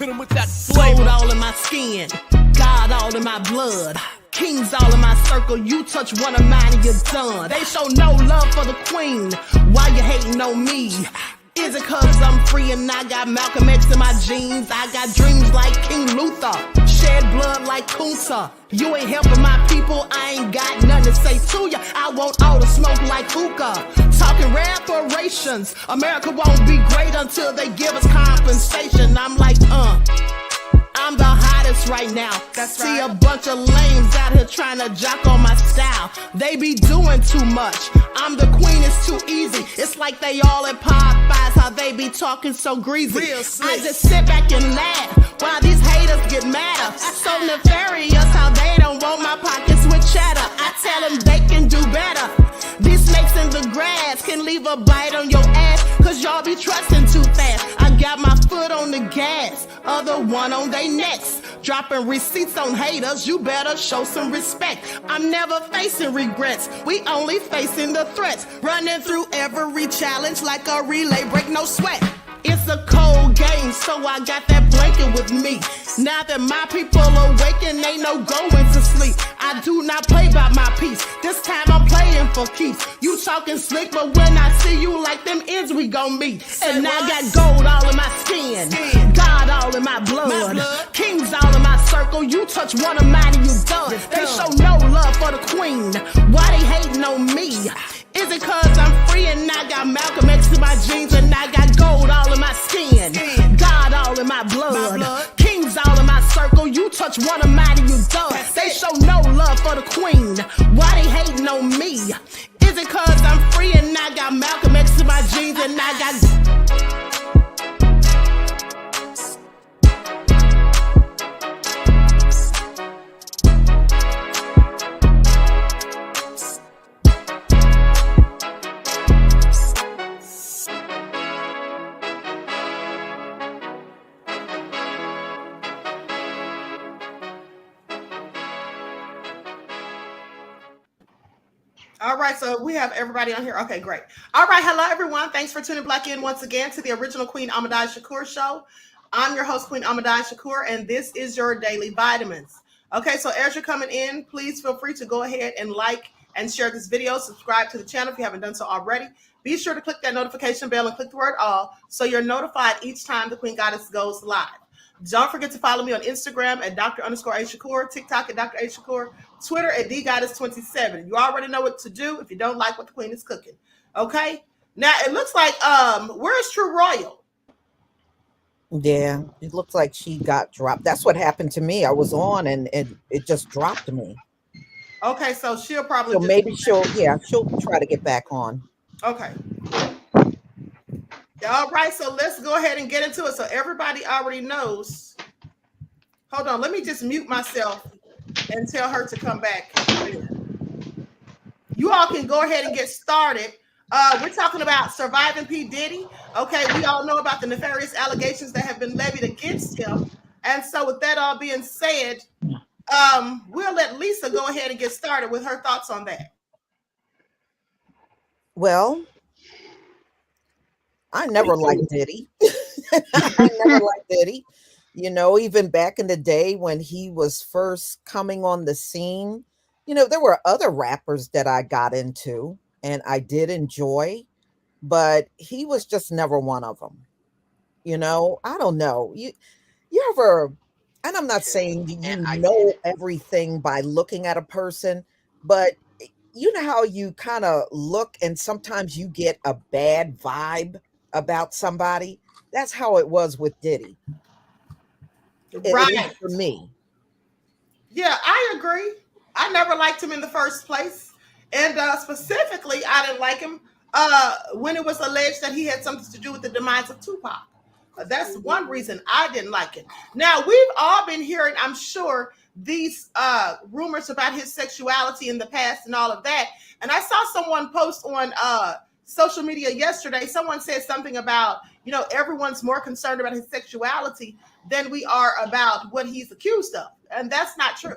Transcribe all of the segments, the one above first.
hit him with that flavor. Gold all in my skin, God all in my blood. Kings all in my circle, you touch one of mine and you're done. They show no love for the queen, why you hating on me? Is it cause I'm free and I got Malcolm X in my jeans? I got dreams like King Luther, shed blood like Kunta. You ain't helping my people, I ain't got nothing to say to ya. I want all the smoke like hookah. Talking reparations, America won't be great until they give us compensation. I'm like, I'm the hottest right now. See a bunch of lames out here trying to jock on my style. They be doing too much. I'm the queen, it's too easy. It's like they all at Popeyes, how they be talking so greasy. I just sit back and laugh while these haters get madder. So nefarious how they don't want my pockets with cheddar. I tell them they can do better. These snakes in the grass can leave a bite on your ass, cause y'all be trusting too fast. I got my foot on the gas, other one on they necks. Dropping receipts on haters, you better show some respect. I'm never facing regrets, we only facing the threats. Running through every challenge like a relay, break no sweat. It's a cold game, so I got that blanket with me. Now that my people awaken, ain't no going to sleep. I do not play by my piece, this time I'm playing for keeps. You talking slick, but when I see you like them ends, we gon' meet. And I got gold all in my skin, God all in my blood. Kings all in my circle, you touch one of mine and you done. They show no love for the queen, why they hating on me? Is it cause I'm free and I got Malcolm X in my jeans and I got gold all in my skin, God all in my blood. Kings all in my circle, you touch one of mine and you done. They show no love for the queen, why they hating on me? Is it cause I'm free and I got Malcolm X in my jeans and I got... All right, so we have everybody on here. Okay, great. All right, hello everyone. Thanks for tuning back in once again to the original Queen Ahmadiyyah Shakur show. I'm your host, Queen Ahmadiyyah Shakur, and this is your daily vitamins. Okay, so as you're coming in, please feel free to go ahead and like and share this video. Subscribe to the channel if you haven't done so already. Be sure to click that notification bell and click the word all so you're notified each time the Queen Goddess goes live. Don't forget to follow me on Instagram at Dr._A_Shakur, TikTok at Dr. A Shakur, Twitter at DGoddess27. You already know what to do if you don't like what the Queen is cooking. Okay? Now, it looks like, where's True Royal? Yeah, it looks like she got dropped. That's what happened to me. I was on and it just dropped me. Okay, so she'll probably... So maybe she'll try to get back on. Okay. All right, so let's go ahead and get into it. So everybody already knows. Hold on, let me just mute myself and tell her to come back. You all can go ahead and get started. We're talking about surviving P. Diddy. Okay, we all know about the nefarious allegations that have been levied against him. And so with that all being said, we'll let Lisa go ahead and get started with her thoughts on that. Well, I never liked Diddy. I never liked Diddy. You know, even back in the day when he was first coming on the scene, you know, there were other rappers that I got into and I did enjoy, but he was just never one of them. You know, I don't know. You ever, and I'm not saying you know everything by looking at a person, but you know how you kind of look and sometimes you get a bad vibe about somebody? That's how it was with Diddy. Right. For me. Yeah, I agree. I never liked him in the first place. And specifically, I didn't like him when it was alleged that he had something to do with the demise of Tupac. That's one reason I didn't like it. Now, we've all been hearing, I'm sure, these rumors about his sexuality in the past and all of that. And I saw someone post on social media yesterday. Someone said something about, you know, everyone's more concerned about his sexuality than we are about what he's accused of. And that's not true.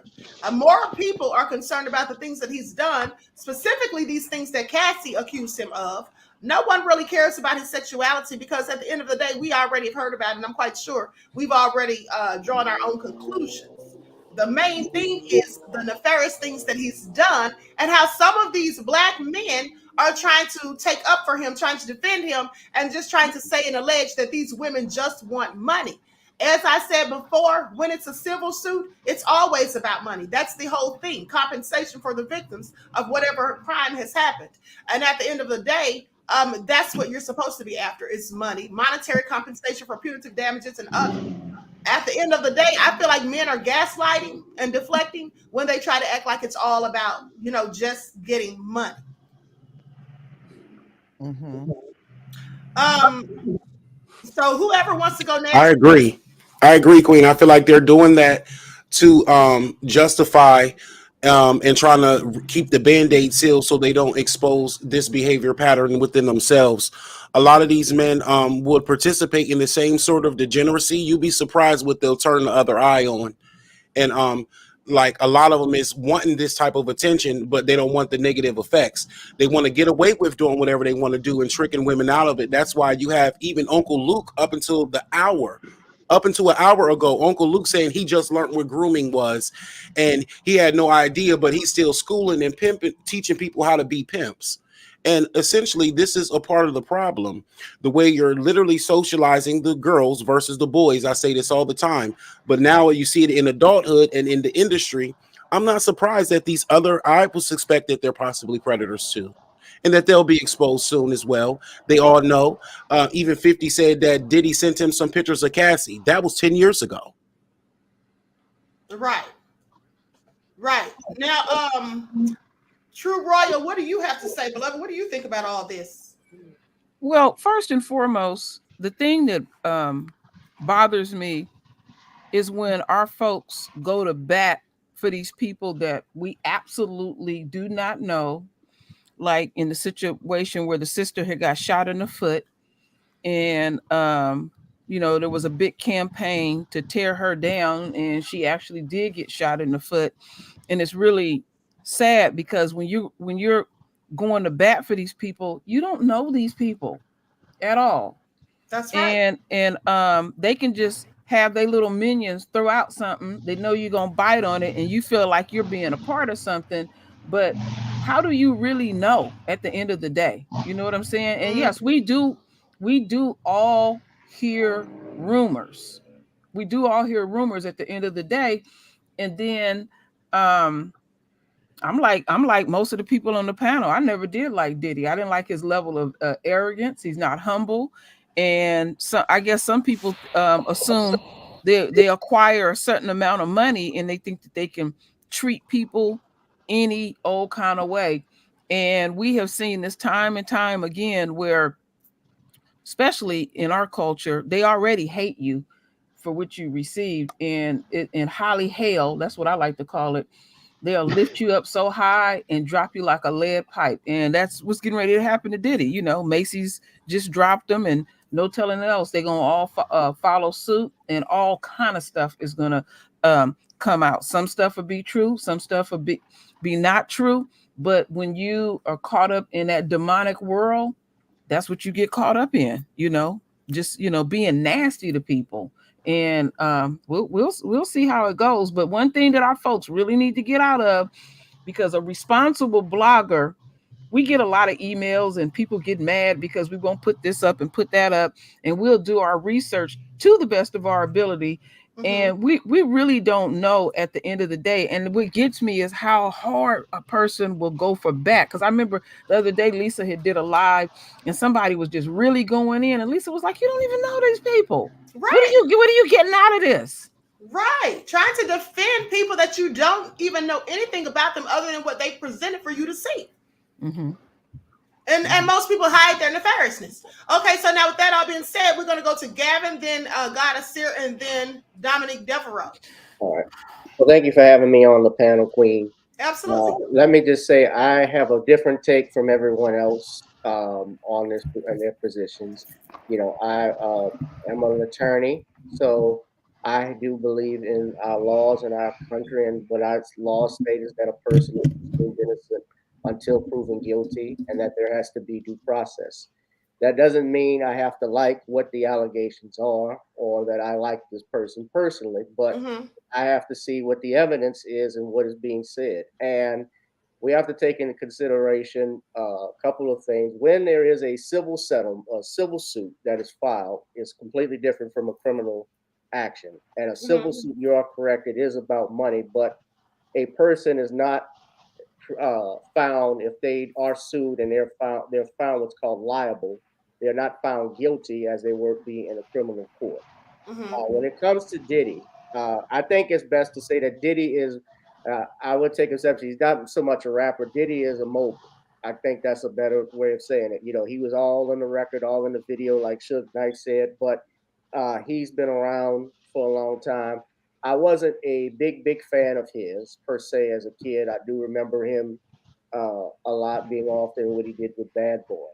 More people are concerned about the things that he's done, specifically these things that Cassie accused him of. No one really cares about his sexuality because at the end of the day, we already have heard about it, and I'm quite sure we've already drawn our own conclusions. The main thing is the nefarious things that he's done and how some of these black men are trying to take up for him, trying to defend him, and just trying to say and allege that these women just want money. As I said before, when it's a civil suit, it's always about money. That's the whole thing, compensation for the victims of whatever crime has happened. And at the end of the day, that's what you're supposed to be after is money, monetary compensation for punitive damages and other. At the end of the day, I feel like men are gaslighting and deflecting when they try to act like it's all about, just getting money. Mm-hmm. So whoever wants to go I next. agree. I agree, Queen. I feel like they're doing that to justify and trying to keep the band-aid sealed so they don't expose this behavior pattern within themselves. A lot of these men would participate in the same sort of degeneracy. You'd be surprised what they'll turn the other eye on. And like a lot of them is wanting this type of attention, but they don't want the negative effects. They want to get away with doing whatever they want to do and tricking women out of it. That's why you have even Uncle Luke up until an hour ago, Uncle Luke saying he just learned what grooming was and he had no idea, but he's still schooling and pimping, teaching people how to be pimps. And essentially, this is a part of the problem. The way you're literally socializing the girls versus the boys. I say this all the time, but now you see it in adulthood and in the industry. I'm not surprised that I would suspect that they're possibly predators too, and that they'll be exposed soon as well. They all know. Even 50 said that Diddy sent him some pictures of Cassie. That was 10 years ago. Right. Right. Now, True Royal, what do you have to say, beloved? What do you think about all this? Well, first and foremost, the thing that bothers me is when our folks go to bat for these people that we absolutely do not know, like in the situation where the sister had got shot in the foot and there was a big campaign to tear her down and she actually did get shot in the foot. And it's really sad because when you're going to bat for these people, you don't know these people at all. That's right. And they can just have their little minions throw out something. They know you're gonna bite on it and you feel like you're being a part of something, but how do you really know at the end of the day? You know what I'm saying? And yes, we do all hear rumors. We do all hear rumors at the end of the day. And then I'm like most of the people on the panel. I never did like Diddy. I didn't like his level of arrogance. He's not humble. And so I guess some people assume they acquire a certain amount of money and they think that they can treat people any old kind of way. And we have seen this time and time again where, especially in our culture, they already hate you for what you received and highly hail. That's what I like to call it. They'll lift you up so high and drop you like a lead pipe. And that's what's getting ready to happen to Diddy. Macy's just dropped them and no telling else. They're going to all follow suit and all kind of stuff is going to come out. Some stuff will be true. Some stuff will be not true. But when you are caught up in that demonic world, that's what you get caught up in, just, being nasty to people. And we'll see how it goes. But one thing that our folks really need to get out of, because a responsible blogger, we get a lot of emails and people get mad because we won't put this up and put that up, and we'll do our research to the best of our ability. Mm-hmm. And we really don't know at the end of the day. And what gets me is how hard a person will go for back. Because I remember the other day, Lisa had did a live and somebody was just really going in. And Lisa was like, you don't even know these people. Right. What are you getting out of this? Right. Trying to defend people that you don't even know anything about them other than what they presented for you to see. Mm-hmm. And most people hide their nefariousness. Okay, so now with that all being said, we're going to go to Gavin, then God Ausere, and then Dominique Devereaux. All right. Well, thank you for having me on the panel, Queen. Absolutely. Let me just say I have a different take from everyone else on this and their positions. I am an attorney, so I do believe in our laws in our country, and what our laws state is that a person is innocent until proven guilty, and that there has to be due process. That doesn't mean I have to like what the allegations are or that I like this person personally, but I have to see what the evidence is and what is being said. And we have to take into consideration a couple of things. When there is a civil settlement, a civil suit that is filed, is completely different from a criminal action. And a civil suit, you are correct, it is about money, but a person is not found if they are sued and they're found what's called liable. They're not found guilty as they would be in a criminal court. When it comes to Diddy, I think it's best to say that Diddy is. I would take exception. He's not so much a rapper. Diddy is a mogul. I think that's a better way of saying it. You know, he was all in the record, all in the video, like Suge Knight said. But he's been around for a long time. I wasn't a big fan of his per se as a kid. I do remember him a lot being off there what he did with Bad Boy.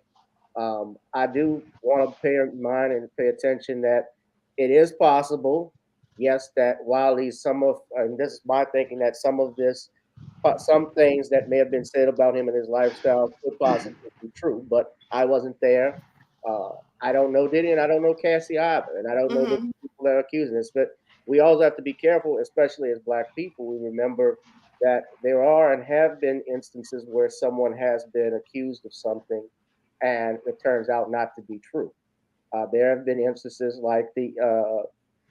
I do want to pay in mind and pay attention that it is possible, yes, that while he's and this is my thinking, that some things that may have been said about him and his lifestyle could possibly be true, but I wasn't there. I don't know Diddy and I don't know Cassie either, and I don't know the people that are accusing this, but we always have to be careful, especially as Black people. We remember that there are and have been instances where someone has been accused of something and it turns out not to be true. There have been instances like the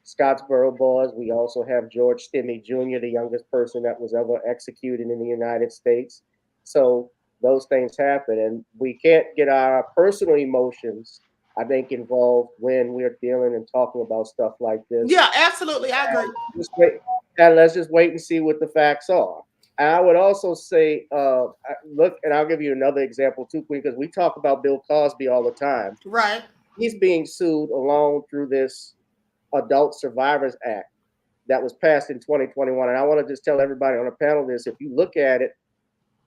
Scottsboro boys. We also have George Stimmy Jr., the youngest person that was ever executed in the United States. So those things happen, and we can't get our personal emotions, I think, involved when we're dealing and talking about stuff like this. Yeah, absolutely. I agree. Let's just wait and see what the facts are. And I would also say, look, and I'll give you another example too, Queen, because we talk about Bill Cosby all the time. Right. He's being sued alone through this Adult Survivors Act that was passed in 2021. And I want to just tell everybody on the panel this: if you look at it,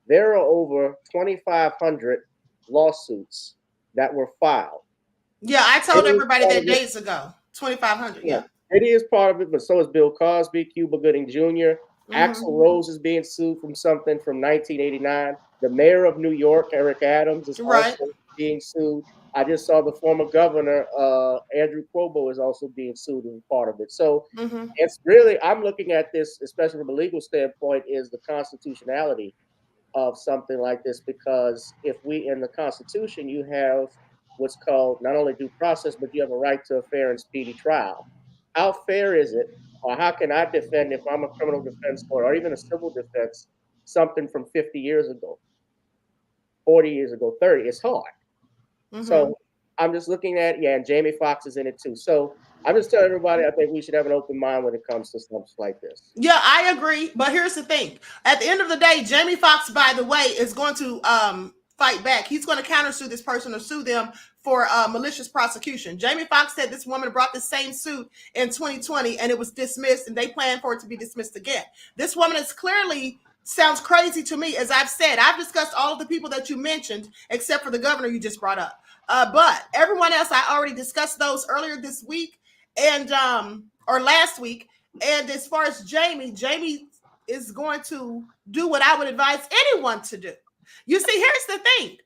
there are over 2,500 lawsuits that were filed. Yeah, I told everybody that days ago. 2,500. Yeah. Diddy is part of it, but so is Bill Cosby, Cuba Gooding Jr. Axl Rose is being sued from something from 1989. The mayor of New York, Eric Adams, is also being sued. I just saw the former governor, Andrew Cuomo, is also being sued as part of it. So it's really, I'm looking at this, especially from a legal standpoint, is the constitutionality of something like this, because if we, in the Constitution, you have what's called not only due process, but you have a right to a fair and speedy trial. How fair is it, or how can I defend, if I'm a criminal defense lawyer or even a civil defense, something from 50 years ago, 40 years ago, 30? It's hard. So I'm just looking at, and Jamie Foxx is in it too. So I'm just telling everybody, I think we should have an open mind when it comes to stuff like this. Yeah, I agree. But here's the thing. At the end of the day, Jamie Foxx, by the way, is going to fight back. He's going to countersue this person or sue them for malicious prosecution. Jamie Foxx said this woman brought the same suit in 2020 and it was dismissed, and they plan for it to be dismissed again. This woman is clearly sounds crazy to me. As I've said, I've discussed all of the people that you mentioned, except for the governor you just brought up. But everyone else, I already discussed those earlier this week and or last week. And as far as Jamie is going to do what I would advise anyone to do. You see, here's the thing.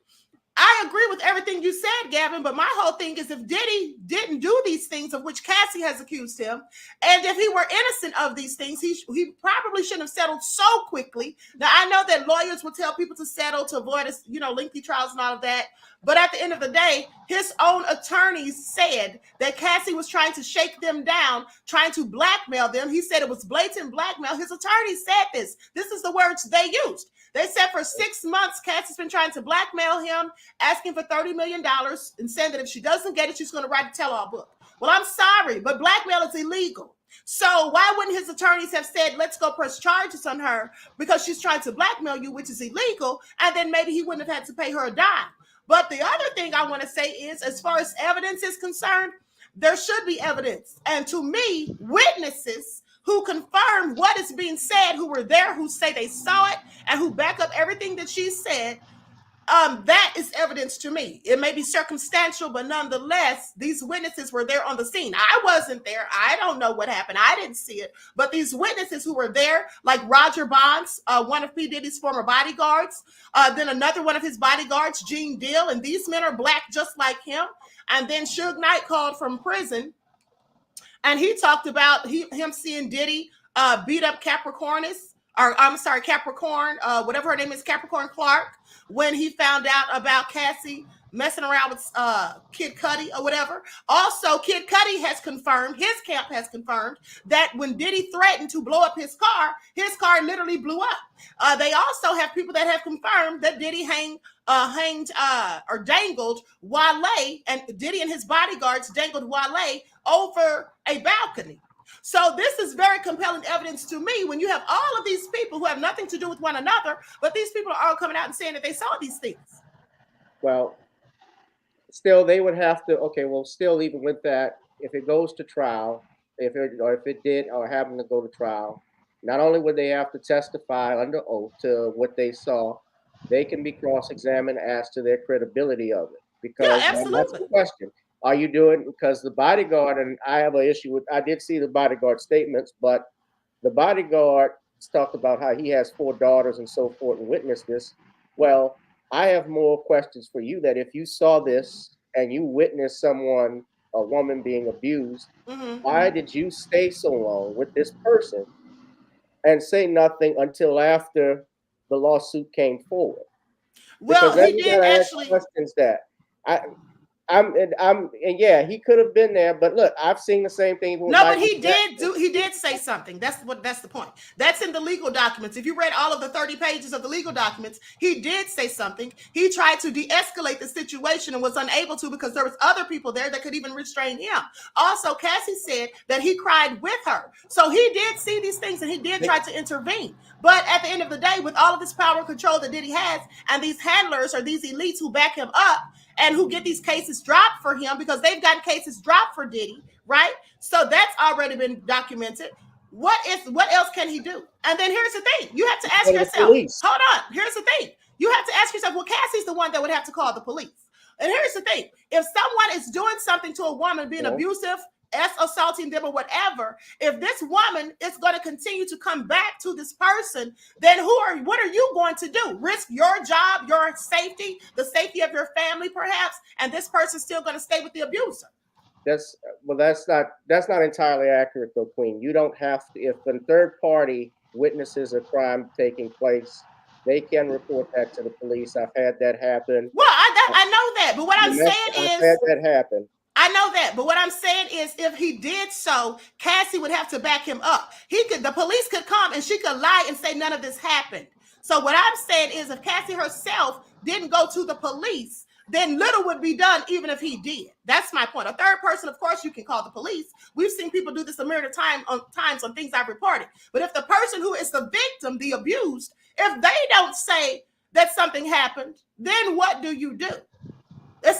I agree with everything you said, Gavin, but my whole thing is if Diddy didn't do these things of which Cassie has accused him, and if he were innocent of these things, he probably shouldn't have settled so quickly. Now, I know that lawyers will tell people to settle to avoid, lengthy trials and all of that, but at the end of the day, his own attorneys said that Cassie was trying to shake them down, trying to blackmail them. He said it was blatant blackmail. His attorneys said this. This is the words they used. They said for 6 months, Cassie's been trying to blackmail him, asking for $30 million and saying that if she doesn't get it, she's going to write a tell-all book. Well, I'm sorry, but blackmail is illegal. So why wouldn't his attorneys have said, let's go press charges on her because she's trying to blackmail you, which is illegal, and then maybe he wouldn't have had to pay her a dime. But the other thing I want to say is, as far as evidence is concerned, there should be evidence. And to me, witnesses who confirm what is being said, who were there, who say they saw it, and who back up everything that she said, That is evidence to me. It may be circumstantial, but nonetheless, these witnesses were there on the scene. I wasn't there. I don't know what happened. I didn't see it. But these witnesses who were there, like Roger Bonds, one of P. Diddy's former bodyguards, then another one of his bodyguards, Gene Deal, and these men are black just like him. And then Suge Knight called from prison, and he talked about him seeing Diddy beat up Capricorn, whatever her name is, Capricorn Clark, when he found out about Cassie messing around with Kid Cudi or whatever. Also, Kid Cudi has confirmed, his camp has confirmed, that when Diddy threatened to blow up his car literally blew up. They also have people that have confirmed that Diddy dangled Wale, and Diddy and his bodyguards dangled Wale over a balcony. So this is very compelling evidence to me when you have all of these people who have nothing to do with one another, but these people are all coming out and saying that they saw these things. Well, still they would have to, still even with that, if it goes to trial, if it did or happened to go to trial, not only would they have to testify under oath to what they saw, they can be cross-examined as to their credibility of it. Because that's the question. Are you doing, because the bodyguard, and I have an issue with, I did see the bodyguard statements, but the bodyguard talked about how he has 4 daughters and so forth and witnessed this. Well, I have more questions for you, that if you saw this and you witnessed a woman being abused, why did you stay so long with this person and say nothing until after the lawsuit came forward? Well, because he did actually. Questions that yeah, he could have been there, but look, I've seen the same thing. No, but he did say something. That's the point. That's in the legal documents. If you read all of the 30 pages of the legal documents, he did say something. He tried to de-escalate the situation and was unable to because there was other people there that could even restrain him. Also, Cassie said that he cried with her. So he did see these things and he did try to intervene. But at the end of the day, with all of this power and control that Diddy has, and these handlers or these elites who back him up, and who get these cases dropped for him because they've gotten cases dropped for Diddy, right? So that's already been documented. What else can he do? And then here's the thing. You have to ask yourself, hold on. Here's the thing. You have to ask yourself, well, Cassie's the one that would have to call the police. And here's the thing. If someone is doing something to a woman, being abusive, assaulting them or whatever, if this woman is going to continue to come back to this person, then what are you going to do? Risk your job, your safety, the safety of your family perhaps, and this person's still going to stay with the abuser? That's not entirely accurate though, Queen. You don't have to, if a third party witnesses a crime taking place, they can report that to the police. I've had that happen. Well, I know that, but what I'm saying is, I've had that happen. I know that, but what I'm saying is, if he did so, Cassie would have to back him up. The police could come and she could lie and say none of this happened. So what I'm saying is, if Cassie herself didn't go to the police, then little would be done, even if he did. That's my point. A third person, of course, you can call the police. We've seen people do this a myriad of times on things I've reported. But if the person who is the victim, the abused, if they don't say that something happened, then what do you do?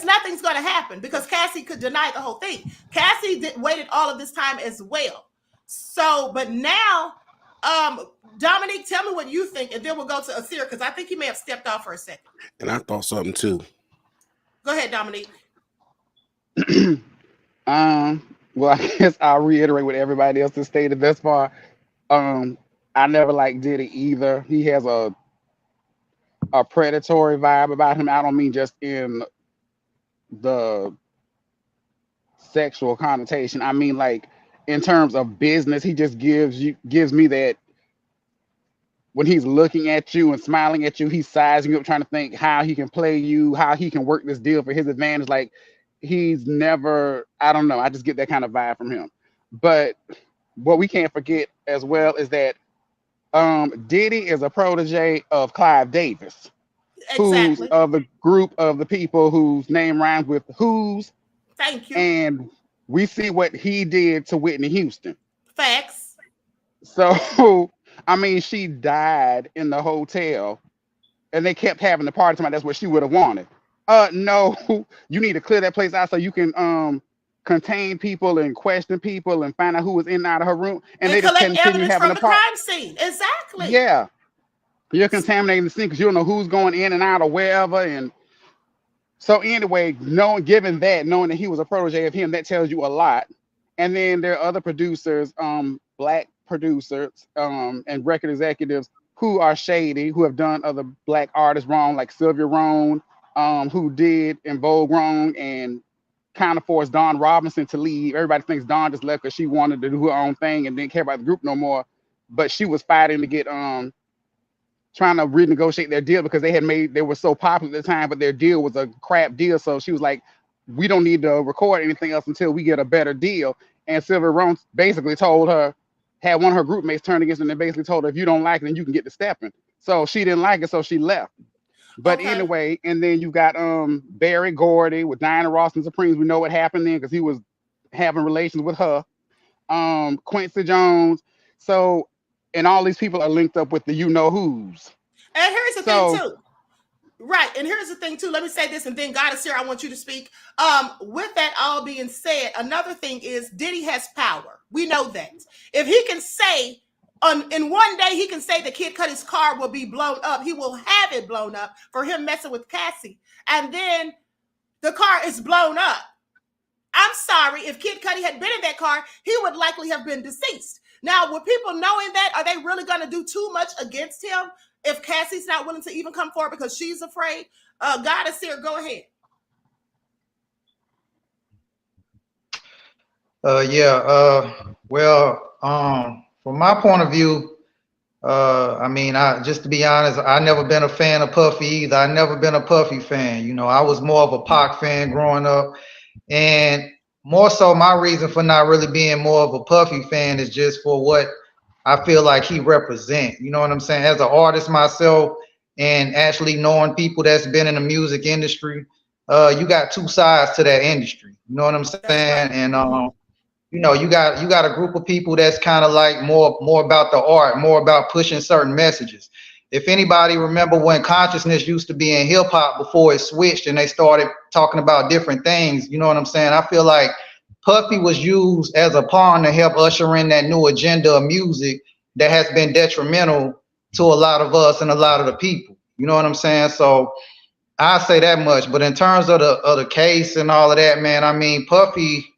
Nothing's going to happen because Cassie could deny the whole thing. Cassie waited all of this time as well. So, but now, Dominique, tell me what you think, and then we'll go to Ausere because I think he may have stepped off for a second. And I thought something too. Go ahead, Dominique. Well, I guess I'll reiterate what everybody else has stated thus far. I never liked Diddy either. He has a predatory vibe about him. I don't mean just in the sexual connotation. I mean, like, in terms of business, he just gives me that when he's looking at you and smiling at you, he's sizing you up, trying to think how he can play you, how he can work this deal for his advantage. Like, he's never, I don't know, I just get that kind of vibe from him. But what we can't forget as well is that Diddy is a protege of Clive Davis. Exactly. Who's of the group of the people whose name rhymes with whose. Thank you. And we see what he did to Whitney Houston. Facts. So, I mean, she died in the hotel and they kept having the party. That's what she would have wanted. No, you need to clear that place out so you can contain people and question people and find out who was in and out of her room. And they just continue having the party. Crime scene. Exactly. Yeah. You're contaminating the scene because you don't know who's going in and out or wherever. And so anyway, given that, knowing that he was a protege of him, that tells you a lot. And then there are other producers, black producers, and record executives who are shady, who have done other black artists wrong, like Sylvia Rhone, who did In Vogue wrong and kind of forced Dawn Robinson to leave. Everybody thinks Dawn just left because she wanted to do her own thing and didn't care about the group no more. But she was fighting to get trying to renegotiate their deal because they were so popular at the time, but their deal was a crap deal. So she was like, we don't need to record anything else until we get a better deal. And Sylvia Rhone basically told her, had one of her group mates turn against her, and they basically told her, if you don't like it, then you can get to stepping. So she didn't like it, so she left. But anyway, and then you got Barry Gordy with Diana Ross and Supremes. We know what happened then because he was having relations with her. Quincy Jones. So, and all these people are linked up with the you-know-whos. And here's the thing, too. Right. And here's the thing, too. Let me say this, and then God is here. I want you to speak. With that all being said, another thing is Diddy has power. We know that. If he can say, in one day, he can say the Kid Cudi's car will be blown up. He will have it blown up for him messing with Cassie. And then the car is blown up. I'm sorry. If Kid Cudi had been in that car, he would likely have been deceased. Now, with people knowing that, are they really going to do too much against him if Cassie's not willing to even come forward because she's afraid? God is here. Go ahead. From my point of view, I mean, just to be honest, I never been a fan of Puffy either. I never been a Puffy fan. You know, I was more of a Pac fan growing up. And more so, my reason for not really being more of a Puffy fan is just for what I feel like he represents. You know what I'm saying? As an artist myself, and actually knowing people that's been in the music industry, you got two sides to that industry. You know what I'm saying? And you know, you got a group of people that's kind of like more about the art, more about pushing certain messages. If anybody remember when consciousness used to be in hip hop before it switched and they started talking about different things, you know what I'm saying? I feel like Puffy was used as a pawn to help usher in that new agenda of music that has been detrimental to a lot of us and a lot of the people. You know what I'm saying? So I say that much. But in terms of the case and all of that, man, I mean, Puffy,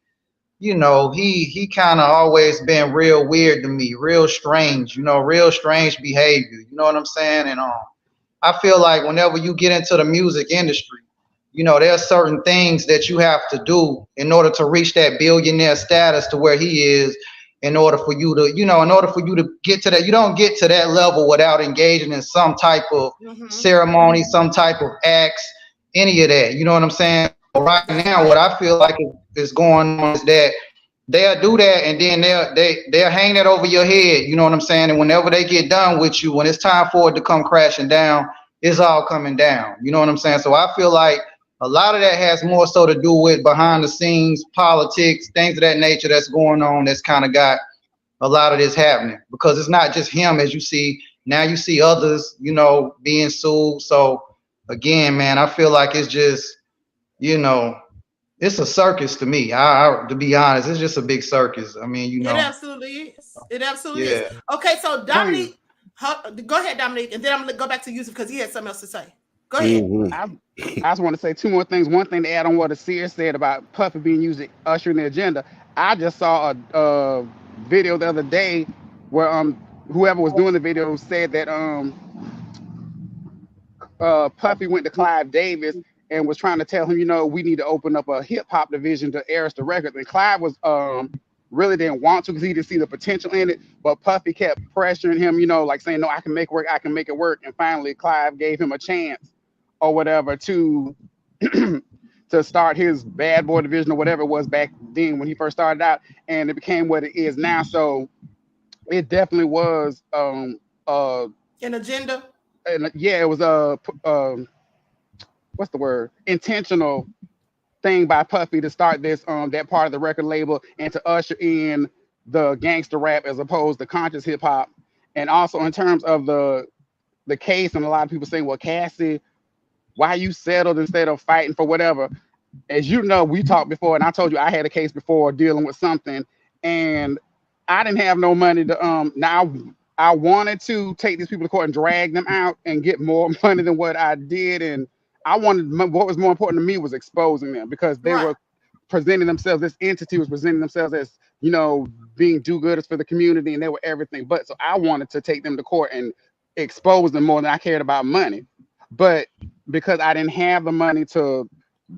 you know, he kind of always been real weird to me, real strange, you know, real strange behavior. You know what I'm saying? And I feel like whenever you get into the music industry, you know, there are certain things that you have to do in order to reach that billionaire status to where he is, in order for you to, you know, in order for you to get to that. You don't get to that level without engaging in some type of ceremony, some type of acts, any of that. You know what I'm saying? Right now, what I feel like is going on is that they'll do that and then they'll hang that over your head. You know what I'm saying? And whenever they get done with you, when it's time for it to come crashing down, it's all coming down. You know what I'm saying? So I feel like a lot of that has more so to do with behind the scenes politics, things of that nature that's going on, that's kind of got a lot of this happening, because it's not just him. As you see now, you see others, you know, being sued. So again, man, I feel like it's just, you know, it's a circus to me. To be honest, it's just a big circus. I mean, you know, it absolutely is. It absolutely is. Okay, so Dominique, go ahead, Dominique, and then I'm gonna go back to Yusuf because he had something else to say. Go ahead. I just want to say two more things. One thing to add on what Ausere said about Puffy being used to usher in the agenda. I just saw a video the other day where whoever was doing the video said that Puffy went to Clive Davis and was trying to tell him, you know, we need to open up a hip hop division to Arista Records. And Clive was really didn't want to because he didn't see the potential in it. But Puffy kept pressuring him, you know, like saying, no, I can make it work. And finally, Clive gave him a chance or whatever to to start his Bad Boy division or whatever it was back then when he first started out, and it became what it is now. So it definitely was an agenda. And yeah, it was what's the word? Intentional thing by Puffy to start this that part of the record label and to usher in the gangster rap as opposed to conscious hip hop. And also in terms of the case, and a lot of people say, well, Cassie, why you settled instead of fighting for whatever? As you know, we talked before, and I told you I had a case before dealing with something, and I didn't have no money to now I wanted to take these people to court and drag them out and get more money than what I did. And I wanted, what was more important to me was exposing them, because they were presenting themselves, this entity was presenting themselves as, you know, being do-gooders for the community, and they were everything but. So I wanted to take them to court and expose them more than I cared about money. But because I didn't have the money to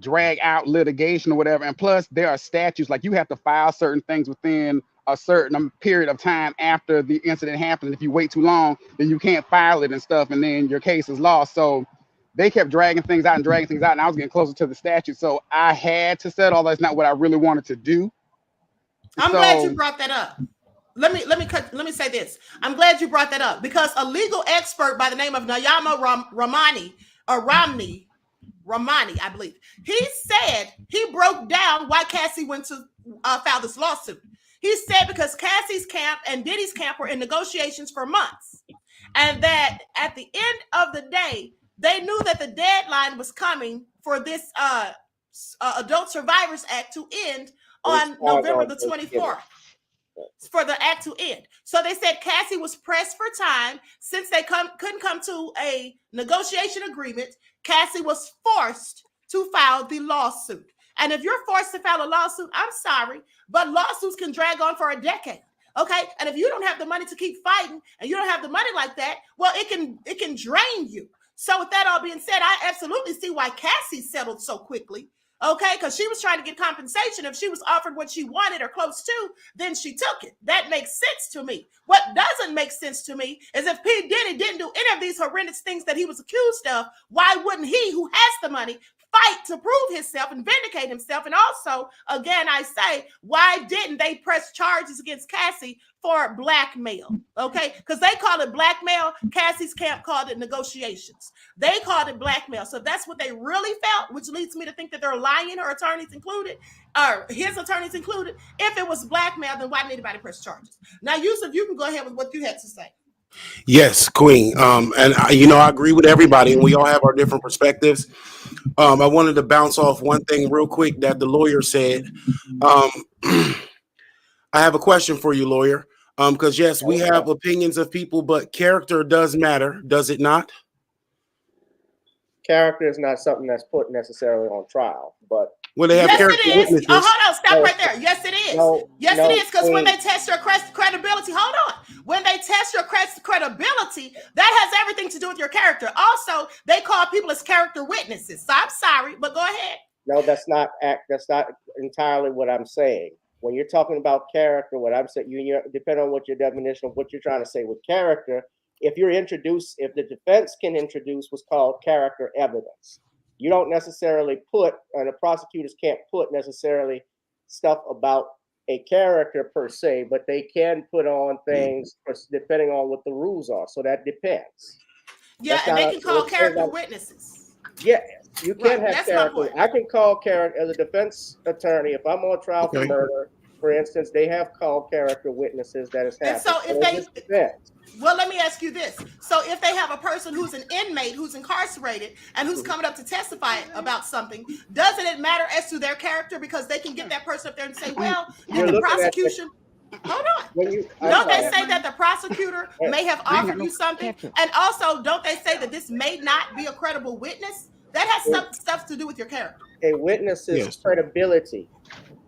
drag out litigation or whatever, and plus there are statutes, like you have to file certain things within a certain period of time after the incident happened. If you wait too long, then you can't file it and stuff, and then your case is lost. So they kept dragging things out, and I was getting closer to the statute. So I had to settle. That's not what I really wanted to do. I'm glad you brought that up. Let me say this. I'm glad you brought that up, because a legal expert by the name of Nayama Ramani, I believe, he said he broke down why Cassie went to file this lawsuit. He said because Cassie's camp and Diddy's camp were in negotiations for months, and that at the end of the day, they knew that the deadline was coming for this Adult Survivors Act to end on November the 24th. For the act to end. So they said Cassie was pressed for time. Since they couldn't come to a negotiation agreement, Cassie was forced to file the lawsuit. And if you're forced to file a lawsuit, I'm sorry, but lawsuits can drag on for a decade. Okay. And if you don't have the money to keep fighting, and you don't have the money like that, well, it can drain you. So with that all being said, I absolutely see why Cassie settled so quickly. Okay, because she was trying to get compensation. If she was offered what she wanted or close to, then she took it. That makes sense to me. What doesn't make sense to me is if P. Diddy didn't do any of these horrendous things that he was accused of, why wouldn't he, who has the money, fight to prove himself and vindicate himself? And also, again, I say, why didn't they press charges against Cassie for blackmail? Okay, because they call it blackmail. Cassie's camp called it negotiations. They called it blackmail. So that's what they really felt, which leads me to think that they're lying, her attorneys included, or his attorneys included. If it was blackmail, then why didn't anybody press charges? Now, Yusuf, you can go ahead with what you had to say. Yes, Queen. And I agree with everybody, and we all have our different perspectives. I wanted to bounce off one thing real quick that the lawyer said. I have a question for you, lawyer. Because yes, we have opinions of people, but character does matter, does it not? Character is not something that's put necessarily on trial, but they have character witnesses. Oh, hold on, stop right there. Yes, it is. It is, because when they test your credibility, hold on. When they test your credibility, that has everything to do with your character. Also, they call people as character witnesses. So I'm sorry, but go ahead. No, that's not entirely what I'm saying. When you're talking about character, what I'm saying, depending on what your definition of what you're trying to say with character, if the defense can introduce what's called character evidence, you don't necessarily and the prosecutors can't put necessarily stuff about a character per se, but they can put on things depending on what the rules are. So that depends. Yeah, and they can call character witnesses. Yeah, you can have character. I can call character as a defense attorney if I'm on trial for murder. For instance, they have called character witnesses that has happened. And so well, let me ask you this. So if they have a person who's an inmate, who's incarcerated, and who's coming up to testify about something, doesn't it matter as to their character? Because they can get that person up there and say, well, did the prosecution... Hold on. Don't they say that the prosecutor may have offered you something? And also, don't they say that this may not be a credible witness? That has stuff to do with your character. A witness's credibility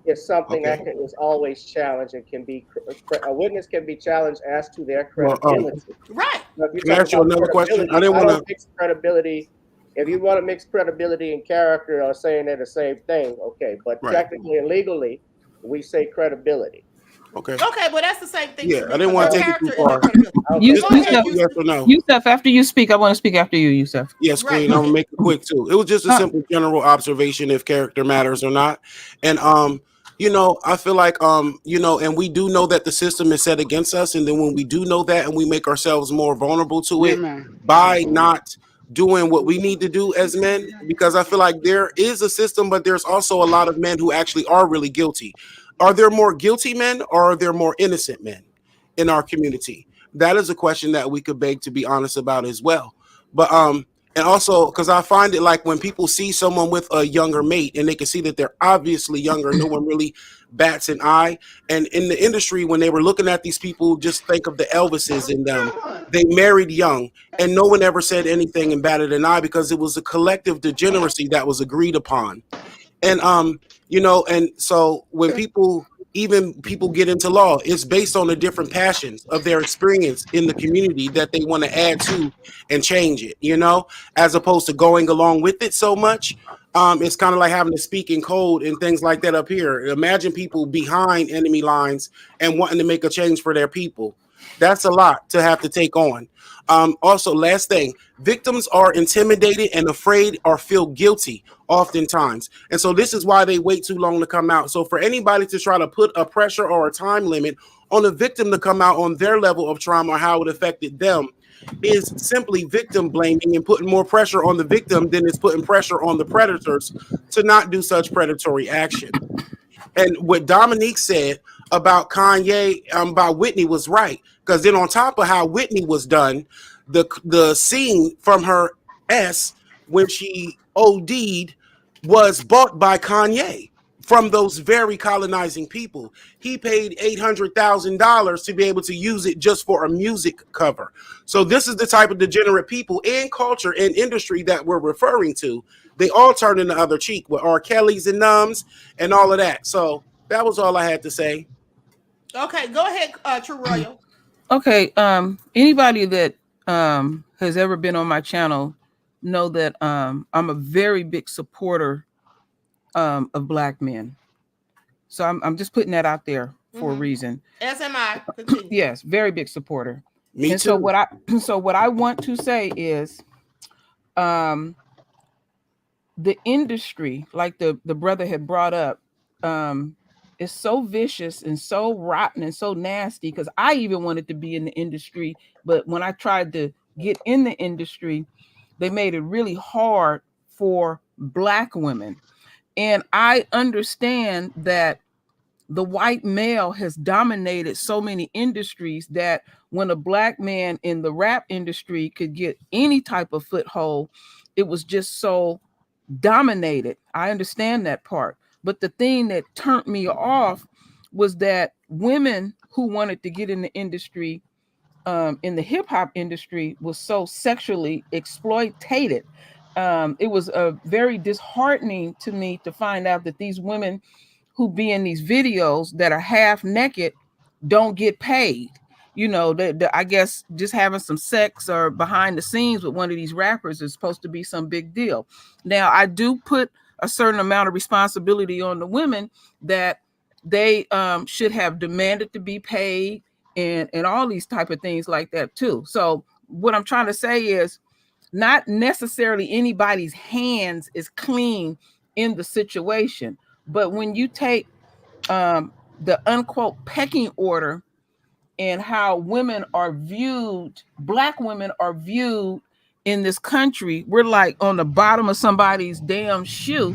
is something that is always challenged and a witness can be challenged as to their credibility. Right. Can I ask you another question? I didn't want to mix credibility. If you want to mix credibility and character or saying they're the same thing, okay. But technically and legally, we say credibility. Okay, but that's the same thing. Yeah, I didn't want to take it too far. Yusuf, after you speak, I want to speak after you, Yusuf. Yes, Queen. I'm gonna make it quick too. It was just a simple general observation if character matters or not. And I feel like and we do know that the system is set against us, and then when we do know that and we make ourselves more vulnerable to it by not doing what we need to do as men, because I feel like there is a system, but there's also a lot of men who actually are really guilty. Are there more guilty men or are there more innocent men in our community? That is a question that we could beg to be honest about as well. But And also, because I find it like when people see someone with a younger mate and they can see that they're obviously younger, no one really bats an eye. And in the industry, when they were looking at these people, just think of the Elvises in them. They married young, and no one ever said anything and batted an eye because it was a collective degeneracy that was agreed upon. And and so when people get into law, it's based on the different passions of their experience in the community that they want to add to and change it, as opposed to going along with it so much. It's kind of like having to speak in code and things like that up here. Imagine people behind enemy lines and wanting to make a change for their people. That's a lot to have to take on. Also, last thing, victims are intimidated and afraid or feel guilty oftentimes. And so this is why they wait too long to come out. So for anybody to try to put a pressure or a time limit on a victim to come out on their level of trauma or how it affected them is simply victim blaming and putting more pressure on the victim than it's putting pressure on the predators to not do such predatory action. And what Dominique said about Kanye, about Whitney was right. Because then on top of how Whitney was done, the scene from her S when she OD'd was bought by Kanye from those very colonizing people. He paid $800,000 to be able to use it just for a music cover. So this is the type of degenerate people and culture and industry that we're referring to. They all turned in the other cheek with R. Kelly's and Numbs and all of that. So that was all I had to say. Okay, go ahead, True Royal. Okay, anybody that has ever been on my channel know that I'm a very big supporter of Black men. So I'm just putting that out there for a reason. As am I. Continue. Yes, very big supporter. Me and too. So what I want to say is the industry, like the brother had brought up, is so vicious and so rotten and so nasty, because I even wanted to be in the industry, but when I tried to get in the industry, they made it really hard for Black women. And I understand that the white male has dominated so many industries that when a Black man in the rap industry could get any type of foothold, it was just so dominated. I understand that part. But the thing that turned me off was that women who wanted to get in the industry, in the hip hop industry, was so sexually exploited. It was very disheartening to me to find out that these women who be in these videos that are half naked don't get paid. I guess just having some sex or behind the scenes with one of these rappers is supposed to be some big deal. Now, I do put a certain amount of responsibility on the women that they should have demanded to be paid and all these type of things like that too. So what I'm trying to say is not necessarily anybody's hands is clean in the situation. But when you take the unquote pecking order and how women are viewed, Black women are viewed in this country, we're like on the bottom of somebody's damn shoe.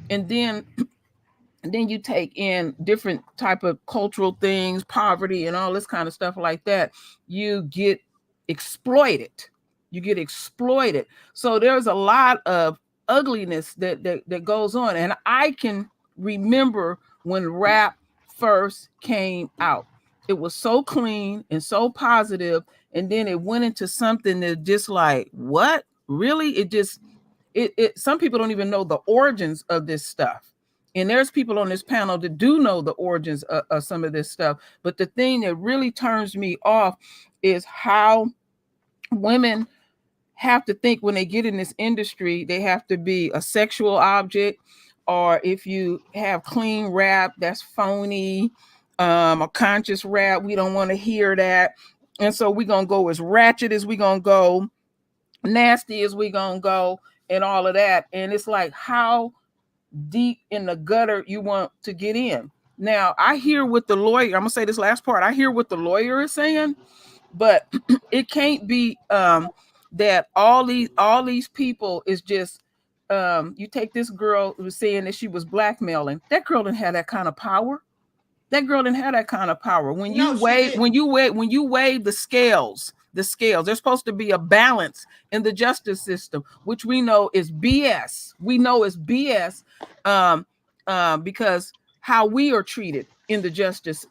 And then you take in different type of cultural things, poverty and all this kind of stuff like that. You get exploited. So there's a lot of ugliness that goes on. And I can remember when rap first came out. It was so clean and so positive, and then it went into something that just like, what? Really? It some people don't even know the origins of this stuff. And there's people on this panel that do know the origins of some of this stuff. But the thing that really turns me off is how women have to think when they get in this industry, they have to be a sexual object, or if you have clean rap, that's phony. A conscious rap, we don't want to hear that. And so we're going to go as ratchet as we're going to go, nasty as we're going to go, and all of that. And it's like, how deep in the gutter you want to get in. Now, I hear what the lawyer, I'm going to say this last part, I hear what the lawyer is saying, but it can't be that all these people is just, you take this girl who was saying that she was blackmailing. That girl didn't have that kind of power. When you weigh the scales the scales. There's supposed to be a balance in the justice system, which we know is BS. We know it's BS because how we are treated in the justice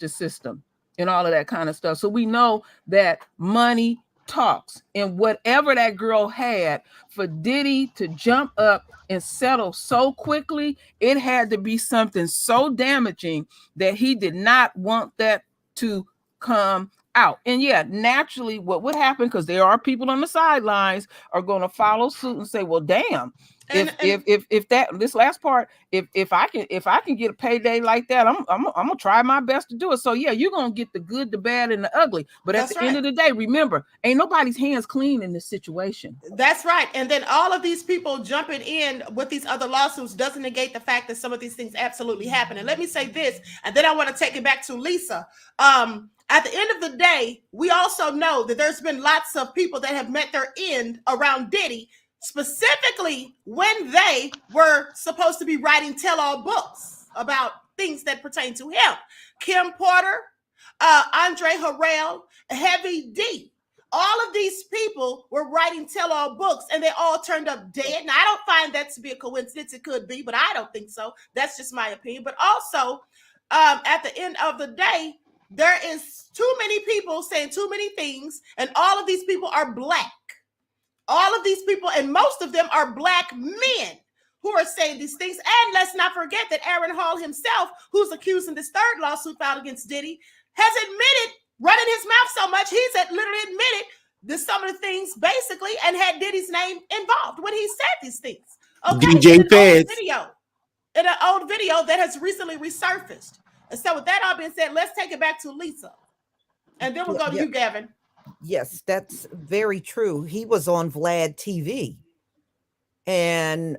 system and all of that kind of stuff. So we know that money talks, and whatever that girl had, for Diddy to jump up and settle so quickly, it had to be something so damaging that he did not want that to come out. And yeah, naturally what would happen, because there are people on the sidelines, are going to follow suit and say, well, damn, if that, this last part, if I can get a payday like that, I'm gonna try my best to do it. So yeah, you're gonna get the good, the bad, and the ugly. But at the end of the day, remember, ain't nobody's hands clean in this situation. That's right. And then all of these people jumping in with these other lawsuits doesn't negate the fact that some of these things absolutely happen. And let me say this, and then I want to take it back to Lisa. At the end of the day, we also know that there's been lots of people that have met their end around Diddy, specifically when they were supposed to be writing tell-all books about things that pertain to him. Kim Porter, Andre Harrell, Heavy D. All of these people were writing tell-all books, and they all turned up dead. Now, I don't find that to be a coincidence. It could be, but I don't think so. That's just my opinion. But also, at the end of the day, there is too many people saying too many things, and all of these people are Black. All of these people, and most of them are Black men who are saying these things. And let's not forget that Aaron Hall himself, who's accusing this third lawsuit filed against Diddy, has admitted, running his mouth so much, he's literally admitted this, some of the things basically, and had Diddy's name involved when he said these things. Okay, DJ Feds. In an old video that has recently resurfaced. And so with that all being said, let's take it back to Lisa. And then we'll go to you, Gavin. Yes, that's very true. He was on Vlad TV, and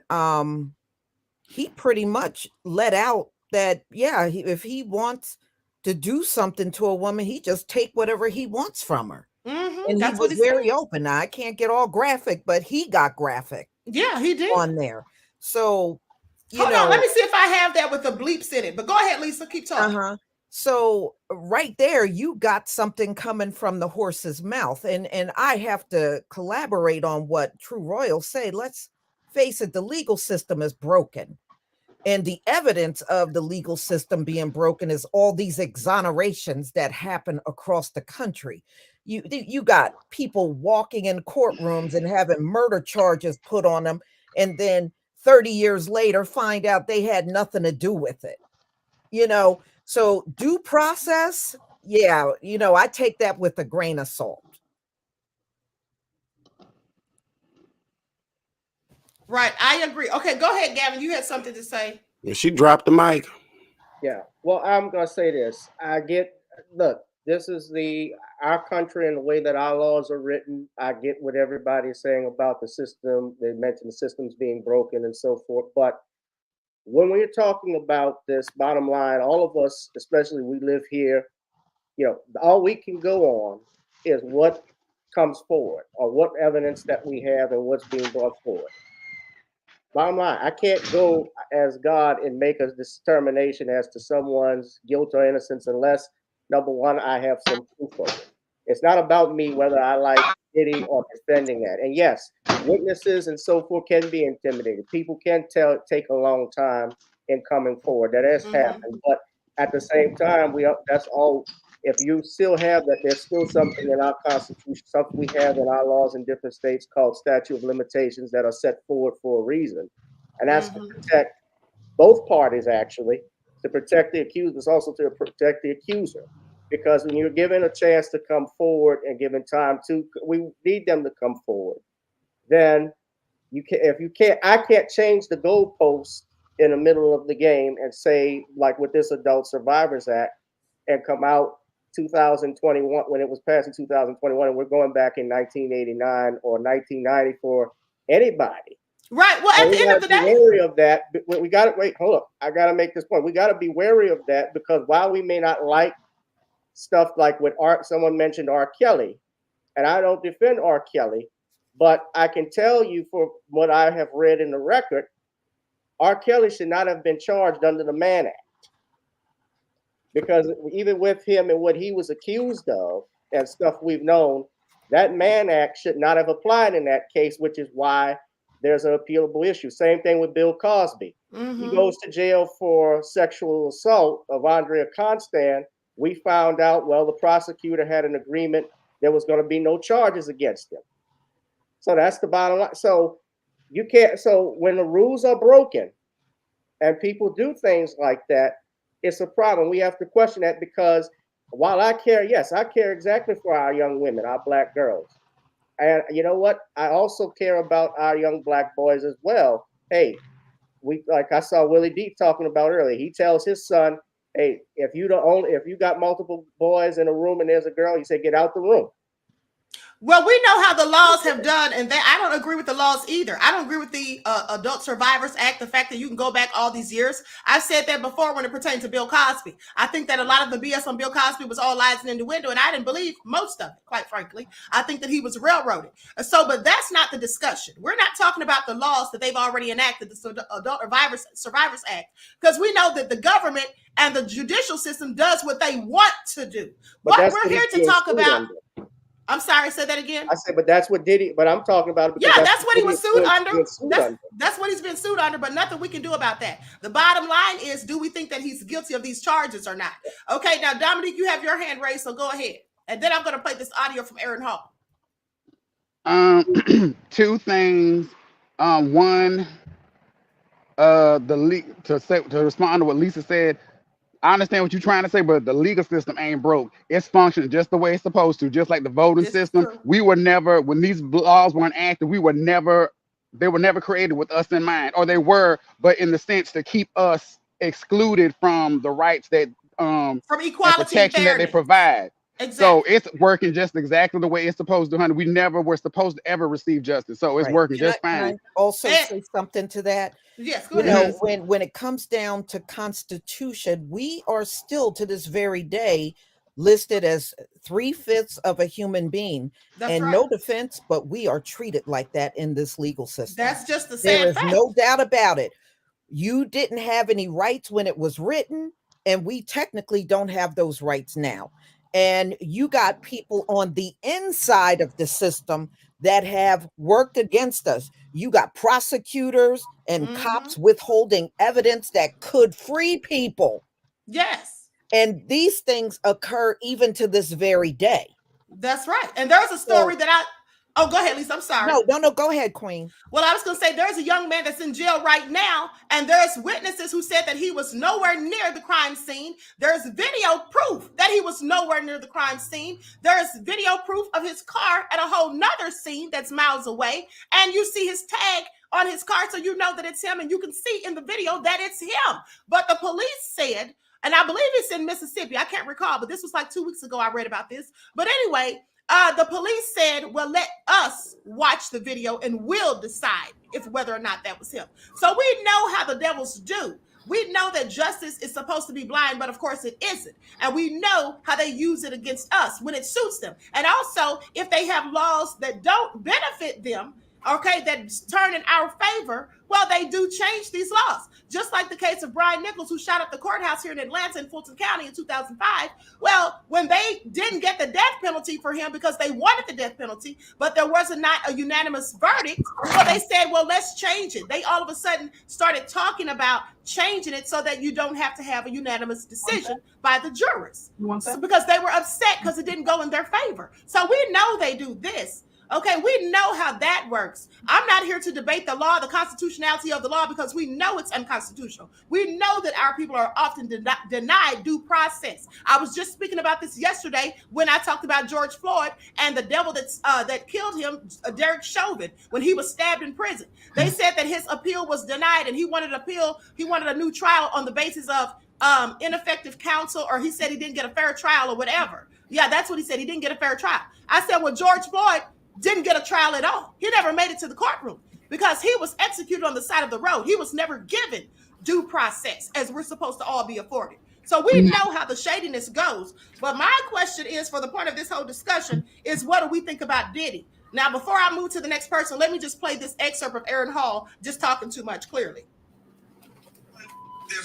he pretty much let out that, yeah, if he wants to do something to a woman, he just take whatever he wants from her. And he was very open. Now, I can't get all graphic, but he got graphic. Yeah, he did. On there. So, hold on, let me see if I have that with the bleeps in it. But go ahead, Lisa, keep talking. So right there, you got something coming from the horse's mouth. And I have to collaborate on what True Royal say. Let's face it, the legal system is broken. And the evidence of the legal system being broken is all these exonerations that happen across the country. You got people walking in courtrooms and having murder charges put on them, and then 30 years later find out they had nothing to do with it. So due process, yeah, I take that with a grain of salt. Right, I agree. Okay, go ahead, Gavin. You had something to say. She dropped the mic. Yeah, well, I'm gonna say this. Look, this is our country and the way that our laws are written. I get what everybody's saying about the system. They mentioned the system's being broken and so forth, but when we're talking about this, bottom line, all of us, especially we live here, all we can go on is what comes forward or what evidence that we have and what's being brought forward. Bottom line, I can't go as God and make a determination as to someone's guilt or innocence unless, number one, I have some proof of it. It's not about me whether I like Diddy or defending that. And yes, witnesses and so forth can be intimidated. People can take a long time in coming forward. That has happened. But at the same time, that's all. If you still have that, there's still something in our Constitution, something we have in our laws in different states called statute of limitations that are set forward for a reason. And that's to protect both parties, actually, to protect the accused, but also to protect the accuser. Because when you're given a chance to come forward and given time we need them to come forward. Then I can't change the goalposts in the middle of the game and say, like with this Adult Survivors Act, and come out 2021 when it was passed in 2021, and we're going back in 1989 or 1990 for anybody. Right. Well, at the end of the day, be wary of that. We got to wait. Hold up. I got to make this point. We got to be wary of that because while we may not like stuff like with someone mentioned R. Kelly, and I don't defend R. Kelly, but I can tell you for what I have read in the record, R. Kelly should not have been charged under the Mann Act. Because even with him and what he was accused of, and stuff we've known, that Mann Act should not have applied in that case, which is why there's an appealable issue. Same thing with Bill Cosby. He goes to jail for sexual assault of Andrea Constand. We found out, well, the prosecutor had an agreement there was going to be no charges against him. So that's the bottom line. So you can't, so when the rules are broken and people do things like that, it's a problem. We have to question that, because while I care, yes, I care exactly for our young women, our Black girls. And you know what? I also care about our young Black boys as well. Hey, like I saw Willie Deep talking about earlier. He tells his son, hey, if you got multiple boys in a room and there's a girl, he said, get out the room. Well, we know how the laws have done, and I don't agree with the laws either. I don't agree with the Adult Survivors Act, the fact that you can go back all these years. I've said that before when it pertains to Bill Cosby. I think that a lot of the BS on Bill Cosby was all lies and innuendo, and I didn't believe most of it, quite frankly. I think that he was railroaded. But that's not the discussion. We're not talking about the laws that they've already enacted, the Adult Survivors Act, because we know that the government and the judicial system does what they want to do. What we're here to talk about... I'm sorry, say that again. I said, but that's what Diddy, but I'm talking about. Yeah, that's what he was sued under. That's what he's been sued under, but nothing we can do about that. The bottom line is, do we think that he's guilty of these charges or not? Okay, now, Dominique, you have your hand raised, so go ahead. And then I'm going to play this audio from Aaron Hall. Two things. One, to respond to what Lisa said, I understand what you're trying to say, but the legal system ain't broke. It's functioning just the way it's supposed to, just like the voting system. We were never, when these laws weren't acted, they were never created with us in mind, or they were, but in the sense to keep us excluded from the rights that from equality and protection that they provide. Exactly. So it's working just exactly the way it's supposed to, honey. We never were supposed to ever receive justice. So it's working just fine. Can I also say something to that? Yes, go ahead. When it comes down to Constitution, we are still to this very day listed as 3/5 of a human being. That's right. No defense, but we are treated like that in this legal system. That's just the same. There is no doubt about it. You didn't have any rights when it was written, and we technically don't have those rights now. And you got people on the inside of the system that have worked against us. You got prosecutors and cops withholding evidence that could free people. Yes. And these things occur even to this very day. That's right. And there's a story Oh, go ahead, Lisa. I'm sorry. No, go ahead, Queen. Well, I was going to say there's a young man that's in jail right now, and there's witnesses who said that he was nowhere near the crime scene. There's video proof that he was nowhere near the crime scene. There's video proof of his car at a whole nother scene that's miles away, and you see his tag on his car, so you know that it's him, and you can see in the video that it's him. But the police said, and I believe it's in Mississippi, I can't recall, but this was like 2 weeks ago I read about this. But anyway, the police said, well, let us watch the video and we'll decide if whether or not that was him. So we know how the devils do. We know that justice is supposed to be blind, but of course it isn't. And we know how they use it against us when it suits them. And also, if they have laws that don't benefit them, okay, that turn in our favor, well, they do change these laws. Just like the case of Brian Nichols, who shot up the courthouse here in Atlanta in Fulton County in 2005. Well, when they didn't get the death penalty for him because they wanted the death penalty, but there was not a unanimous verdict, well, they said, well, let's change it. They all of a sudden started talking about changing it so that you don't have to have a unanimous decision by the jurors. Because they were upset because it didn't go in their favor. So we know they do this. Okay, we know how that works. I'm not here to debate the law, the constitutionality of the law, because we know it's unconstitutional. We know that our people are often denied due process. I was just speaking about this yesterday when I talked about George Floyd and the devil that killed him, Derek Chauvin, when he was stabbed in prison. They said that his appeal was denied, and he wanted a new trial on the basis of ineffective counsel, or he said he didn't get a fair trial or whatever. Yeah, that's what he said. He didn't get a fair trial. I said, well, George Floyd didn't get a trial at all. He never made it to the courtroom because he was executed on the side of the road. He was never given due process as we're supposed to all be afforded. So we know how the shadiness goes. But my question is, for the point of this whole discussion, is what do we think about Diddy? Now, before I move to the next person, let me just play this excerpt of Aaron Hall just talking too much clearly.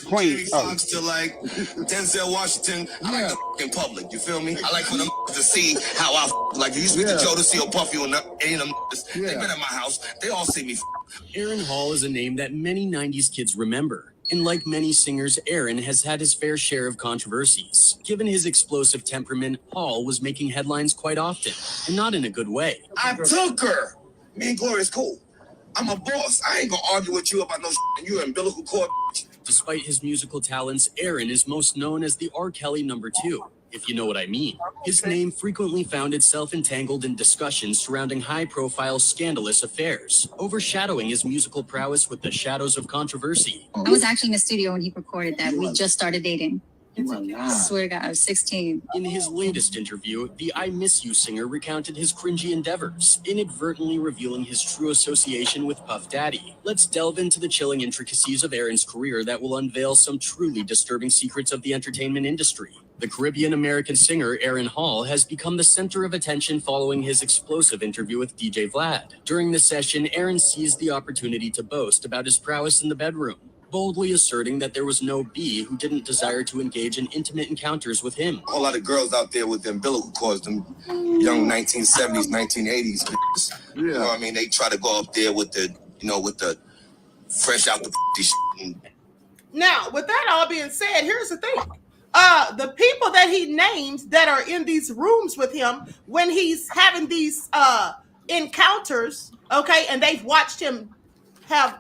Queen. Jamie Foxx to like Denzel Washington. I like the in public. You feel me? I like for them to see how I like. You used to be the Joe to see a Puffy or any of them. They've been at my house. They all see me. Aaron Hall is a name that many 90s kids remember. And like many singers, Aaron has had his fair share of controversies. Given his explosive temperament, Hall was making headlines quite often, and not in a good way. I took her. Me and Gloria's cool. I'm a boss. I ain't gonna argue with you about no and you umbilical cord. Despite his musical talents, Aaron is most known as the R. Kelly #2, if you know what I mean. His name frequently found itself entangled in discussions surrounding high-profile scandalous affairs, overshadowing his musical prowess with the shadows of controversy. I was actually in the studio when he recorded that. We just started dating. I swear to God, I was 16. In his latest interview, the I Miss You singer recounted his cringy endeavors, inadvertently revealing his true association with Puff Daddy. Let's delve into the chilling intricacies of Aaron's career that will unveil some truly disturbing secrets of the entertainment industry. The Caribbean-American singer Aaron Hall has become the center of attention following his explosive interview with DJ Vlad. During the session, Aaron seized the opportunity to boast about his prowess in the bedroom, boldly asserting that there was no B who didn't desire to engage in intimate encounters with him. A whole lot of girls out there with the umbilical cords, them young 1970s, 1980s. You know what I mean? They try to go up there with the, with the fresh out the shit. Now, with that all being said, here's the thing. The people that he names that are in these rooms with him when he's having these encounters, okay, and they've watched him have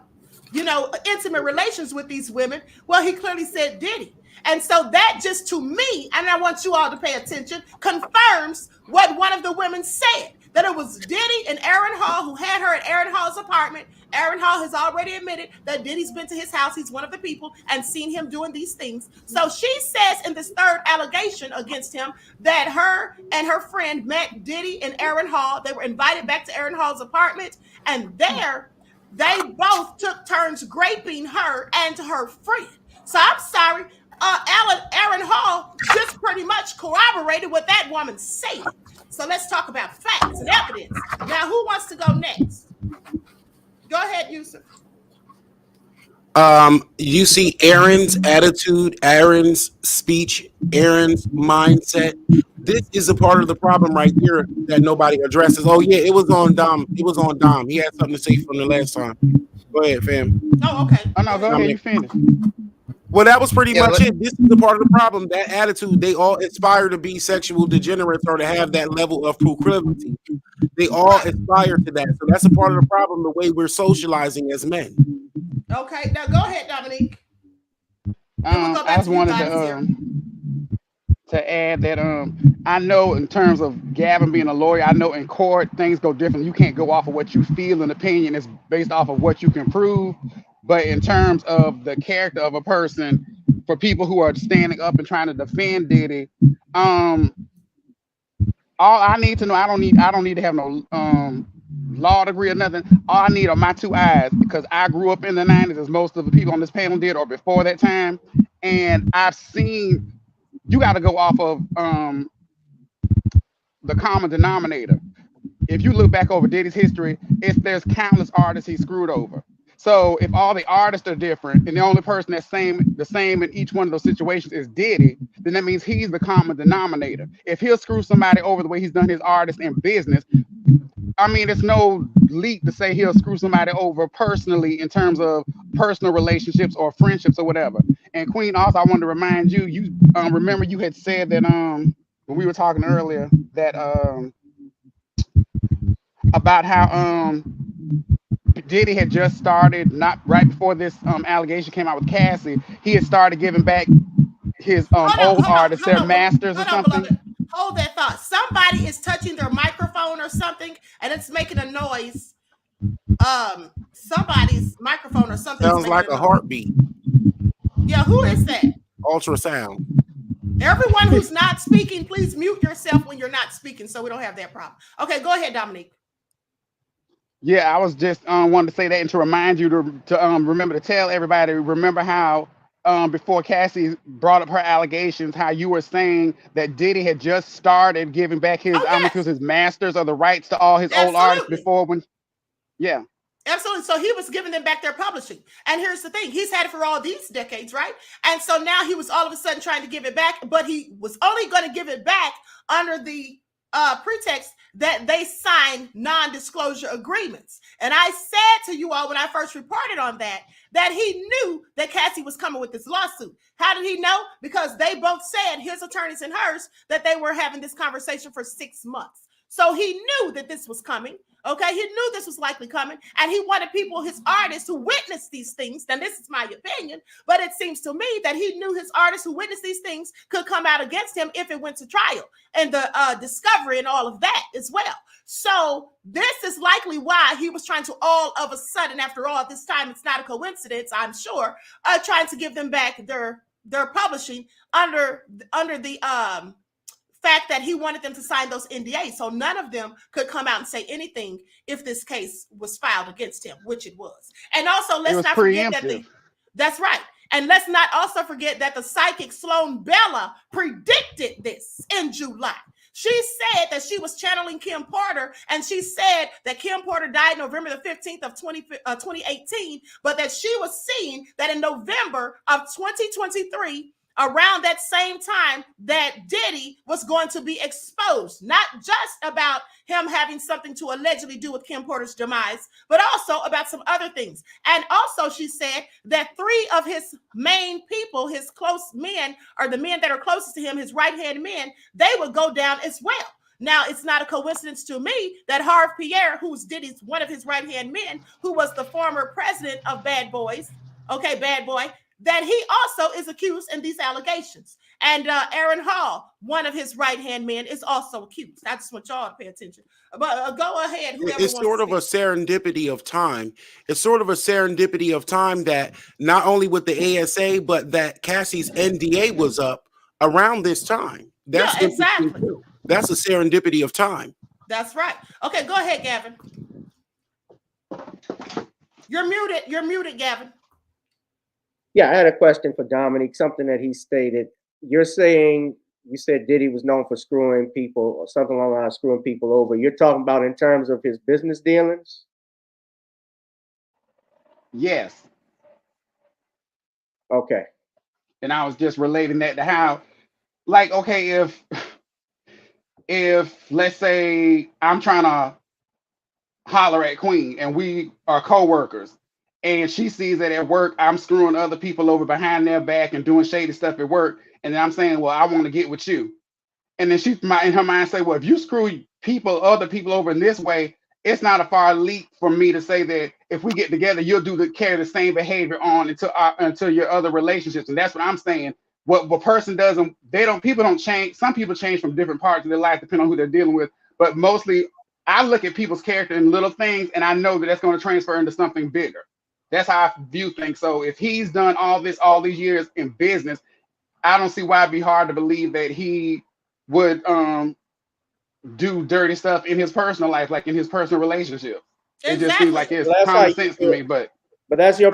intimate relations with these women. Well, he clearly said Diddy. And so that just to me, and I want you all to pay attention, confirms what one of the women said, that it was Diddy and Aaron Hall who had her at Aaron Hall's apartment. Aaron Hall has already admitted that Diddy's been to his house. He's one of the people and seen him doing these things. So she says in this third allegation against him that her and her friend met Diddy and Aaron Hall. They were invited back to Aaron Hall's apartment, and there they both took turns raping her and her friend. So I'm sorry, Aaron Hall just pretty much corroborated what that woman said. So let's talk about facts and evidence. Now, who wants to go next? Go ahead, Yusuf. You see Aaron's attitude, Aaron's speech, Aaron's mindset. This is a part of the problem right here that nobody addresses. Oh yeah, it was on Dom. It was on Dom. He had something to say from the last time. Go ahead, fam. Oh, okay. Oh no, go ahead. You finish. Well, that was pretty much it. This is the part of the problem. That attitude, they all aspire to be sexual degenerates or to have that level of proclivity. They all aspire to that. So that's a part of the problem, the way we're socializing as men. Okay, now go ahead, Dominique. I just wanted to add that I know in terms of Gavin being a lawyer, I know in court things go different. You can't go off of what you feel and opinion. It's based off of what you can prove. But in terms of the character of a person, for people who are standing up and trying to defend Diddy, all I need to know, I don't need to have no law degree or nothing. All I need are my two eyes, because I grew up in the 90s, as most of the people on this panel did, or before that time, and I've seen. You got to go off of the common denominator. If you look back over Diddy's history, there's countless artists he screwed over. So if all the artists are different and the only person that's the same in each one of those situations is Diddy, then that means he's the common denominator. If he'll screw somebody over the way he's done his artist in business, I mean, it's no leap to say he'll screw somebody over personally in terms of personal relationships or friendships or whatever. And Queen, also, I wanted to remind you, remember you had said that when we were talking earlier that about how Diddy had just started, not right before this allegation came out with Cassie, he had started giving back his old artists their masters or something. Hold that thought. Somebody is touching their microphone or something, and it's making a noise. Somebody's microphone or something sounds like a heartbeat. Yeah, who is that? Ultrasound. Everyone who's not speaking, please mute yourself when you're not speaking, so we don't have that problem. Okay, go ahead, Dominique. Yeah, I was just wanted to say that and to remind you to remember to tell everybody. Remember how before Cassie brought up her allegations, how you were saying that Diddy had just started giving back his I don't know if it was his masters or the rights to all his old artists before when. Yeah. Absolutely. So he was giving them back their publishing. And here's the thing. He's had it for all these decades, right? And so now he was all of a sudden trying to give it back, but he was only going to give it back under the pretext that they signed non-disclosure agreements. And I said to you all when I first reported on that he knew that Cassie was coming with this lawsuit. How did he know? Because they both said, his attorneys and hers, that they were having this conversation for 6 months. So he knew that this was coming. Okay, he knew this was likely coming, and he wanted people, his artists, who witnessed these things. And this is my opinion, but it seems to me that he knew his artists who witnessed these things could come out against him if it went to trial, and the discovery and all of that as well. So this is likely why he was trying to all of a sudden, after all this time, it's not a coincidence, I'm sure, trying to give them back their publishing under the fact that he wanted them to sign those NDAs, so none of them could come out and say anything if this case was filed against him, which it was. And also, let's not forget that that's right. And let's not also forget that the psychic Sloan Bella predicted this in July. She said that she was channeling Kim Porter, and she said that Kim Porter died November the 15th of 2018, but that she was seeing that in November of 2023, around that same time, that Diddy was going to be exposed, not just about him having something to allegedly do with Kim Porter's demise, but also about some other things. And also she said that 3 of his main people, his close men, or the men that are closest to him, his right-hand men, they would go down as well. Now, it's not a coincidence to me that Harv Pierre, who's Diddy's one of his right-hand men, who was the former president of Bad Boys, okay, Bad Boy, that he also is accused in these allegations. And Aaron Hall, one of his right-hand men, is also accused. I just want y'all to pay attention. But go ahead. It's sort of a serendipity of time. It's sort of a serendipity of time that not only with the ASA, but that Cassie's NDA was up around this time. That's exactly. That's a serendipity of time. That's right. Okay, go ahead, Gavin. You're muted. You're muted, Gavin. Yeah, I had a question for Dominique, something that he stated. You're saying, you said Diddy was known for screwing people or something along the line, screwing people over. You're talking about in terms of his business dealings? Yes. Okay. And I was just relating that to how, like, okay, if let's say I'm trying to holler at Queen and we are co-workers, and she sees that at work I'm screwing other people over behind their back and doing shady stuff at work, and then I'm saying, well, I want to get with you. And then she might in her mind say, well, if you screw other people over in this way, it's not a far leap for me to say that if we get together, you'll carry the same behavior on until your other relationships. And that's what I'm saying. What a person doesn't, people don't change. Some people change from different parts of their life depending on who they're dealing with. But mostly I look at people's character in little things, and I know that that's going to transfer into something bigger. That's how I view things. So if he's done all these years in business, I don't see why it'd be hard to believe that he would do dirty stuff in his personal life, like in his personal relationship. Exactly. It just seems like it's common sense to me. But that's your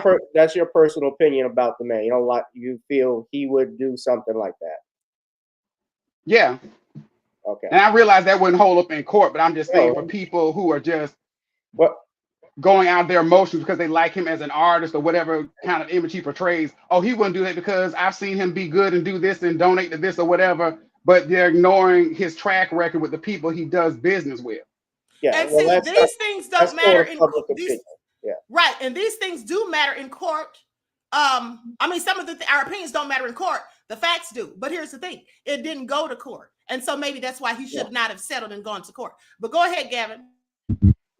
personal opinion about the man. You know, you feel he would do something like that. Yeah. Okay. And I realize that wouldn't hold up in court, but I'm just saying for people who are just going out their emotions because they like him as an artist or whatever kind of image he portrays. Oh, he wouldn't do that because I've seen him be good and do this and donate to this or whatever, but they're ignoring his track record with the people he does business with. Yeah, and see, these things don't matter in court. Yeah. Right, and these things do matter in court. I mean, some of our opinions don't matter in court. The facts do. But here's the thing. It didn't go to court. And so maybe that's why he should not have settled and gone to court. But go ahead, Gavin.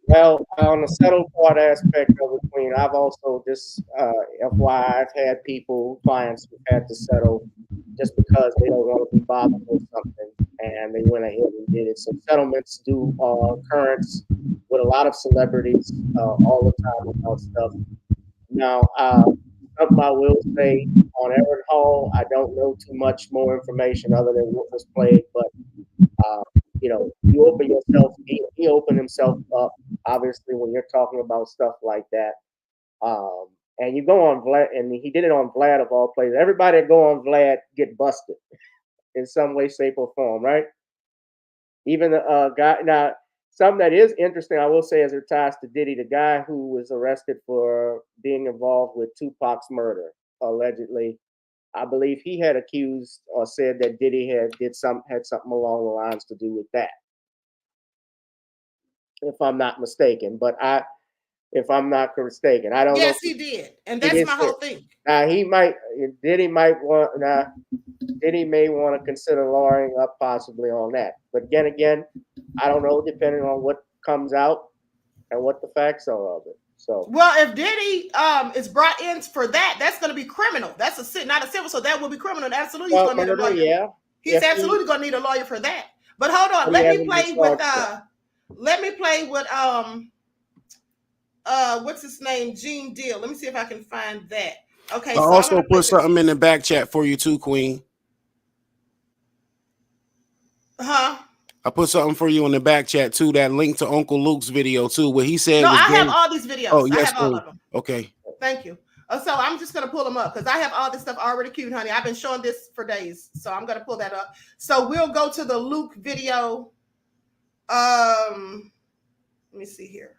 Well, on the settled part aspect of it, Queen, I've also just FYI, I've had clients who had to settle just because they don't want to be bothered with something, and they went ahead and did it. So settlements do occurrence with a lot of celebrities all the time about stuff. Now, something I will say on Aaron Hall, I don't know too much more information other than what was played, but you open yourself. He opened himself up, obviously, when you're talking about stuff like that. And you go on Vlad, and he did it on Vlad of all places. Everybody that go on Vlad get busted in some way, shape, or form, right? Even the guy. Now, something that is interesting, I will say, as it ties to Diddy, the guy who was arrested for being involved with Tupac's murder, allegedly, I believe he had accused or said that Diddy had something along the lines to do with that, if I'm not mistaken. But if I'm not mistaken, I don't know. Yes, he did, and that's my whole thing. Now Diddy may want to consider lawyering up possibly on that. But again, I don't know, depending on what comes out and what the facts are of it. So, well, if Diddy is brought in for that, that's going to be criminal. That's not a civil, so that will be criminal. Absolutely, he's going to need a lawyer. Yeah, he's absolutely going to need a lawyer for that. But hold on, let me play with what's his name, Gene Deal. Let me see if I can find that. Okay. I also put something in the back chat for you too, Queen. Huh? I put something for you in the back chat too. That link to Uncle Luke's video too, where he said. No, I have all these videos. Oh, yes, I have all of them. Okay. Thank you. So I'm just gonna pull them up because I have all this stuff already queued, honey. I've been showing this for days, so I'm gonna pull that up. So we'll go to the Luke video. Let me see here.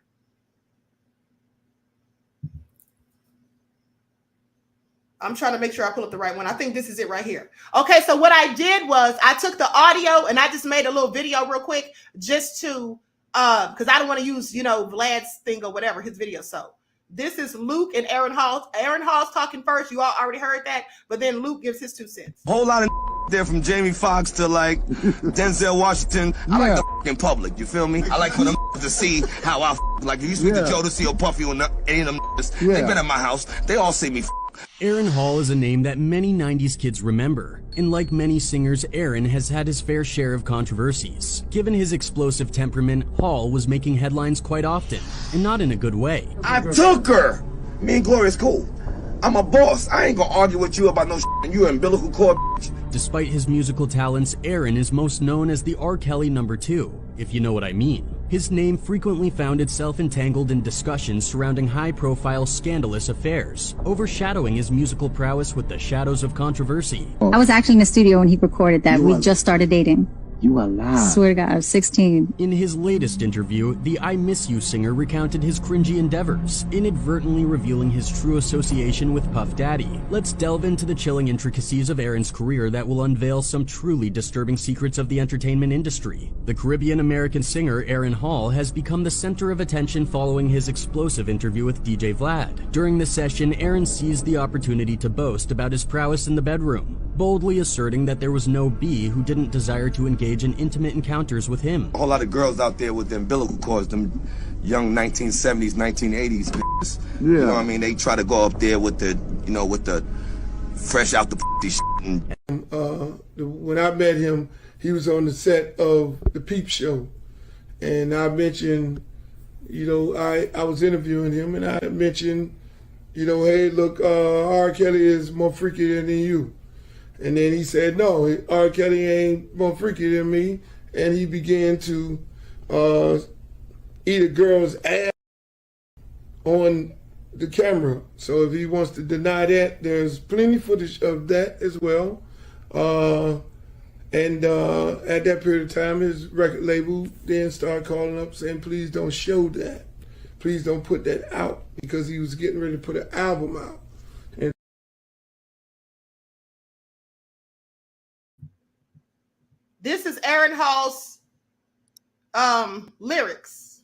I'm trying to make sure I pull up the right one. I think this is it right here. Okay, so what I did was I took the audio and I just made a little video real quick just to, because I don't want to use, Vlad's thing or whatever, his video. So this is Luke and Aaron Hall. Aaron Hall's talking first. You all already heard that. But then Luke gives his 2 cents. Whole lot of there from Jamie Foxx to like Denzel Washington. I like the in public, you feel me? I like for them to see how I like. You speak to Joe to see a Puffy or any of them. They've been at my house. They all see me. Aaron Hall is a name that many 90s kids remember, and like many singers, Aaron has had his fair share of controversies. Given his explosive temperament, Hall was making headlines quite often, and not in a good way. I took her! Me and Gloria's cool. I'm a boss. I ain't gonna argue with you about no shit, and you umbilical cord. Despite his musical talents, Aaron is most known as the R. Kelly #2, if you know what I mean. His name frequently found itself entangled in discussions surrounding high-profile scandalous affairs, overshadowing his musical prowess with the shadows of controversy. I was actually in the studio when he recorded that. We just started dating. You are lying. Swear to God, I was 16. In his latest interview, the I Miss You singer recounted his cringy endeavors, inadvertently revealing his true association with Puff Daddy. Let's delve into the chilling intricacies of Aaron's career that will unveil some truly disturbing secrets of the entertainment industry. The Caribbean-American singer Aaron Hall has become the center of attention following his explosive interview with DJ Vlad. During the session, Aaron seized the opportunity to boast about his prowess in the bedroom, boldly asserting that there was no B who didn't desire to engage in intimate encounters with him. A whole lot of girls out there with the umbilical cords, them young 1970s, 1980s bitches. You know what I mean? They try to go up there with the, with the fresh out the shit. When I met him, he was on the set of the Peep Show. And I mentioned, I was interviewing him and I mentioned, hey, look, R. Kelly is more freaky than you. And then he said, no, R. Kelly ain't more freaky than me. And he began to eat a girl's ass on the camera. So if he wants to deny that, there's plenty footage of that as well. And at that period of time, his record label then started calling up saying, please don't show that. Please don't put that out, because he was getting ready to put an album out. This is Aaron Hall's lyrics.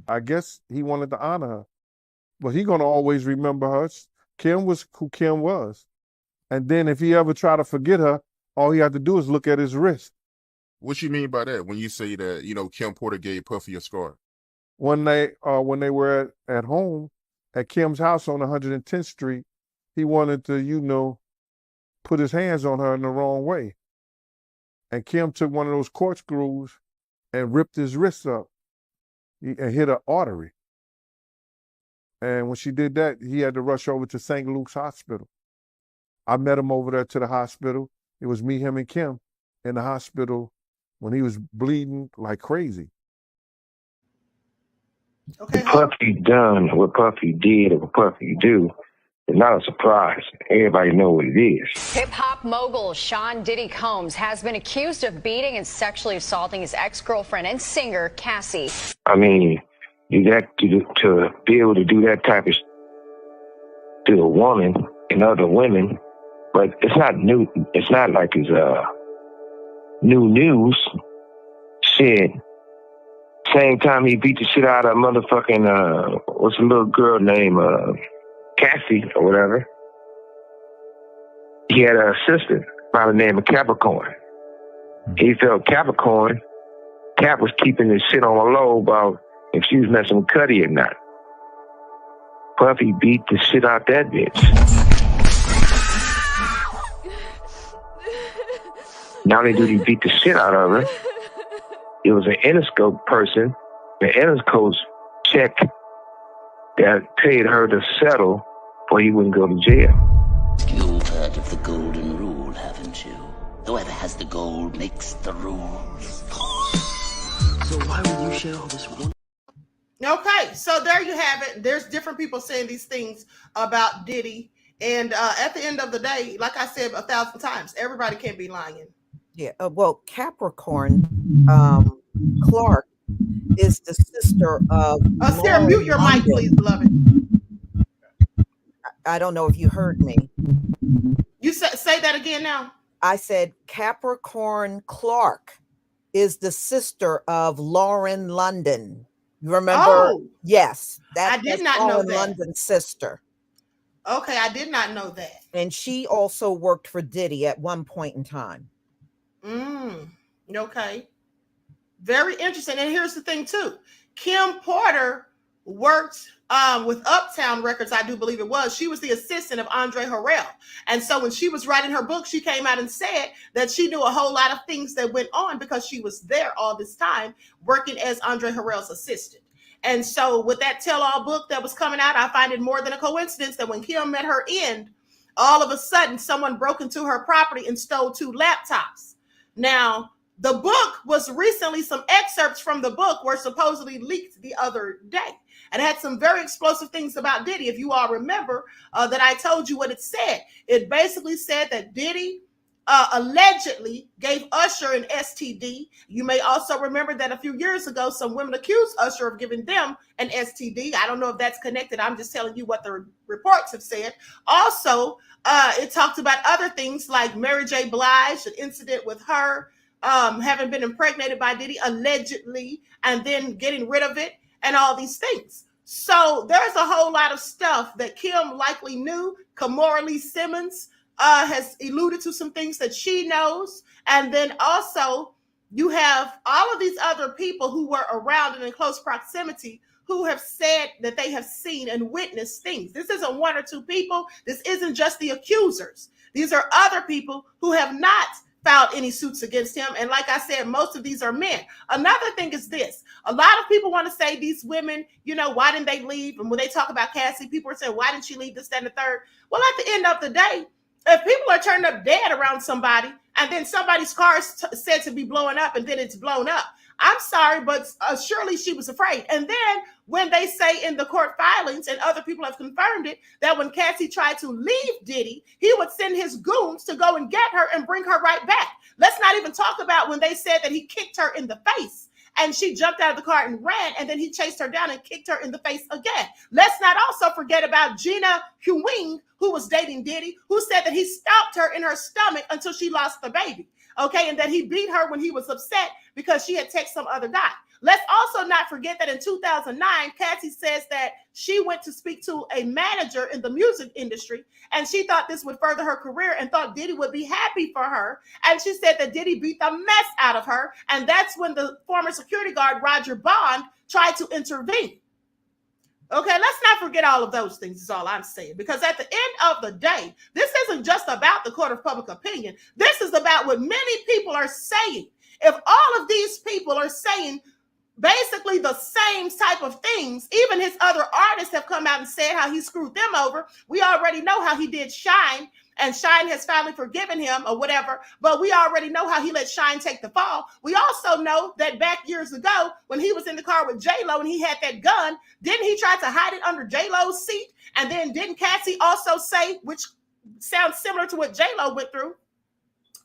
I guess he wanted to honor her, but he gonna always remember her. Kim was who Kim was. And then if he ever try to forget her, all he had to do is look at his wrist. What you mean by that when you say that, Kim Porter gave Puffy a scar? When they were at home at Kim's house on 110th Street, he wanted to, put his hands on her in the wrong way. And Kim took one of those corkscrews and ripped his wrist up and hit an artery. And when she did that, he had to rush over to St. Luke's Hospital. I met him over there to the hospital. It was me, him, and Kim in the hospital when he was bleeding like crazy. Okay. Puffy done what Puffy did or what Puffy do. It's not a surprise. Everybody know what it is. Hip-hop mogul Sean Diddy Combs has been accused of beating and sexually assaulting his ex-girlfriend and singer, Cassie. I mean, you got to be able to do that type of to a woman and other women, but it's not new. It's not like it's new news. Shit. Same time he beat the shit out of motherfucking what's the little girl name? Cassie or whatever. He had an assistant by the name of Capricorn. He felt Capricorn. Cap was keeping his shit on the low about if she was messing with Cuddy or not. Puffy beat the shit out that bitch. Not only did he beat the shit out of her, it was an Interscope person, the Interscope check that paid her to settle or he wouldn't go to jail. You've heard of the golden rule, haven't you? Whoever has the gold makes the rules. So why would you share all this one? Okay, so there you have it. There's different people saying these things about Diddy. And at the end of the day, like I said 1,000 times, everybody can't be lying. Yeah, well, Capricorn Clark is the sister of Sarah, mute your mic, please, beloved. I don't know if you heard me. You say that again now. I said Capricorn Clark is the sister of Lauren London. You remember? Oh, yes, I did not know Lauren that. London's sister. Okay, I did not know that. And she also worked for Diddy at one point in time. Okay. Very interesting. And here's the thing too. Kim Porter worked with Uptown Records, I do believe it was. She was the assistant of Andre Harrell. And so when she was writing her book, she came out and said that she knew a whole lot of things that went on because she was there all this time working as Andre Harrell's assistant. And so with that tell-all book that was coming out, I find it more than a coincidence that when Kim met her end, all of a sudden someone broke into her property and stole 2 laptops. Now, the book was recently, some excerpts from the book were supposedly leaked the other day. And it had some very explosive things about Diddy. If you all remember that I told you what it said. It basically said that Diddy allegedly gave Usher an STD. You may also remember that a few years ago, some women accused Usher of giving them an STD. I don't know if that's connected. I'm just telling you what the reports have said. Also, it talked about other things like Mary J. Blige, an incident with her having been impregnated by Diddy allegedly, and then getting rid of it, and all these things. So there's a whole lot of stuff that Kim likely knew. Kamora Lee Simmons has alluded to some things that she knows. And then also you have all of these other people who were around and in close proximity who have said that they have seen and witnessed things. This isn't 1 or 2 people. This isn't just the accusers. These are other people who have not filed any suits against him. And like I said, most of these are men. Another thing is this. A lot of people want to say these women, you know, why didn't they leave? And when they talk about Cassie, people are saying, why didn't she leave this, that, and the third? Well, at the end of the day, if people are turned up dead around somebody and then somebody's car is said to be blowing up and then it's blown up, I'm sorry, but surely she was afraid. And then when they say in the court filings, and other people have confirmed it, that when Cassie tried to leave Diddy, he would send his goons to go and get her and bring her right back. Let's not even talk about when they said that he kicked her in the face and she jumped out of the car and ran, and then he chased her down and kicked her in the face again. Let's not also forget about Gina Huang, who was dating Diddy, who said that he stopped her in her stomach until she lost the baby. Okay, and that he beat her when he was upset because she had texted some other guy. Let's also not forget that in 2009, Cassie says that she went to speak to a manager in the music industry, and she thought this would further her career and thought Diddy would be happy for her. And she said that Diddy beat the mess out of her. And that's when the former security guard, Roger Bond, tried to intervene. Okay, let's not forget all of those things is all I'm saying. Because at the end of the day, this isn't just about the court of public opinion. This is about what many people are saying. If all of these people are saying basically the same type of things, even his other artists have come out and said how he screwed them over. We already know how he did Shine and Shine has finally forgiven him or whatever, but we already know how he let Shine take the fall. We also know that back years ago when he was in the car with J-Lo and he had that gun, didn't he try to hide it under J-Lo's seat? And then didn't Cassie also say, which sounds similar to what J-Lo went through,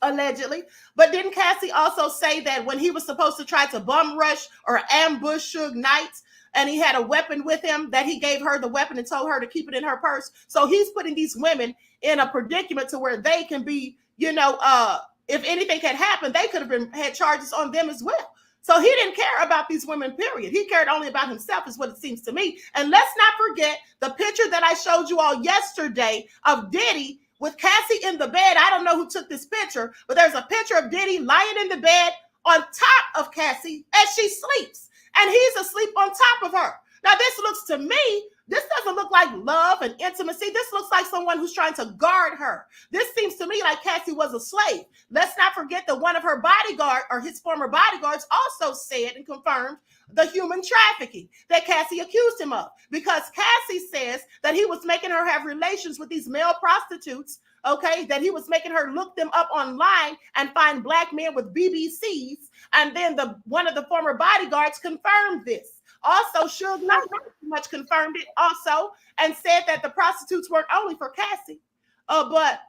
allegedly, but didn't Cassie also say that when he was supposed to try to bum rush or ambush Suge Knight and he had a weapon with him, that he gave her the weapon and told her to keep it in her purse? So he's putting these women in a predicament to where they can be, you know, if anything had happened, they could have had charges on them as well. So he didn't care about these women, period. He cared only about himself, is what it seems to me. And let's not forget the picture that I showed you all yesterday of Diddy with Cassie in the bed. I don't know who took this picture, but there's a picture of Diddy lying in the bed on top of Cassie as she sleeps. And he's asleep on top of her. Now, this looks to me, this doesn't look like love and intimacy. This looks like someone who's trying to guard her. This seems to me like Cassie was a slave. Let's not forget that one of her bodyguard or his former bodyguards also said and confirmed the human trafficking that Cassie accused him of, because Cassie says that he was making her have relations with these male prostitutes, okay, that he was making her look them up online and find black men with BBCs. And then one of the former bodyguards confirmed this. Also, Suge Knight pretty much confirmed it also and said that the prostitutes weren't only for Cassie, but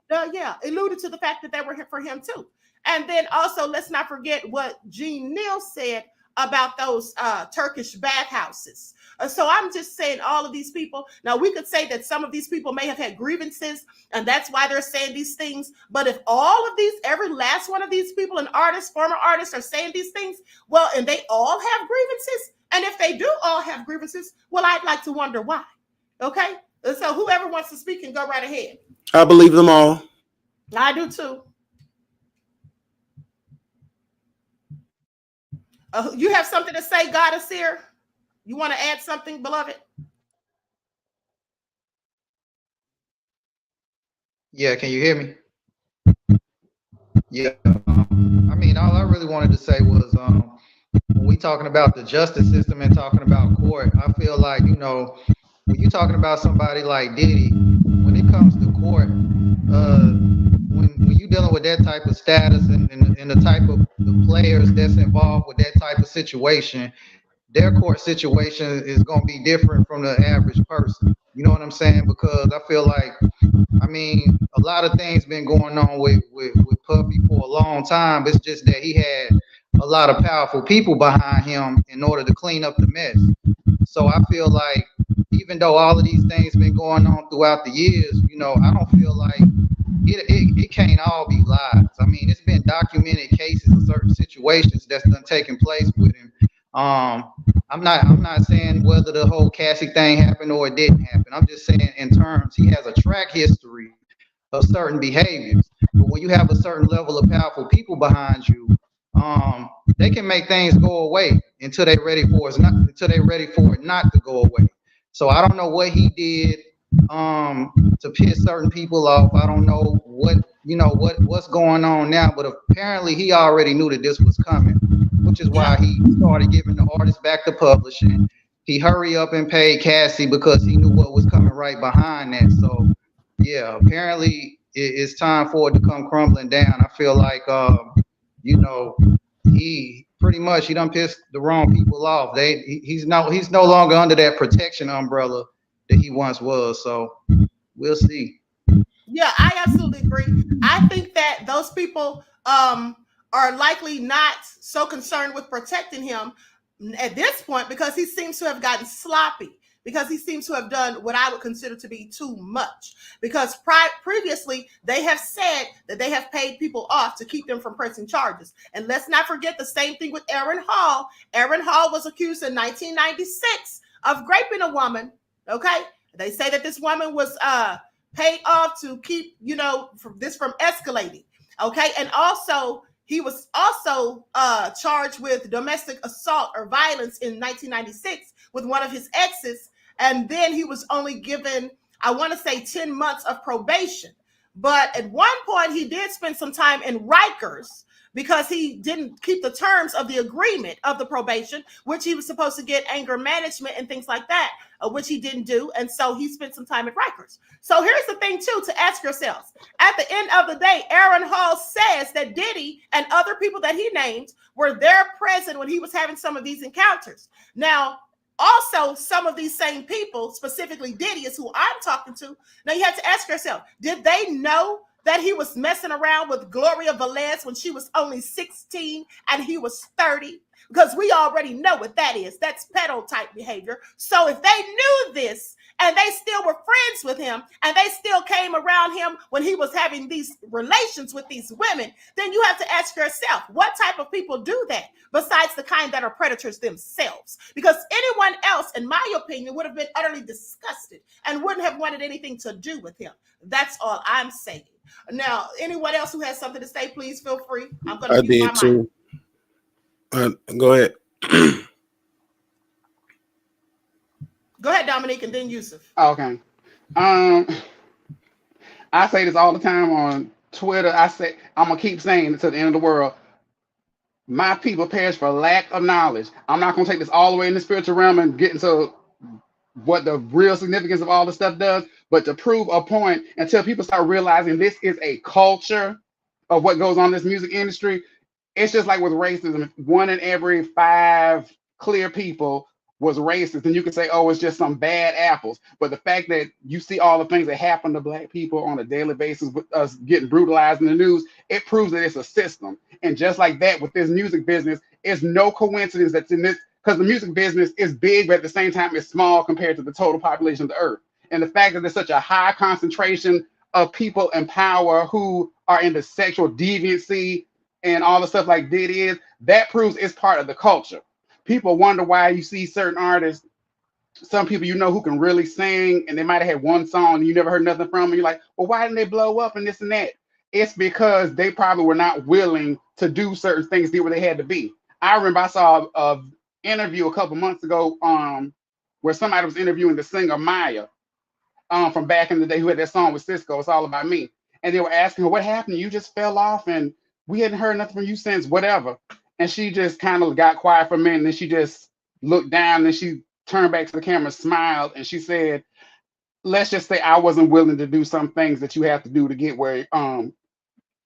alluded to the fact that they were here for him too. And then also, let's not forget what Gene Neal said about those Turkish bathhouses. So I'm just saying all of these people, now we could say that some of these people may have had grievances and that's why they're saying these things. But if all of these, every last one of these people, and artists, former artists, are saying these things, well, and they all have grievances, and if they do all have grievances, well, I'd like to wonder why. Okay? So whoever wants to speak can go right ahead. I believe them all. I do too. You have something to say, God Ausere? You want to add something, beloved? Yeah, can you hear me? Yeah. I mean, all I really wanted to say was when we talking about the justice system and talking about court, I feel like, you know, when you're talking about somebody like Diddy, when it comes to court, when you're dealing with that type of status and the type of the players that's involved with that type of situation, their court situation is going to be different from the average person. You know what I'm saying? Because I feel like, I mean, a lot of things been going on with Puffy for a long time. It's just that he had a lot of powerful people behind him in order to clean up the mess. So I feel like even though all of these things been going on throughout the years, you know, I don't feel like it can't all be lies. I mean, it's been documented cases of certain situations that's done taken place with him. I'm not saying whether the whole Cassie thing happened or it didn't happen. I'm just saying in terms, he has a track history of certain behaviors. But when you have a certain level of powerful people behind you, they can make things go away until they're ready for it not to go away. So I don't know what he did to piss certain people off. I don't know what's going on now, but apparently he already knew that this was coming, which is why he started giving the artists back to publishing. He hurried up and paid Cassie because he knew what was coming right behind that. So yeah, apparently it's time for it to come crumbling down. I feel like he pretty much he done pissed the wrong people off. He's no longer under that protection umbrella that he once was. So we'll see. Yeah, I absolutely agree. I think that those people are likely not so concerned with protecting him at this point because he seems to have gotten sloppy, because he seems to have done what I would consider to be too much. Because previously, they have said that they have paid people off to keep them from pressing charges. And let's not forget the same thing with Aaron Hall. Aaron Hall was accused in 1996 of raping a woman, okay? They say that this woman was paid off to keep, from escalating, okay? And also, he was also charged with domestic assault or violence in 1996 with one of his exes. And then he was only given, I want to say 10 months of probation. But at one point, he did spend some time in Rikers because he didn't keep the terms of the agreement of the probation, which he was supposed to get anger management and things like that, which he didn't do. And so he spent some time at Rikers. So here's the thing, too, to ask yourselves. At the end of the day, Aaron Hall says that Diddy and other people that he named were there present when he was having some of these encounters. Now, also, some of these same people, specifically Diddy, is who I'm talking to. Now, you have to ask yourself, did they know that he was messing around with Gloria Velez when she was only 16 and he was 30? Because we already know what that is. That's pedo type behavior. So if they knew this and they still were friends with him and they still came around him when he was having these relations with these women, then you have to ask yourself, what type of people do that besides the kind that are predators themselves? Because anyone else, in my opinion, would have been utterly disgusted and wouldn't have wanted anything to do with him. That's all I'm saying. Now, anyone else who has something to say, please feel free. I'm going to use my too. Go ahead. Go ahead, Dominique, and then Yusuf. Okay. I say this all the time on Twitter. I say, I'm going to keep saying it to the end of the world. My people perish for lack of knowledge. I'm not going to take this all the way in the spiritual realm and get into what the real significance of all this stuff does, but to prove a point until people start realizing this is a culture of what goes on in this music industry. It's just like with racism. 1 in every 5 clear people was racist, and you could say, oh, it's just some bad apples. But the fact that you see all the things that happen to Black people on a daily basis with us getting brutalized in the news, it proves that it's a system. And just like that with this music business, it's no coincidence that's in this, because the music business is big, but at the same time, it's small compared to the total population of the earth. And the fact that there's such a high concentration of people in power who are into sexual deviancy and all the stuff like Diddy is, that proves it's part of the culture. People wonder why you see certain artists, some people you know who can really sing, and they might have had one song and you never heard nothing from them. You're like, well, why didn't they blow up and this and that? It's because they probably were not willing to do certain things where they had to be. I remember I saw a interview a couple months ago where somebody was interviewing the singer Maya from back in the day who had that song with Cisco, It's All About Me. And they were asking her, what happened? You just fell off and we hadn't heard nothing from you since whatever. And she just kind of got quiet for a minute, and then she just looked down and she turned back to the camera, smiled, and she said, let's just say I wasn't willing to do some things that you have to do to get where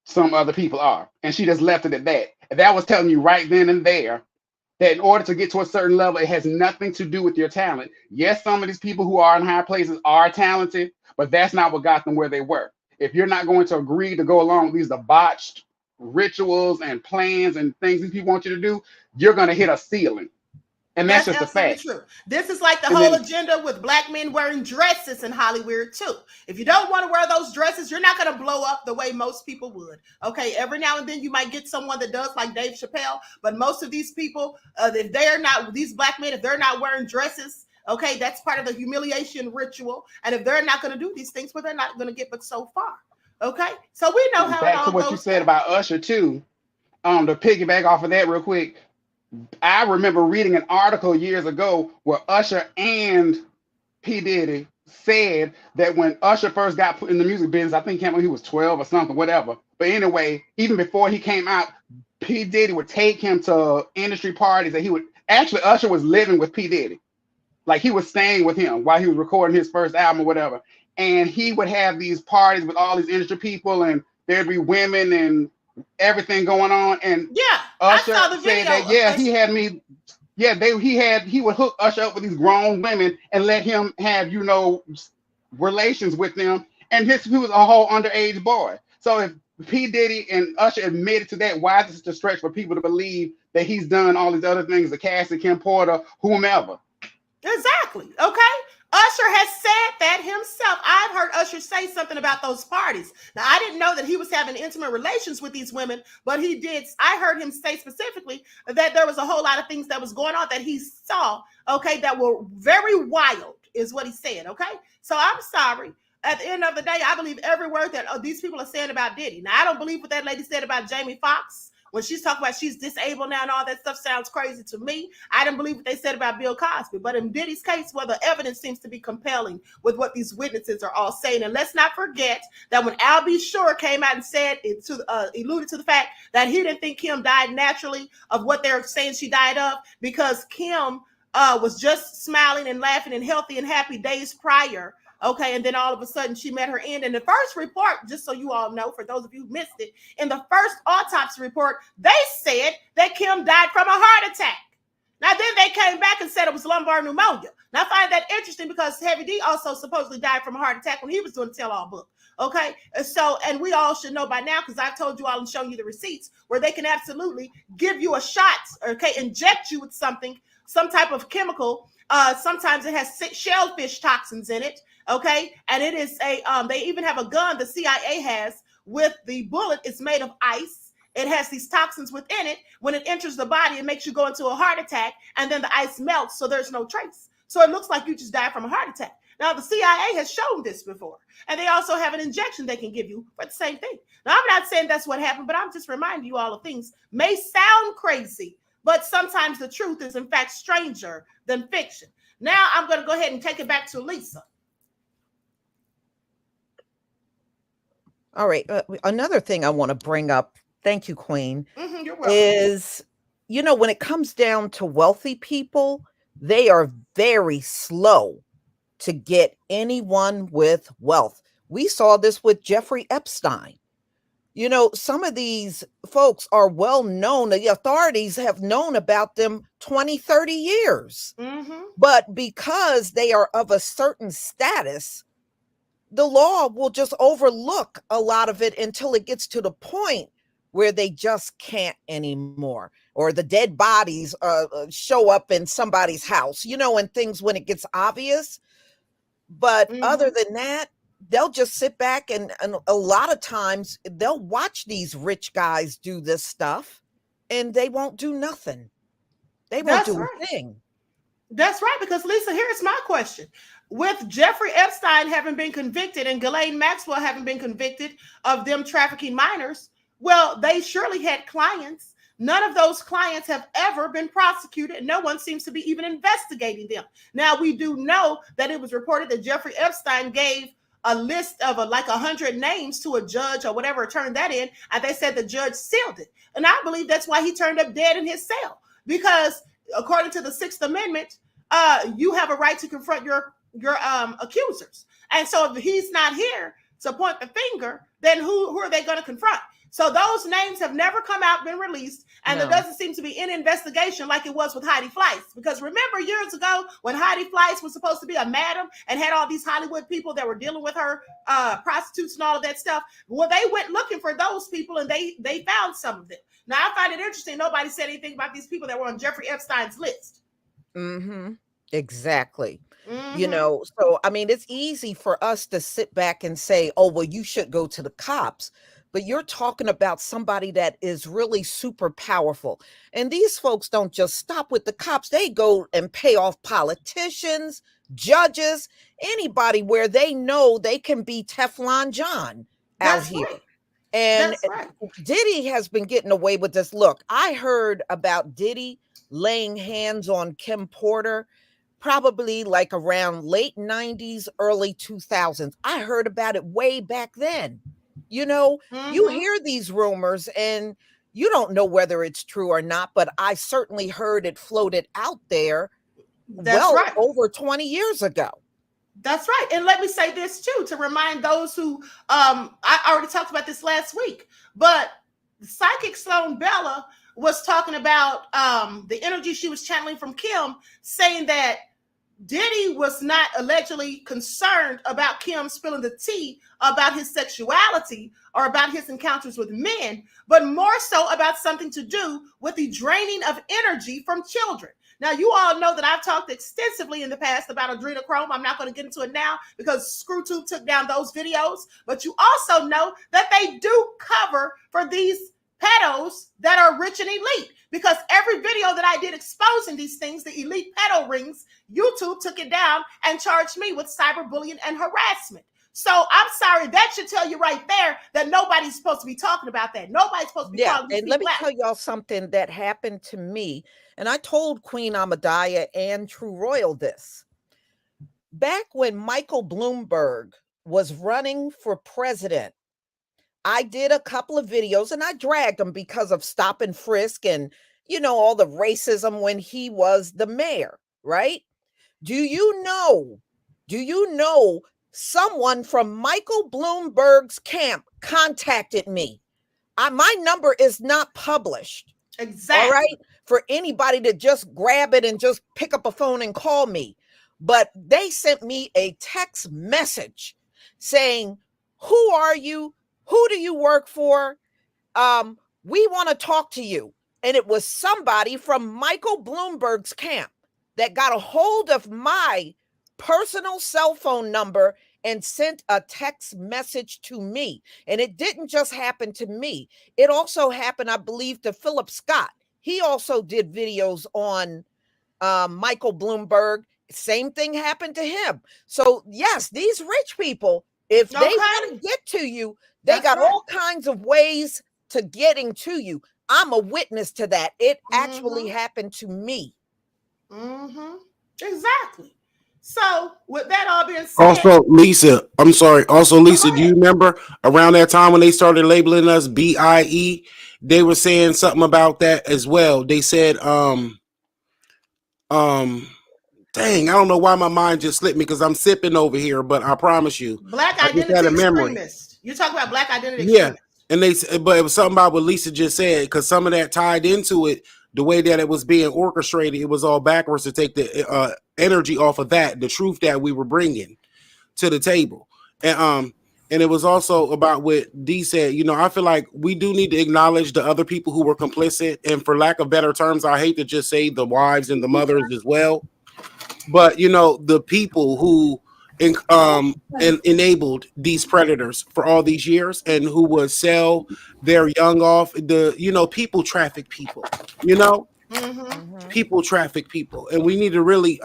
some other people are. And she just left it at that. And that was telling you right then and there that in order to get to a certain level, it has nothing to do with your talent. Yes, some of these people who are in high places are talented, but that's not what got them where they were. If you're not going to agree to go along with these debauched rituals and plans and things these people want you to do, you're going to hit a ceiling. And that's just a fact. True. This is like the whole agenda with Black men wearing dresses in Hollywood too. If you don't want to wear those dresses, you're not going to blow up the way most people would. Okay, every now and then you might get someone that does, like Dave Chappelle, but most of these people, if they're not, these Black men, if they're not wearing dresses, okay, that's part of the humiliation ritual. And if they're not going to do these things, well, they're not going to get but so far. Okay, so we know how back to what you said about Usher too. To piggyback off of that real quick, I remember reading an article years ago where Usher and P. Diddy said that when Usher first got put in the music business, I think he was 12 or something, whatever. But anyway, even before he came out, P. Diddy would take him to industry parties, and Usher was living with P. Diddy. Like he was staying with him while he was recording his first album or whatever. And he would have these parties with all these industry people, and there'd be women and everything going on. And yeah, Usher I saw the said video. that, he had me. Yeah, he would hook Usher up with these grown women and let him have, relations with them. And he was a whole underage boy. So if P. Diddy and Usher admitted to that, why is it a stretch for people to believe that he's done all these other things, the Cassie, Kim Porter, whomever? Exactly. Okay. Usher has said that himself. I've heard Usher say something about those parties. Now, I didn't know that he was having intimate relations with these women, but he did. I heard him say specifically that there was a whole lot of things that was going on that he saw, okay, that were very wild, is what he said, okay? So I'm sorry. At the end of the day, I believe every word that these people are saying about Diddy. Now, I don't believe what that lady said about Jamie Foxx. when she's talking about she's disabled now and all that stuff sounds crazy to me. I didn't believe what they said about Bill Cosby. But in Diddy's case, well, the evidence seems to be compelling with what these witnesses are all saying. And let's not forget that when Al B. Sure came out and said, alluded to the fact that he didn't think Kim died naturally of what they're saying she died of, because Kim was just smiling and laughing and healthy and happy days prior. Okay, and then all of a sudden she met her end. And the first report, just so you all know, for those of you who missed it, in the first autopsy report, they said that Kim died from a heart attack. Now, then they came back and said it was lumbar pneumonia. Now, I find that interesting because Heavy D also supposedly died from a heart attack when he was doing the tell-all book. Okay, so, and we all should know by now, because I've told you all and shown you the receipts, where they can absolutely give you a shot, okay, inject you with something, some type of chemical. Sometimes it has shellfish toxins in it. Okay, and it is they even have a gun the CIA has with the bullet. It's made of ice. It has these toxins within it. When it enters the body, it makes you go into a heart attack, and then the ice melts, so there's no trace. So it looks like you just died from a heart attack. Now, the CIA has shown this before, and they also have an injection they can give you for the same thing. Now, I'm not saying that's what happened, but I'm just reminding you all of things may sound crazy, but sometimes the truth is, in fact, stranger than fiction. Now, I'm going to go ahead and take it back to Lisa. All right. Another thing I want to bring up, thank you, Queen, you're welcome, is, you know, when it comes down to wealthy people, they are very slow to get anyone with wealth. We saw this with Jeffrey Epstein. You know, some of these folks are well known. The authorities have known about them 20, 30 years. But because they are of a certain status, the law will just overlook a lot of it until it gets to the point where they just can't anymore, or the dead bodies show up in somebody's house, you know, and things when it gets obvious. But other than that, they'll just sit back and a lot of times they'll watch these rich guys do this stuff and they won't do nothing. They won't do a thing. That's right, because Lisa, here's my question. With Jeffrey Epstein having been convicted and Ghislaine Maxwell having been convicted of them trafficking minors, well, they surely had clients. None of those clients have ever been prosecuted. No one seems to be even investigating them. Now, we do know that it was reported that Jeffrey Epstein gave a list of like 100 names to a judge or whatever, turned that in, and they said the judge sealed it. And I believe that's why he turned up dead in his cell, because according to the Sixth Amendment, you have a right to confront your accusers. And so if he's not here to point the finger, then who are they going to confront? So those names have never come out, been released, and there doesn't seem to be any investigation like it was with Heidi Fleiss. Because remember years ago when Heidi Fleiss was supposed to be a madam and had all these Hollywood people that were dealing with her, prostitutes and all of that stuff? Well, they went looking for those people and they found some of them. Now, I find it interesting. Nobody said anything about these people that were on Jeffrey Epstein's list. Exactly. You know, so, I mean, it's easy for us to sit back and say, oh, well, you should go to the cops. But you're talking about somebody that is really super powerful. And these folks don't just stop with the cops. They go and pay off politicians, judges, anybody where they know they can be Teflon John out here. And Diddy has been getting away with this. Look, I heard about Diddy laying hands on Kim Porter probably like around late 90s, early 2000s. I heard about it way back then. You know, you hear these rumors and you don't know whether it's true or not, but I certainly heard it floated out there over 20 years ago. That's right. And let me say this too, to remind those who, I already talked about this last week, but psychic Sloan Bella was talking about the energy she was channeling from Kim, saying that Diddy was not allegedly concerned about Kim spilling the tea about his sexuality or about his encounters with men, but more so about something to do with the draining of energy from children. Now, you all know that I've talked extensively in the past about adrenochrome. I'm not going to get into it now because ScrewTube took down those videos, but you also know that they do cover for these pedos that are rich and elite, because every video that I did exposing these things, the elite pedo rings, YouTube took it down and charged me with cyberbullying and harassment. So I'm sorry, that should tell you right there that nobody's supposed to be talking about that. Nobody's supposed to be calling these and let me people tell out. y'all something that happened to me. And I told Queen Ahmadiyyah and True Royal this. Back when Michael Bloomberg was running for president, I did a couple of videos and I dragged him because of stop and frisk and, you know, all the racism when he was the mayor, right? Do you know someone from Michael Bloomberg's camp contacted me? My number is not published. Exactly. All right. For anybody to just grab it and just pick up a phone and call me. But they sent me a text message saying, "Who are you? Who do you work for? We want to talk to you." And it was somebody from Michael Bloomberg's camp that got a hold of my personal cell phone number and sent a text message to me. And it didn't just happen to me. It also happened, I believe, to Philip Scott. He also did videos on Michael Bloomberg. Same thing happened to him. So yes, these rich people, if they want to get to you, they got all kinds of ways to getting to you. I'm a witness to that. It actually happened to me. Exactly. So with that all being said, also Lisa, I'm sorry. Also, Lisa, do you remember around that time when they started labeling us BIE? They were saying something about that as well. They said, dang, I don't know why my mind just slipped me because I'm sipping over here, but I promise you, Black I just identity had a memory. extremist. You're talking about black identity Yeah, extremist. and but it was something about what Lisa just said because some of that tied into it. The way that it was being orchestrated, it was all backwards to take the energy off of that, the truth that we were bringing to the table, and it was also about what Dee said. You know, I feel like we do need to acknowledge the other people who were complicit, and for lack of better terms, I hate to just say the wives and the mothers as well, but you know, the people who enabled these predators for all these years and who would sell their young off, the, you know, people traffic people, you know, people traffic people, and we need to really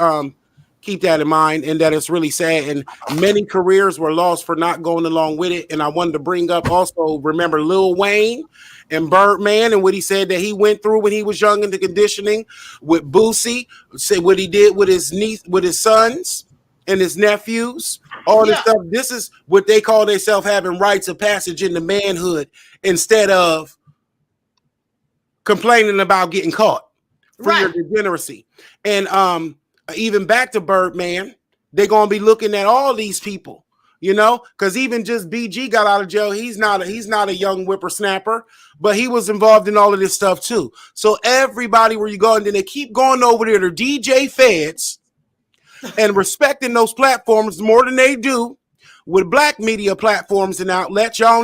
keep that in mind, and that it's really sad, and many careers were lost for not going along with it. And I wanted to bring up also, remember Lil Wayne and Birdman and what he said that he went through when he was young in the conditioning with Boosie, say what he did with his niece, with his sons and his nephews, all this stuff. This is what they call themselves having rites of passage into manhood instead of complaining about getting caught for your degeneracy. And even back to Birdman, they're gonna be looking at all these people, you know, because even just BG got out of jail. He's not a young whippersnapper, but he was involved in all of this stuff too. So everybody where you go, and then they keep going over there to DJ Feds and respecting those platforms more than they do with black media platforms and outlets. Y'all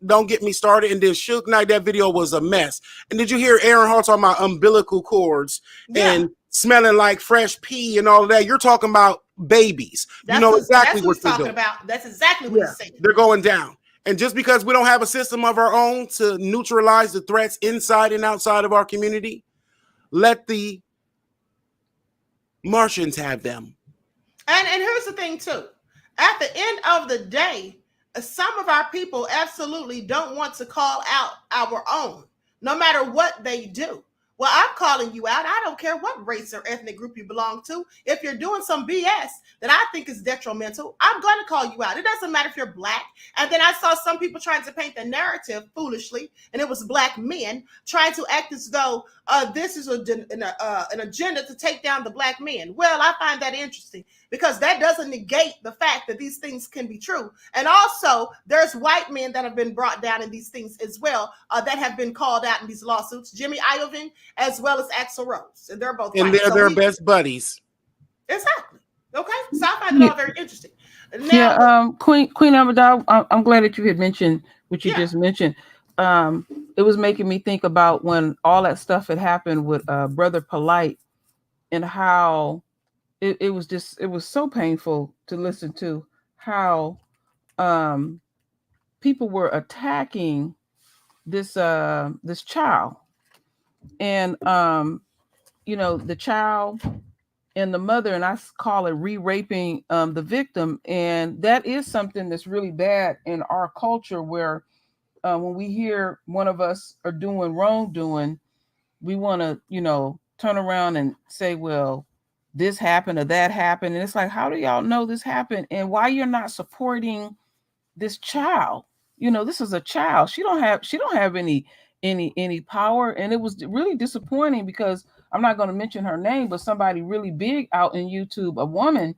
don't get me started. And then Suge Knight, that video was a mess. And did you hear Aaron Hall talking about umbilical cords and smelling like fresh pee and all of that? You're talking about babies. You know exactly what they're talking about. That's exactly what he's saying. They're going down. And just because we don't have a system of our own to neutralize the threats inside and outside of our community, let the Martians have them. And here's the thing too. At the end of the day, some of our people absolutely don't want to call out our own, no matter what they do. Well, I'm calling you out. I don't care what race or ethnic group you belong to. If you're doing some BS that I think is detrimental, I'm going to call you out. It doesn't matter if you're black. And then I saw some people trying to paint the narrative foolishly, and it was black men trying to act as though this is an agenda to take down the black men. Well, I find that interesting because that doesn't negate the fact that these things can be true. And also, there's white men that have been brought down in these things as well that have been called out in these lawsuits. Jimmy Iovine, as well as Axl Rose. And they're both and white. they're their best buddies. Exactly. Okay. So I find it all very interesting. Now, Queen Ahmadiyyah, I'm glad that you had mentioned what you just mentioned. It was making me think about when all that stuff had happened with Brother Polite and how it was so painful to listen to how people were attacking this child. And you know, the child and the mother, and I call it re-raping the victim. And that is something that's really bad in our culture, where when we hear one of us are doing wrongdoing, we want to, turn around and say, well, this happened or that happened. And it's like, how do y'all know this happened? And why you're not supporting this child? This is a child. She don't have any power. And it was really disappointing, because I'm not going to mention her name, but somebody really big out in YouTube, a woman,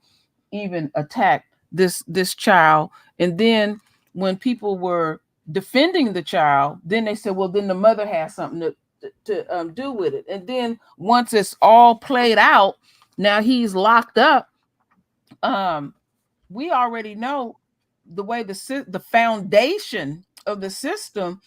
even attacked this child. And then when people were defending the child, then they said, well, then the mother has something to do with it. And then once it's all played out, now he's locked up. We already know the way the foundation of the system.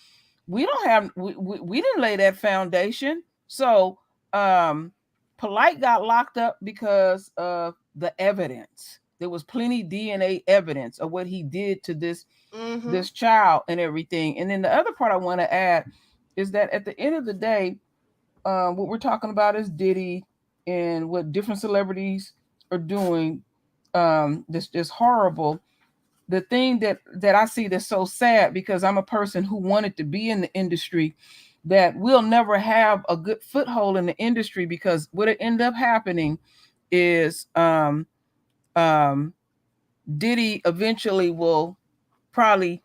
We didn't lay that foundation. So Polite got locked up because of the evidence. There was plenty DNA evidence of what he did to this child and everything. And then the other part I want to add is that at the end of the day, what we're talking about is Diddy and what different celebrities are doing. This horrible. The thing that I see that's so sad, because I'm a person who wanted to be in the industry, that we'll never have a good foothold in the industry, because what it end up happening is Diddy eventually will probably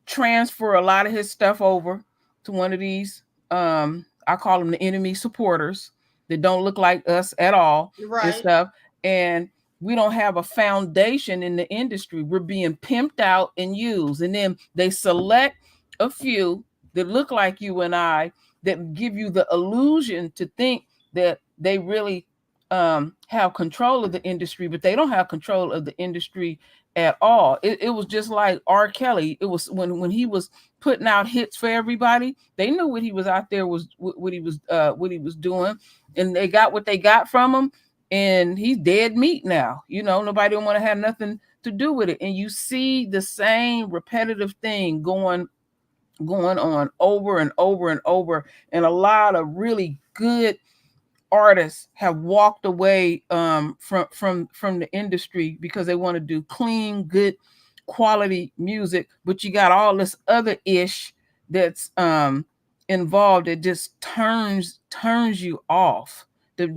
transfer a lot of his stuff over to one of these, I call them the enemy supporters, that don't look like us at all, and stuff. And we don't have a foundation in the industry. We're being pimped out and used. And then they select a few that look like you and I, that give you the illusion to think that they really have control of the industry, but they don't have control of the industry at all. It was just like R. Kelly. It was when he was putting out hits for everybody, they knew what he was out there was what he was doing, and they got what they got from him. And he's dead meat now. Nobody don't want to have nothing to do with it. And you see the same repetitive thing going on over and over and over. And a lot of really good artists have walked away from the industry because they want to do clean, good quality music. But you got all this other ish that's involved. It just turns you off. To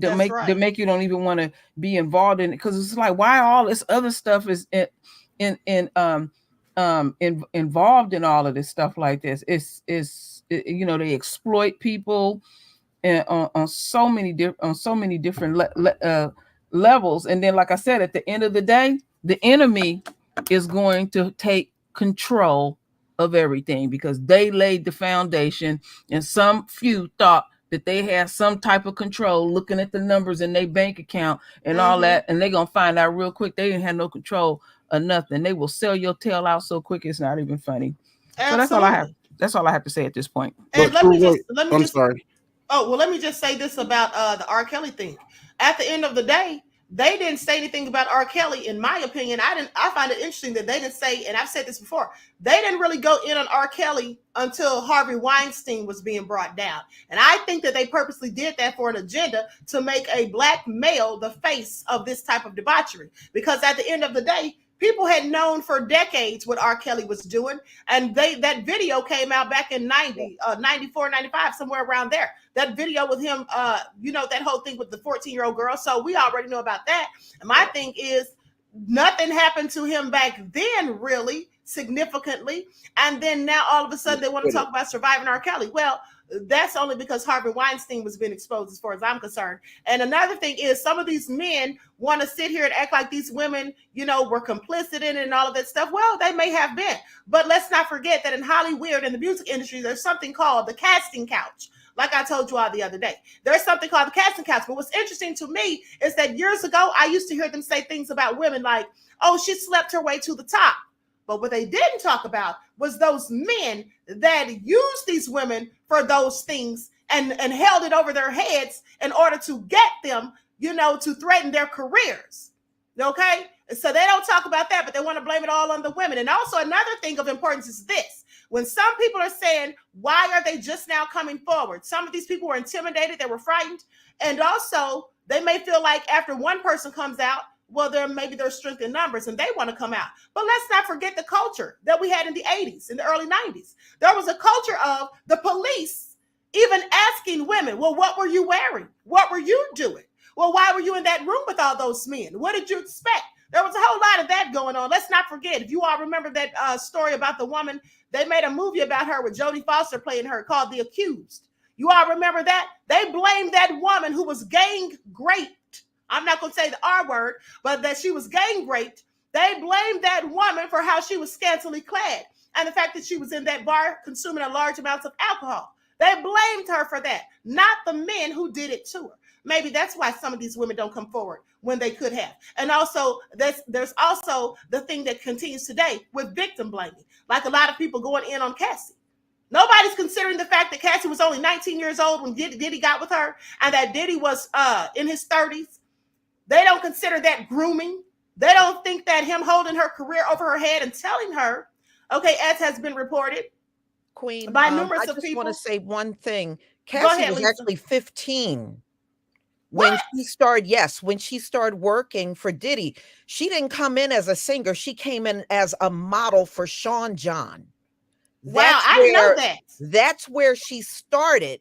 make you don't even want to be involved in it, because it's like, why all this other stuff is involved in all of this stuff like this. They exploit people and on so many different levels. And then, like I said, at the end of the day, the enemy is going to take control of everything, because they laid the foundation, and some few thought that they had some type of control, looking at the numbers in their bank account and all that, and they're gonna find out real quick they didn't have no control of nothing. They will sell your tail out so quick it's not even funny. Absolutely. So that's all I have. That's all I have to say at this point. And let me just say this about the R. Kelly thing. At the end of the day, they didn't say anything about R. Kelly, in my opinion. I find it interesting that they didn't say, and I've said this before, they didn't really go in on R. Kelly until Harvey Weinstein was being brought down. And I think that they purposely did that for an agenda to make a black male the face of this type of debauchery. Because at the end of the day, people had known for decades what R. Kelly was doing. And that video came out back in 94, 95, somewhere around there. That video with him, that whole thing with the 14-year-old girl. So we already know about that. And my thing is, nothing happened to him back then, really, significantly. And then now all of a sudden they want to talk about surviving R. Kelly. Well, that's only because Harvey Weinstein was being exposed, as far as I'm concerned. And another thing is, some of these men want to sit here and act like these women, were complicit in it and all of that stuff. Well, they may have been. But let's not forget that in Hollywood, in the music industry, there's something called the casting couch. Like I told you all the other day, there's something called the casting couch. But what's interesting to me is that years ago, I used to hear them say things about women like, oh, she slept her way to the top. But what they didn't talk about was those men that used these women for those things and held it over their heads in order to get them, to threaten their careers. Okay? So they don't talk about that, but they want to blame it all on the women. And also another thing of importance is this. When some people are saying, why are they just now coming forward? Some of these people were intimidated. They were frightened. And also, They may feel like after one person comes out, well, maybe there's strength in numbers and they want to come out. But let's not forget the culture that we had in the 80s, in the early 90s. There was a culture of the police even asking women, well, what were you wearing? What were you doing? Well, why were you in that room with all those men? What did you expect? There was a whole lot of that going on. Let's not forget, if you all remember that story about the woman, they made a movie about her with Jodie Foster playing her called The Accused. You all remember that? They blamed that woman who was gang raped. I'm not going to say the R word, but that she was gang raped. They blamed that woman for how she was scantily clad and the fact that she was in that bar consuming a large amounts of alcohol. They blamed her for that, not the men who did it to her. Maybe that's why some of these women don't come forward when they could have. And also, there's also the thing that continues today with victim blaming, like a lot of people going in on Cassie. Nobody's considering the fact that Cassie was only 19 years old when Diddy got with her, and that Diddy was in his 30s. They don't consider that grooming. They don't think that him holding her career over her head and telling her, okay, as has been reported, Queen, by numerous I of just people. want to say one thing. Cassie was actually 15 when when she started working for Diddy. She didn't come in as a singer. She came in as a model for Sean John. Wow, I didn't know that. That's where she started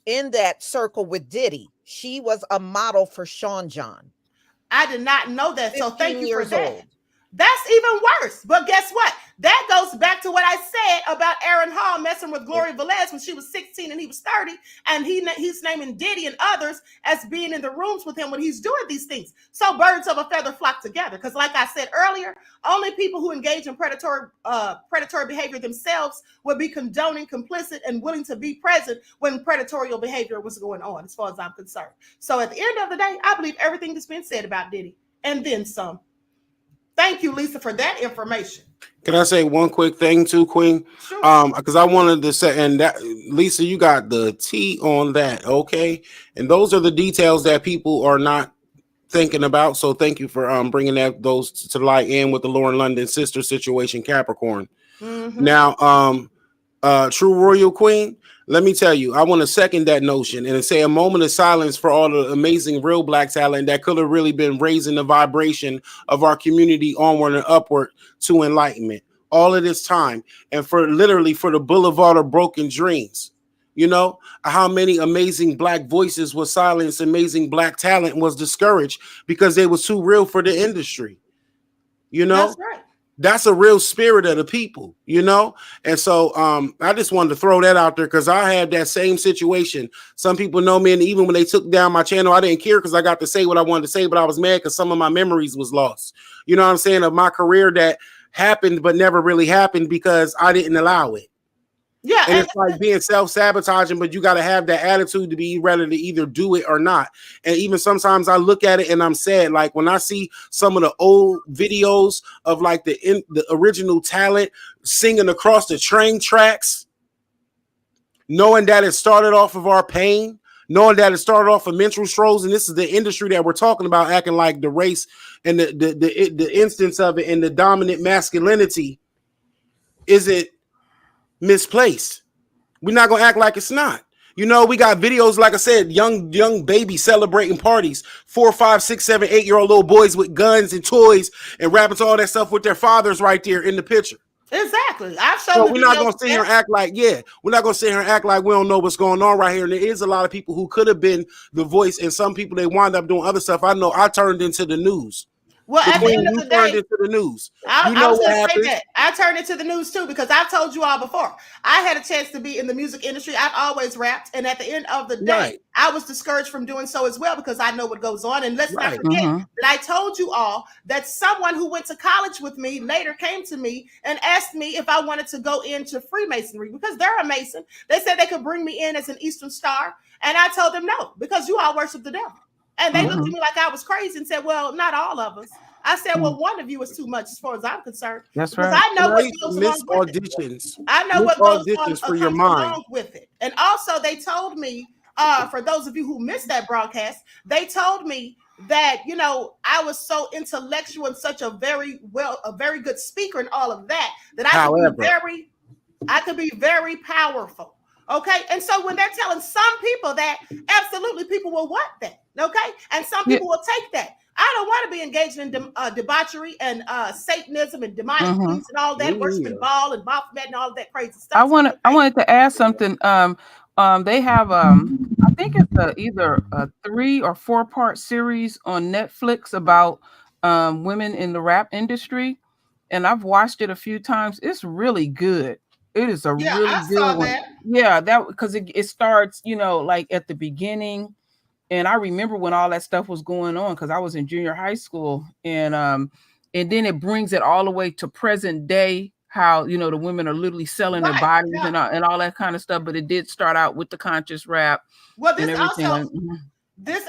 in that circle with Diddy. She was a model for Sean John. I did not know that. So thank you for that. Old. That's even worse. But guess what? That goes back to what I said about Aaron Hall messing with Gloria Velez when she was 16 and he was 30. And he's naming Diddy and others as being in the rooms with him when he's doing these things. So birds of a feather flock together. Because like I said earlier, only people who engage in predatory behavior themselves would be condoning, complicit, and willing to be present when predatory behavior was going on, as far as I'm concerned. So at the end of the day, I believe everything that's been said about Diddy and then some. Thank you, Lisa, for that information. Can I say one quick thing too, Queen? Sure. Because I wanted to say, and that Lisa, you got the T on that, okay? And those are the details that people are not thinking about. So thank you for bringing those to light in with the Lauren London sister situation, Capricorn. Mm-hmm. Now, True Royal Queen, let me tell you, I want to second that notion and say a moment of silence for all the amazing real Black talent that could have really been raising the vibration of our community onward and upward to enlightenment all of this time, and for the boulevard of broken dreams. You know how many amazing Black voices was silenced, amazing Black talent was discouraged because they was too real for the industry. You know, that's right. That's a real spirit of the people, you know? And so I just wanted to throw that out there because I had that same situation. Some people know me, and even when they took down my channel, I didn't care because I got to say what I wanted to say, but I was mad because some of my memories was lost. You know what I'm saying? Of my career that happened but never really happened because I didn't allow it. Yeah, and it's like being self-sabotaging, but you got to have that attitude to be ready to either do it or not. And even sometimes I look at it and I'm sad. Like when I see some of the old videos of like the original talent singing across the train tracks, knowing that it started off of our pain, knowing that it started off of menstrual strolls, and this is the industry that we're talking about, acting like the race and the instance of it and the dominant masculinity isn't misplaced. We're not gonna act like it's not. You know, we got videos, like I said, young babies celebrating parties, 4, 5, 6, 7, 8-year-old little boys with guns and toys and rapping to all that stuff with their fathers right there in the picture. Exactly. I've shown. So we're not gonna sit here and act like, we're not gonna sit here and act like we don't know what's going on right here. And there is a lot of people who could have been the voice, and some people they wind up doing other stuff. I know I turned into the news. Well, at the end of the day, into the news. I was going to say that. I turned into the news too, because I've told you all before. I had a chance to be in the music industry. I've always rapped. And at the end of the day, I was discouraged from doing so as well because I know what goes on. And let's not forget that I told you all that someone who went to college with me later came to me and asked me if I wanted to go into Freemasonry because they're a Mason. They said they could bring me in as an Eastern Star. And I told them no, because you all worship the devil. And they looked at me like I was crazy and said, well, not all of us. I said, well, one of you is too much as far as I'm concerned. That's because right. I know what goes along with it. I know what goes along with it. And also they told me, for those of you who missed that broadcast, they told me that, you know, I was so intellectual and such a very good speaker and all of that, that I could be very powerful Okay. And so when they're telling some people that, absolutely people will want that. Okay. And some people will take that. I don't want to be engaged in debauchery and Satanism and demonic things and all that, worshiping Baal and Baphomet and all that crazy stuff. I wanted to add something. They have I think it's either a 3 or 4-part series on Netflix about women in the rap industry, and I've watched it a few times. It's really good. It is a really good one. That. Yeah, that because it starts, like at the beginning. And I remember when all that stuff was going on because I was in junior high school, and then it brings it all the way to present day, how the women are literally selling their bodies and all that kind of stuff. But it did start out with the conscious rap. Well, this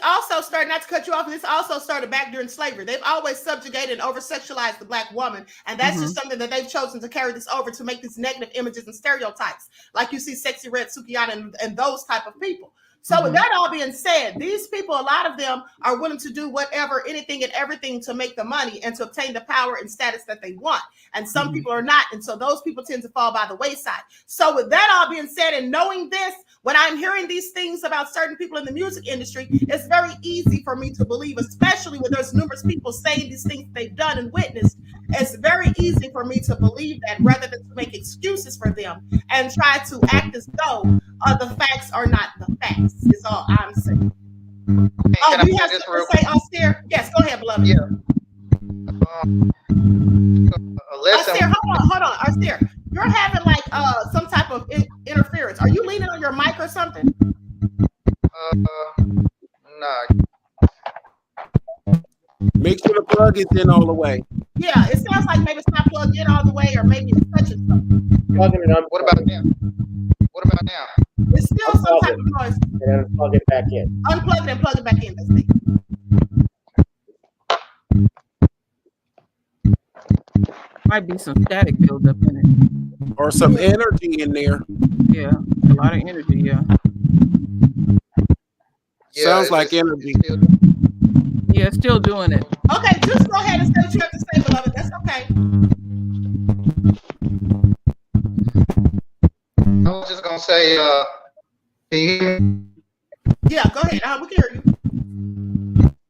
also started, not to cut you off, this also started back during slavery. They've always subjugated and over-sexualized the Black woman, and that's just something that they've chosen to carry this over to make these negative images and stereotypes, like you see Sexy Red Sukihana and those type of people. So with that all being said, these people, a lot of them are willing to do whatever, anything and everything to make the money and to obtain the power and status that they want. And some people are not. And so those people tend to fall by the wayside. So with that all being said, and knowing this, when I'm hearing these things about certain people in the music industry, it's very easy for me to believe, especially when there's numerous people saying these things they've done and witnessed. It's very easy for me to believe that rather than to make excuses for them and try to act as though the facts are not the facts, is all I'm saying. Oh, you have something to say, Ausere? Yes, go ahead, beloved. Yeah. Ausere, hold on. Ausere, you're having like some type of interference. Are you leaning on your mic or something? Nah. Make sure the plug is in all the way. Yeah, it sounds like maybe it's not plugged in all the way, or maybe it's touching something. What about now? What about now? It's still some type of noise. And unplug it back in. Unplug it and plug it back in. That's it. Might be some static buildup in it. Or some energy in there. Yeah, a lot of energy, yeah. Sounds like energy. Yeah, it's still doing it. Okay, just go ahead and say what you have to say, beloved. That's okay. I was just gonna say, can you hear me? Yeah, go ahead. We can hear you.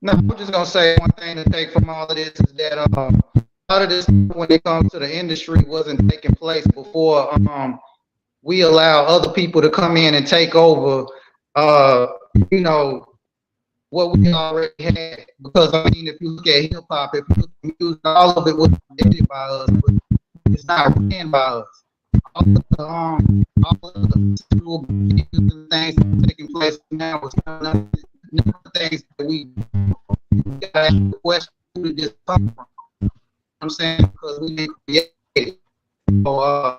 No, I'm just gonna say one thing to take from all of this is that a lot of this, when it comes to the industry, wasn't taking place before we allow other people to come in and take over. What we already had. Because I mean, if you look at hip hop, if you look at music, all of it was created by us, but it's not ran by us. All of the sexual things that are taking place now is none of the things that we got to question who did this come from. I'm saying because we didn't create it. So I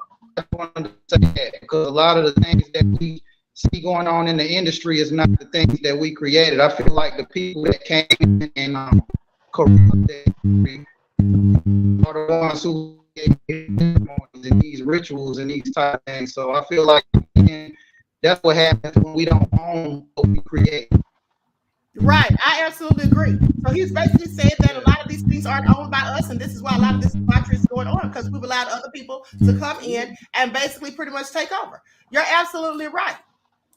wanted to say that because a lot of the things that we see going on in the industry is not the things that we created. I feel like the people that came in and corrupted the industry are the ones who gave ceremonies and these rituals and these type of things. So I feel like that's what happens when we don't own what we create. Right, I absolutely agree. So he's basically saying that a lot of these things aren't owned by us, and this is why a lot of this debauchery is going on, because we've allowed other people to come in and basically pretty much take over. You're absolutely right.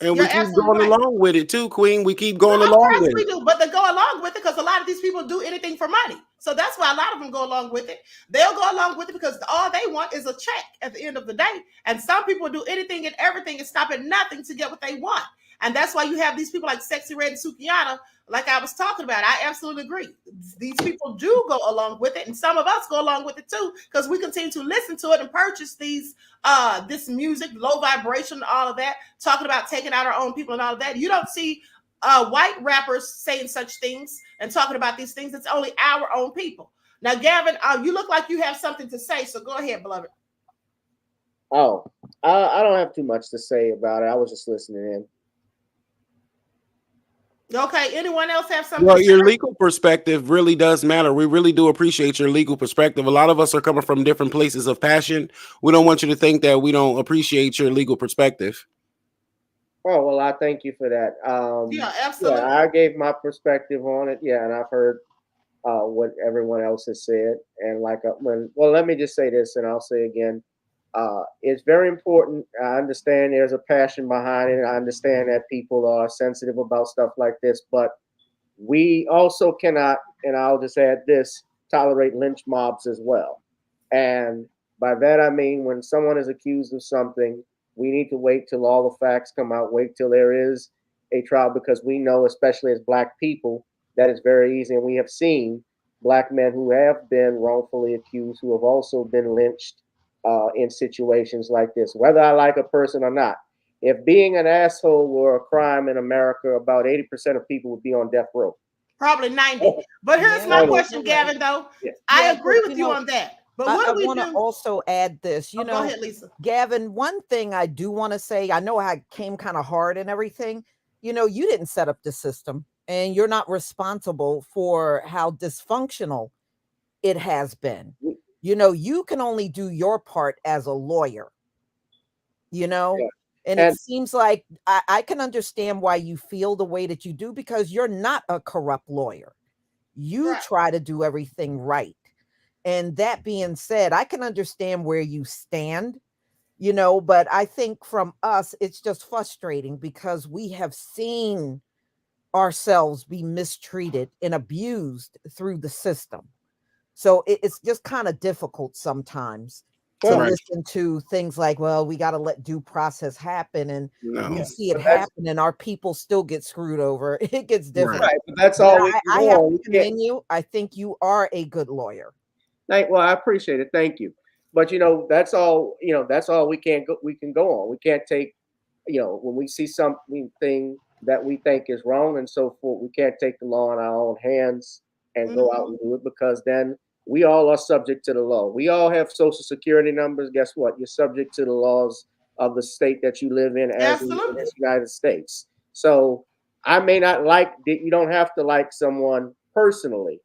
And we keep going along with it too, Queen. We keep going along with it. We do, but they go along with it because a lot of these people do anything for money. So that's why a lot of them go along with it. They'll go along with it because all they want is a check at the end of the day. And some people do anything and everything and stop at nothing to get what they want. And that's why you have these people like Sexy Red and Sukihana, like I was talking about. I absolutely agree. These people do go along with it, and some of us go along with it too, because we continue to listen to it and purchase these this music, low vibration, all of that, talking about taking out our own people and all of that. You don't see white rappers saying such things and talking about these things. It's only our own people. Now, Gavin, you look like you have something to say, so go ahead, beloved. Oh, I don't have too much to say about it. I was just listening in. Okay, anyone else have something? Well, your legal perspective really does matter. We really do appreciate your legal perspective. A lot of us are coming from different places of passion. We don't want you to think that we don't appreciate your legal perspective. Oh, well, I thank you for that. Yeah, absolutely. Yeah, I gave my perspective on it. Yeah, and I've heard what everyone else has said. And like, let me just say this, and I'll say again, It's very important. I understand there's a passion behind it. I understand that people are sensitive about stuff like this, but we also cannot, and I'll just add this, tolerate lynch mobs as well. And by that I mean when someone is accused of something, we need to wait till all the facts come out, wait till there is a trial, because we know, especially as Black people, that it's very easy. And we have seen Black men who have been wrongfully accused, who have also been lynched in situations like this, whether I like a person or not. If being an asshole were a crime in America, about 80% of people would be on death row. Probably 90. But here's my question, Gavin, though. I agree with you on that. But what do we want to also add this, you know, go ahead, Lisa. Gavin, one thing I do want to say, I know I came kind of hard and everything. You know, you didn't set up the system and you're not responsible for how dysfunctional it has been. You know, you can only do your part as a lawyer, you know, and it seems like I can understand why you feel the way that you do, because you're not a corrupt lawyer. You try to do everything right. And that being said, I can understand where you stand, you know, but I think from us, it's just frustrating because we have seen ourselves be mistreated and abused through the system. So it's just kind of difficult sometimes to listen to things like, well, we got to let due process happen. And we see it happen and our people still get screwed over. It gets difficult. Right, but that's all I have to commend you. I think you are a good lawyer. Well, I appreciate it. Thank you. But you know, that's all we can go on. We can't take, you know, when we see something that we think is wrong and so forth, we can't take the law in our own hands and go out and do it, because then we all are subject to the law. We all have social security numbers. Guess what? You're subject to the laws of the state that you live in as in the United States. So I may not you don't have to like someone personally.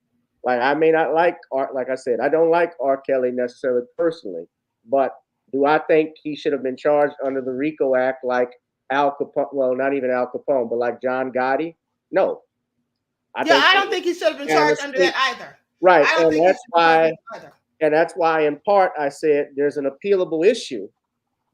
Like I may not like like I said, I don't like R. Kelly necessarily personally, but do I think he should have been charged under the RICO Act like Al Capone? Well, not even Al Capone, but like John Gotti? No. I don't think he should have been charged under that either. Right, and that's why in part I said there's an appealable issue,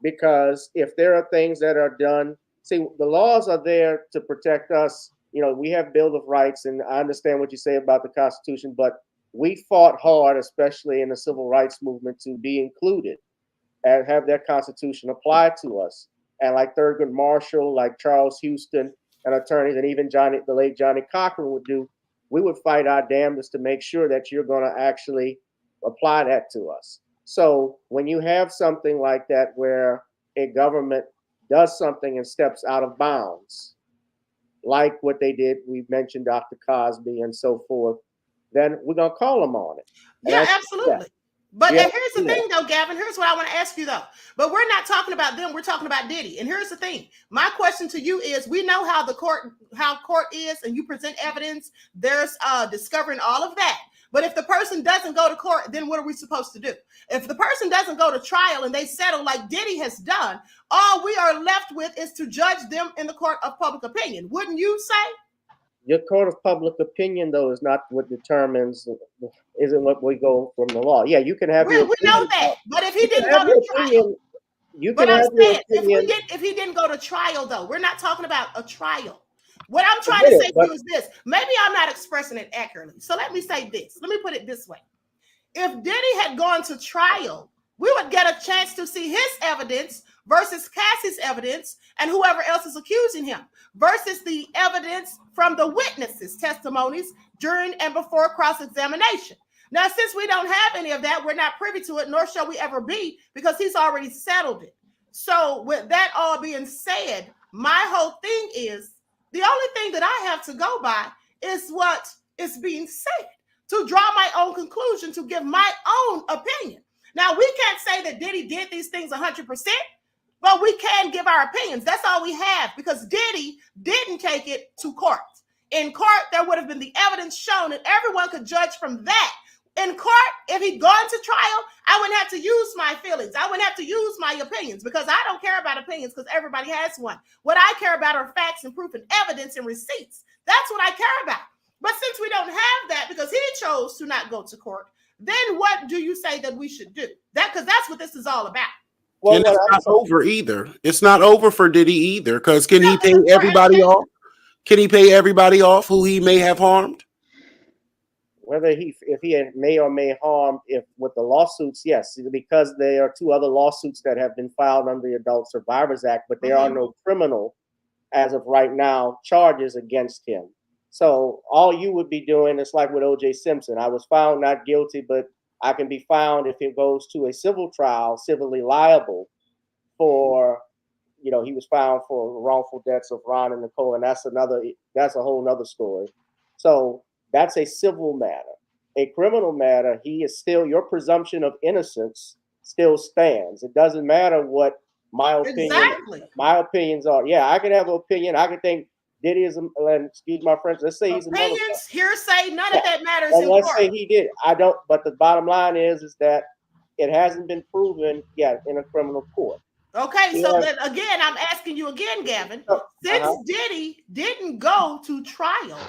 because if there are things that are done, see, the laws are there to protect us. You know, we have Bill of Rights, and I understand what you say about the Constitution, but we fought hard, especially in the civil rights movement, to be included and have that Constitution apply to us. And like Thurgood Marshall, like Charles Houston, and attorneys, and even the late Johnny Cochran would do, we would fight our damnedest to make sure that you're going to actually apply that to us. So when you have something like that where a government does something and steps out of bounds, like what they did, we've mentioned Dr. Cosby and so forth, then we're going to call them on it. Yeah, absolutely. But here's the thing, though, Gavin. Here's what I want to ask you, though. But we're not talking about them. We're talking about Diddy. And here's the thing. My question to you is: we know how court is, and you present evidence. There's discovering all of that. But if the person doesn't go to court, then what are we supposed to do? If the person doesn't go to trial and they settle like Diddy has done, all we are left with is to judge them in the court of public opinion. Wouldn't you say? Your court of public opinion, though, is not what determines, isn't what we go from the law. Yeah, you can have we know that, but if he didn't go to trial, if he didn't go to trial, though, we're not talking about a trial. What I'm trying to say to you is this. Maybe I'm not expressing it accurately. So let me say this. Let me put it this way. If Diddy had gone to trial, we would get a chance to see his evidence versus Cassie's evidence and whoever else is accusing him, versus the evidence from the witnesses' testimonies during and before cross-examination. Now, since we don't have any of that, we're not privy to it, nor shall we ever be, because he's already settled it. So with that all being said, my whole thing is, the only thing that I have to go by is what is being said, to draw my own conclusion, to give my own opinion. Now, we can't say that Diddy did these things 100%, but we can give our opinions. That's all we have, because Diddy didn't take it to court. In court, there would have been the evidence shown, and everyone could judge from that. In court, if he'd gone to trial, I wouldn't have to use my feelings. I wouldn't have to use my opinions, because I don't care about opinions, because everybody has one. What I care about are facts and proof and evidence and receipts. That's what I care about. But since we don't have that, because he chose to not go to court, then what do you say that we should do? Because that's what this is all about. And it's not over either. It's not over for Diddy either. Because can he pay everybody off? Can he pay everybody off who he may have harmed? Whether if he may or may harm, if with the lawsuits, yes, because there are 2 other lawsuits that have been filed under the Adult Survivors Act, but there are no criminal, as of right now, charges against him. So all you would be doing is like with O.J. Simpson. I was found not guilty, but I can be found if it goes to a civil trial, civilly liable for, he was found for wrongful deaths of Ron and Nicole, and that's a whole nother story. So that's a civil matter. A criminal matter, he is still, your presumption of innocence still stands. It doesn't matter what my opinions are. Yeah, I can have an opinion. I can think Diddy is, excuse my French, let's say he's opinions, hearsay, none of that matters. And let's say he did. I don't, but the bottom line is that it hasn't been proven yet in a criminal court. Okay, so then again, I'm asking you again, Gavin, since Diddy didn't go to trial,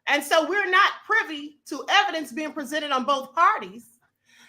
and so we're not privy to evidence being presented on both parties,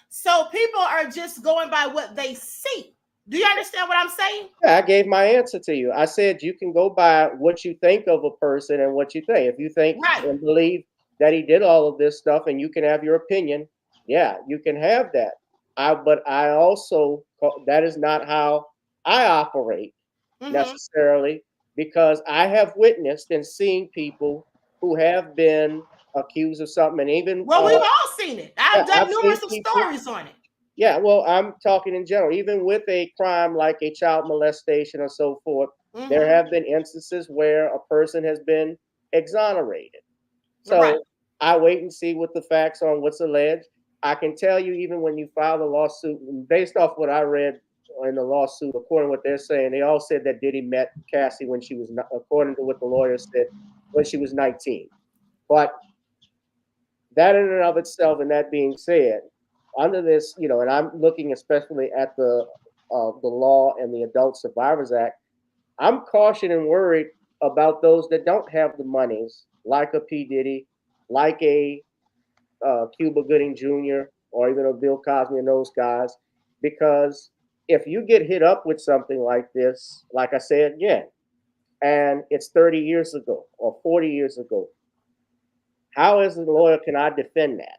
so people are just going by what they see. Do you understand what I'm saying? Yeah, I gave my answer to you. I said you can go by what you think of a person and what you think. If you think and believe that he did all of this stuff and you can have your opinion, yeah, you can have that. But I also, that is not how I operate necessarily, because I have witnessed and seen people who have been accused of something, and even we've all seen it. I've done numerous stories on it. Yeah, well, I'm talking in general. Even with a crime like a child molestation or so forth, there have been instances where a person has been exonerated. So I wait and see what the facts on what's alleged. I can tell you, even when you file the lawsuit, based off what I read in the lawsuit, according to what they're saying, they all said that Diddy met Cassie when she was, according to what the lawyer said, when she was 19. But that in and of itself, and that being said, under this, and I'm looking especially at the law and the Adult Survivors Act, I'm cautioned and worried about those that don't have the monies, like a P. Diddy, like a Cuba Gooding Jr., or even a Bill Cosby and those guys, because if you get hit up with something like this, like I said again, and it's 30 years ago or 40 years ago, how as a lawyer can I defend that?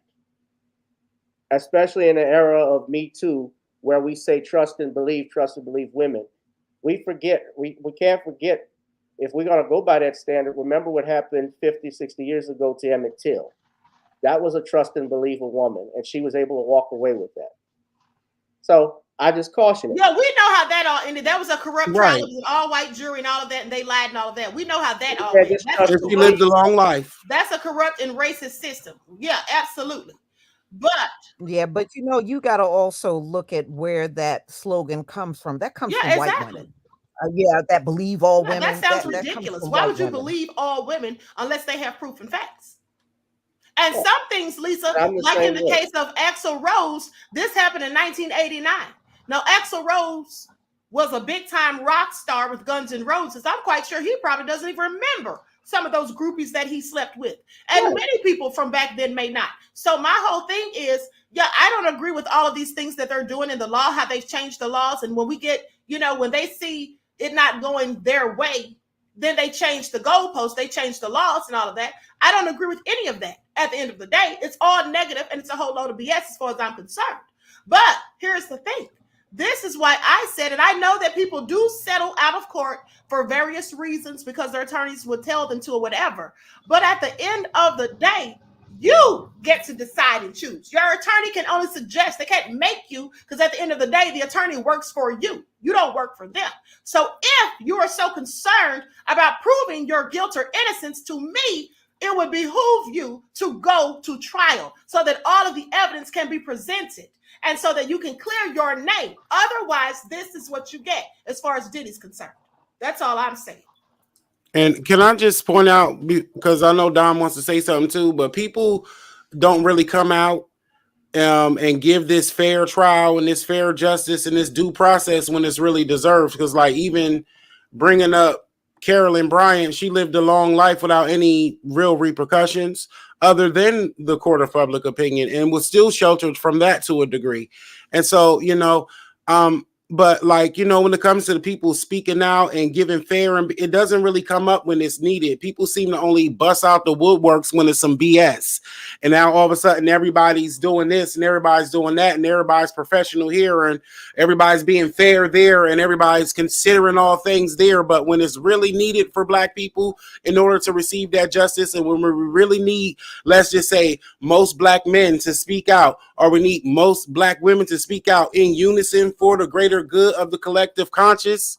Especially in the era of Me Too, where we say trust and believe women. We forget, we can't forget, if we're going to go by that standard, remember what happened 50, 60 years ago to Emmett Till. That was a trust and believe a woman, and she was able to walk away with that. So I just caution it. Yeah, we know how that all ended. That was a corrupt trial. It was an all-white jury and all of that, and they lied and all of that. We know how that all ended. She lived a long life. That's a corrupt and racist system. Yeah, absolutely. But you got to also look at where that slogan comes from. That comes from white women. That believe all women. That sounds ridiculous. Why would you believe all women unless they have proof and facts? And some things, Lisa, like in the case of Axl Rose, this happened in 1989. Now, Axl Rose was a big-time rock star with Guns N' Roses. I'm quite sure he probably doesn't even remember some of those groupies that he slept with. And many people from back then may not. So my whole thing is, I don't agree with all of these things that they're doing in the law, how they've changed the laws. And when we get, when they see it not going their way, then they change the goalposts, they change the laws and all of that. I don't agree with any of that. At the end of the day, it's all negative and it's a whole load of BS as far as I'm concerned. But here's the thing. This is why I said, and I know that people do settle out of court for various reasons because their attorneys would tell them to or whatever. But at the end of the day, you get to decide and choose. Your attorney can only suggest. They can't make you, because at the end of the day, the attorney works for you. You don't work for them. So if you are so concerned about proving your guilt or innocence, to me, it would behoove you to go to trial so that all of the evidence can be presented and so that you can clear your name. Otherwise, this is what you get as far as Diddy's concerned. That's all I'm saying. And can I just point out, because I know Dom wants to say something too, but people don't really come out and give this fair trial and this fair justice and this due process when it's really deserved. Because like even bringing up Carolyn Bryant, she lived a long life without any real repercussions other than the court of public opinion and was still sheltered from that to a degree. And so, But like, you know, when it comes to the people speaking out and giving fair, and it doesn't really come up when it's needed. People seem to only bust out the woodworks when it's some BS. And now all of a sudden everybody's doing this and everybody's doing that and everybody's professional here and everybody's being fair there and everybody's considering all things there. But when it's really needed for Black people in order to receive that justice, and when we really need, let's just say, most Black men to speak out, or we need most Black women to speak out in unison for the greater good of the collective conscious,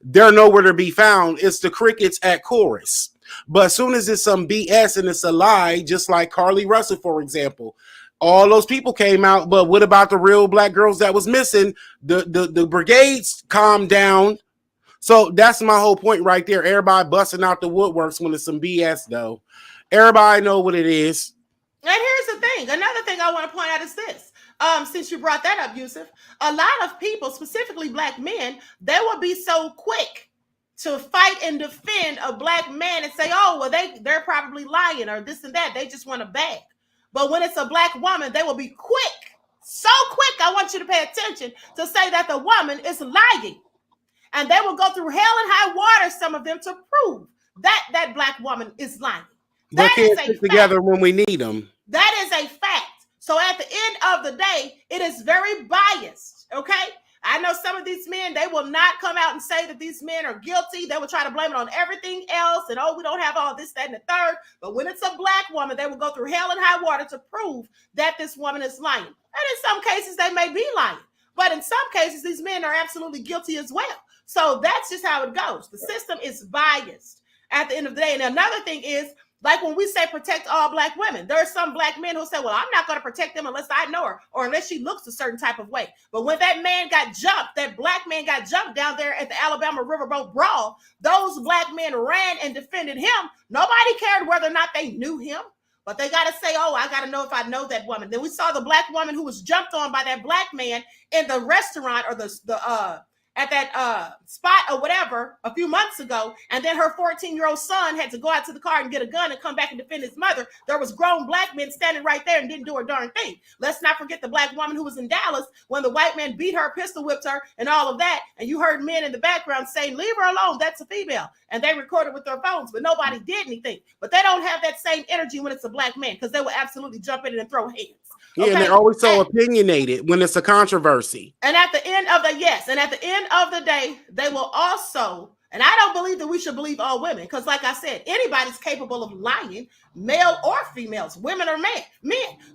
they're nowhere to be found. It's the crickets at chorus. But as soon as it's some BS and it's a lie, just like Carly Russell, for example, all those people came out, but what about the real Black girls that was missing? The brigades calmed down. So that's my whole point right there. Everybody busting out the woodworks when it's some BS, though. Everybody know what it is. And here's the thing. Another thing I want to point out is this. Since you brought that up, Yusuf, a lot of people, specifically Black men, they will be so quick to fight and defend a Black man and say, oh, well, they're probably lying or this and that. They just want to bag. But when it's a Black woman, they will be quick, so quick, I want you to pay attention, to say that the woman is lying. And they will go through hell and high water, some of them, to prove that that Black woman is lying. They can't stick together when we need them. That is a fact. So at the end of the day, it is very biased, okay? I know some of these men, they will not come out and say that these men are guilty. They will try to blame it on everything else and, oh, we don't have all this, that, and the third. But when it's a Black woman, they will go through hell and high water to prove that this woman is lying. And in some cases, they may be lying. But in some cases, these men are absolutely guilty as well. So that's just how it goes. The system is biased at the end of the day. And another thing is, like when we say protect all Black women, there are some Black men who say, well, I'm not going to protect them unless I know her or unless she looks a certain type of way. But when that man got jumped, that Black man got jumped down there at the Alabama Riverboat Brawl, those Black men ran and defended him. Nobody cared whether or not they knew him. But they got to say, oh, I got to know if I know that woman. Then we saw the Black woman who was jumped on by that Black man in the restaurant or at that spot or whatever a few months ago, and then her 14-year-old son had to go out to the car and get a gun and come back and defend his mother. There was grown Black men standing right there and didn't do a darn thing. Let's not forget the Black woman who was in Dallas when the white man beat her, pistol whipped her, and all of that, and you heard men in the background saying, leave her alone, that's a female, and they recorded with their phones, but nobody did anything. But they don't have that same energy when it's a Black man, because they will absolutely jump in and throw hands. Yeah, okay? And they're always so opinionated when it's a controversy. And at the end of the day, they will also, and I don't believe that we should believe all women, because like I said, anybody's capable of lying, male or females, women or men.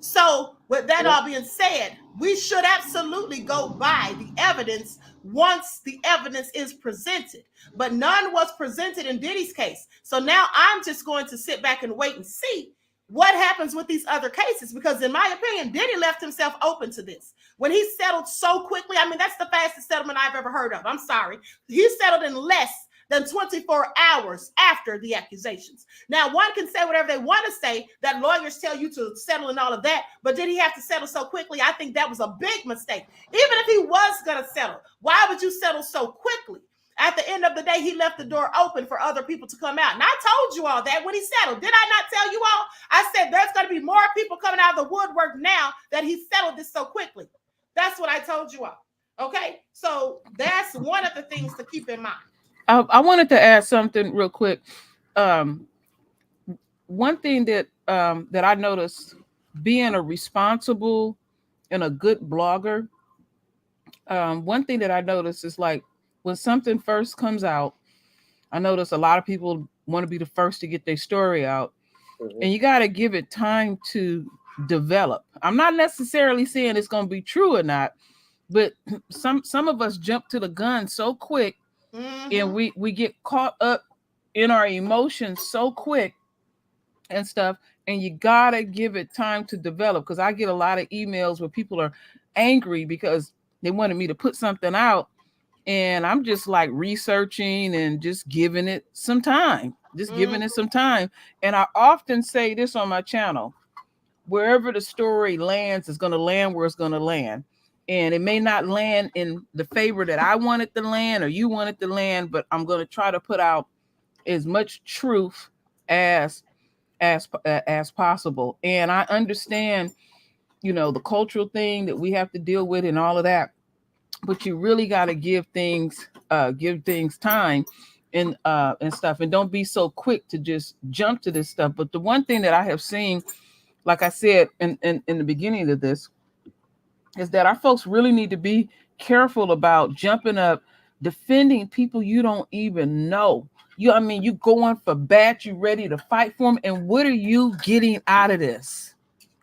So with that all being said, we should absolutely go by the evidence once the evidence is presented. But none was presented in Diddy's case. So now I'm just going to sit back and wait and see what happens with these other cases, because in my opinion, Diddy left himself open to this. When he settled so quickly, I mean, that's the fastest settlement I've ever heard of. I'm sorry. He settled in less than 24 hours after the accusations. Now, one can say whatever they want to say, that lawyers tell you to settle and all of that, but did he have to settle so quickly? I think that was a big mistake. Even if he was going to settle, why would you settle so quickly? At the end of the day, he left the door open for other people to come out. And I told you all that when he settled. Did I not tell you all? I said there's going to be more people coming out of the woodwork now that he settled this so quickly. That's what I told you all. Okay? So that's one of the things to keep in mind. I wanted to add something real quick. One thing that I noticed, being a responsible and a good blogger, one thing that I noticed is, like, when something first comes out, I notice a lot of people want to be the first to get their story out. Mm-hmm. And you got to give it time to develop. I'm not necessarily saying it's going to be true or not, but some of us jump to the gun so quick, mm-hmm. and we get caught up in our emotions so quick and stuff. And you got to give it time to develop, because I get a lot of emails where people are angry because they wanted me to put something out. And I'm just like researching and just giving it some time, giving it some time. And I often say this on my channel: wherever the story lands is going to land where it's going to land. And it may not land in the favor that I want it to land or you want it to land, but I'm going to try to put out as much truth as possible. And I understand, the cultural thing that we have to deal with and all of that. but you really got to give things time and stuff, and don't be so quick to just jump to this stuff. But the one thing that I have seen, like I said in the beginning of this, is that our folks really need to be careful about jumping up, defending people you don't even know. I mean, you going for bat, you ready to fight for them, and what are you getting out of this?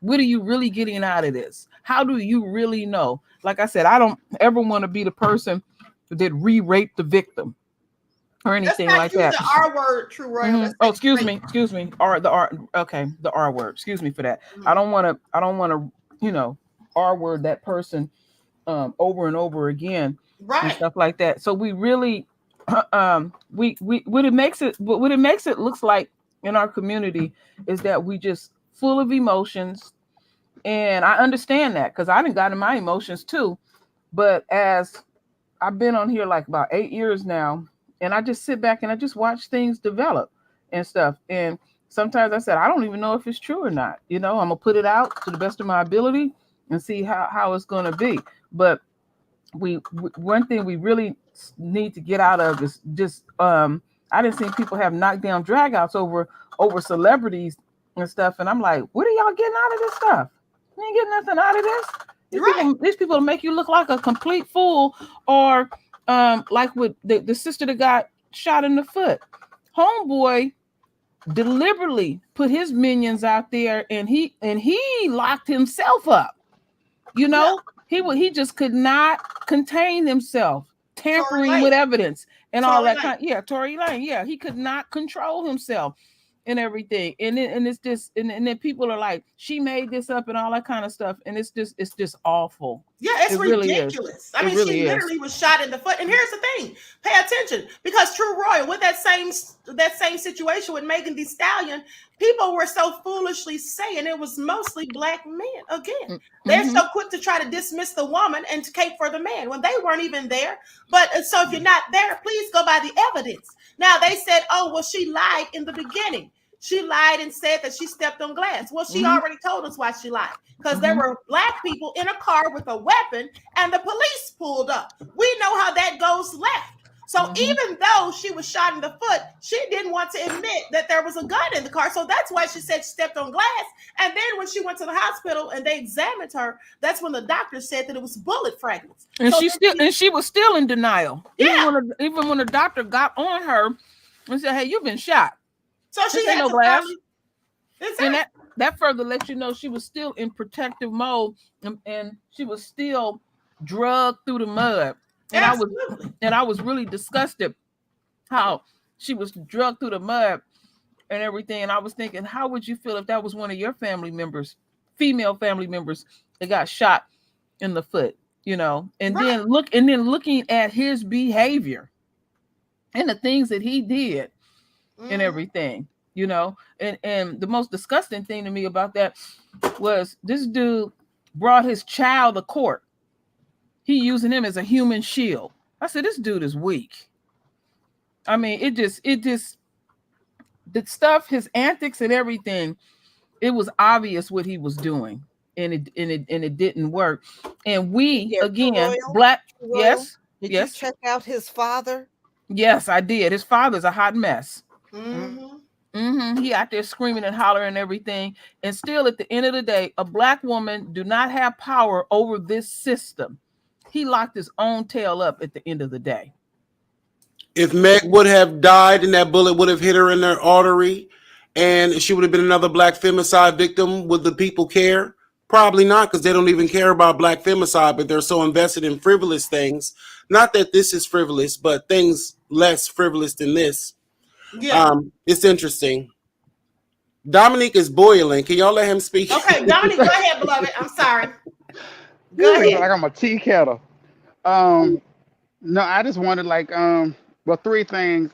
What are you really getting out of this? How do you really know? Like I said, I don't ever want to be the person that re-raped the victim or anything like that. The R word, True Royal. Mm-hmm. Oh, excuse me. Okay, the R word. Excuse me for that. Mm-hmm. I don't want to, R word that person over and over again, right? And stuff like that. So we really, what it makes it looks like in our community is that we just full of emotions, and I understand that because I done got in my emotions too. But as I've been on here like about 8 years now, and I just sit back and I just watch things develop and stuff. And sometimes I said, I don't even know if it's true or not. I'm gonna put it out to the best of my ability and see how it's gonna be. But one thing we really need to get out of is just I didn't see people have knockdown dragouts over celebrities and stuff, and I'm like, what are y'all getting out of this stuff? You ain't getting nothing out of this. These people make you look like a complete fool, or like with the sister that got shot in the foot. Homeboy deliberately put his minions out there, and he locked himself up. He just could not contain himself, tampering with evidence and all that kind. Yeah, Tory Lane. Yeah, he could not control himself and everything. And it's just and then people are like, she made this up and all that kind of stuff. And it's just awful. Yeah, it's ridiculous. I mean, she literally was shot in the foot. And here's the thing: pay attention, because True Royal, with that same situation with Megan Thee Stallion, people were so foolishly saying it was mostly black men. Again, they're so quick to try to dismiss the woman and to cape for the man when they weren't even there. But so if you're not there, please go by the evidence. Now they said, oh, well, she lied in the beginning. She lied and said that she stepped on glass. Well, she already told us why she lied. Because there were black people in a car with a weapon and the police pulled up. We know how that goes left. So even though she was shot in the foot, she didn't want to admit that there was a gun in the car. So that's why she said she stepped on glass. And then when she went to the hospital and they examined her, that's when the doctor said that it was bullet fragments. And she was still in denial. Yeah. Even when the doctor got on her and said, hey, you've been shot. So she had no glass. And that further lets you know she was still in protective mode, and she was still drugged through the mud. And I was really disgusted how she was drugged through the mud and everything. And I was thinking, how would you feel if that was one of your family members, female family members, that got shot in the foot, And then looking at his behavior and the things that he did. And everything, and the most disgusting thing to me about that was this dude brought his child to court. He using him as a human shield. I said, this dude is weak. I mean, it just the stuff, his antics and everything, it was obvious what he was doing, and it didn't work. And we again, black, yes. Did you check out his father? Yes, I did. His father's a hot mess. He out there screaming and hollering and everything, and still at the end of the day, a black woman do not have power over this system. He locked his own tail up at the end of the day. If Meg would have died and that bullet would have hit her in her artery and she would have been another black femicide victim, would the people care? Probably not, because they don't even care about black femicide, but they're so invested in frivolous things. Not that this is frivolous, but things less frivolous than this. Yeah. It's interesting. Dominique is boiling. Can y'all let him speak? Okay, Dominique, go ahead, beloved. I'm sorry. Go ahead. Like I'm a tea kettle. No, I just wanted three things.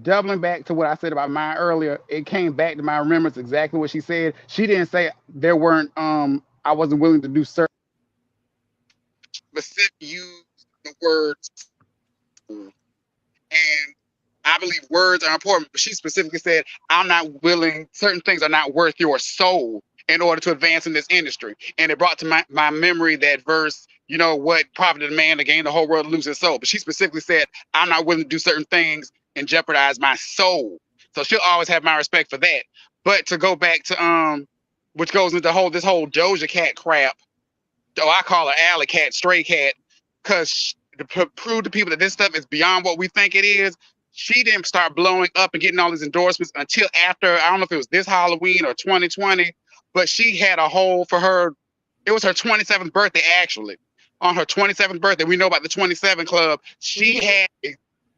Doubling back to what I said about mine earlier, it came back to my remembrance exactly what she said. She didn't say there weren't I wasn't willing to do certain specific use the words, and I believe words are important, but she specifically said, I'm not willing, certain things are not worth your soul. in order to advance in this industry. And it brought to my memory that verse, you know, what profited a man to gain the whole world to lose his soul. But she specifically said, I'm not willing to do certain things and jeopardize my soul. So she'll always have my respect for that. But to go back to which goes into this whole Doja Cat crap, I call her alley cat, stray cat, because to prove to people that this stuff is beyond what we think it is, she didn't start blowing up and getting all these endorsements until after, I don't know if it was this Halloween or 2020, but she had a whole for her, it was her 27th birthday actually. On her 27th birthday, we know about the 27 Club, she had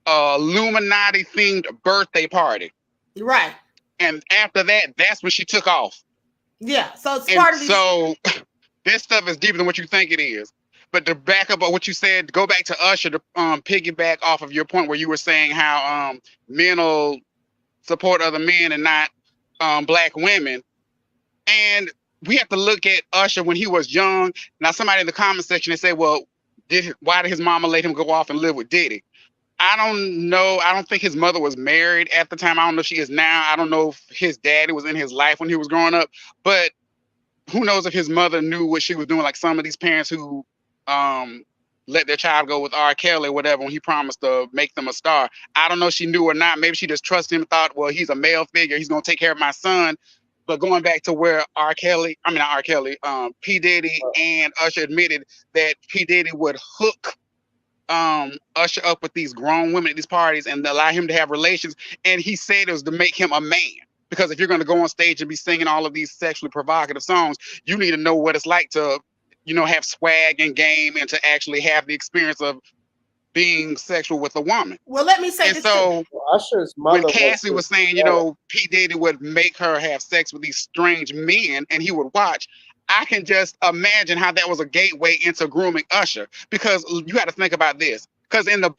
a Illuminati themed birthday party. Right. And after that, that's when she took off. Yeah. So it's part of these. So this stuff is deeper than what you think it is. But to back up on what you said, go back to Usher to piggyback off of your point where you were saying how men will support other men and not black women. And we have to look at Usher when he was young. Now, somebody in the comment section, they say, well, why did his mama let him go off and live with Diddy? I don't know. I don't think his mother was married at the time. I don't know if she is now. I don't know if his daddy was in his life when he was growing up. But who knows if his mother knew what she was doing, like some of these parents who let their child go with R. Kelly or whatever when he promised to make them a star. I don't know if she knew or not. Maybe she just trusted him and thought, well, he's a male figure. He's going to take care of my son. But going back to where P. Diddy and Usher admitted that P. Diddy would hook Usher up with these grown women at these parties and allow him to have relations. And he said it was to make him a man. Because if you're going to go on stage and be singing all of these sexually provocative songs, you need to know what it's like to, you know, have swag and game and to actually have the experience of being sexual with a woman. Well, let me say and this. So Usher's mother when Cassie was saying, you know, P. Diddy would make her have sex with these strange men and he would watch, I can just imagine how that was a gateway into grooming Usher. Because you got to think about this. Because in the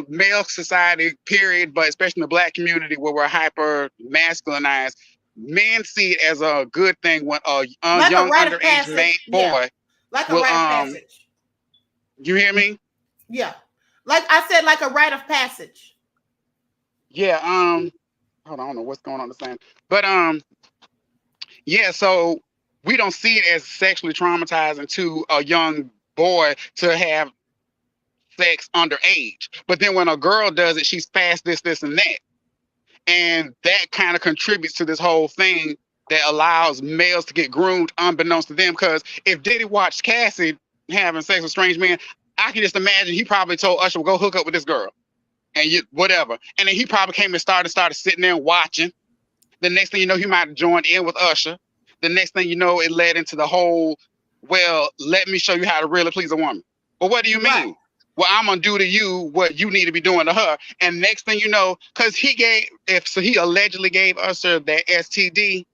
male society, period, but especially in the black community where we're hyper masculinized, men see it as a good thing when a young underage boy like a rite of passage. You hear me? Yeah. Like I said, like a rite of passage. Yeah. Hold on, I don't know what's going on the same. But yeah, so we don't see it as sexually traumatizing to a young boy to have sex underage. But then when a girl does it, she's fast this, and that. And that kind of contributes to this whole thing that allows males to get groomed unbeknownst to them. Because if Diddy watched Cassie having sex with strange men, I can just imagine he probably told Usher, well, go hook up with this girl. And whatever. And then he probably came and started sitting there and watching. The next thing you know, he might have joined in with Usher. The next thing you know, it led into the whole, well, let me show you how to really please a woman. Well, what do you mean? Right. Well, I'm going to do to you what you need to be doing to her. And next thing you know, because he allegedly gave Usher that STD,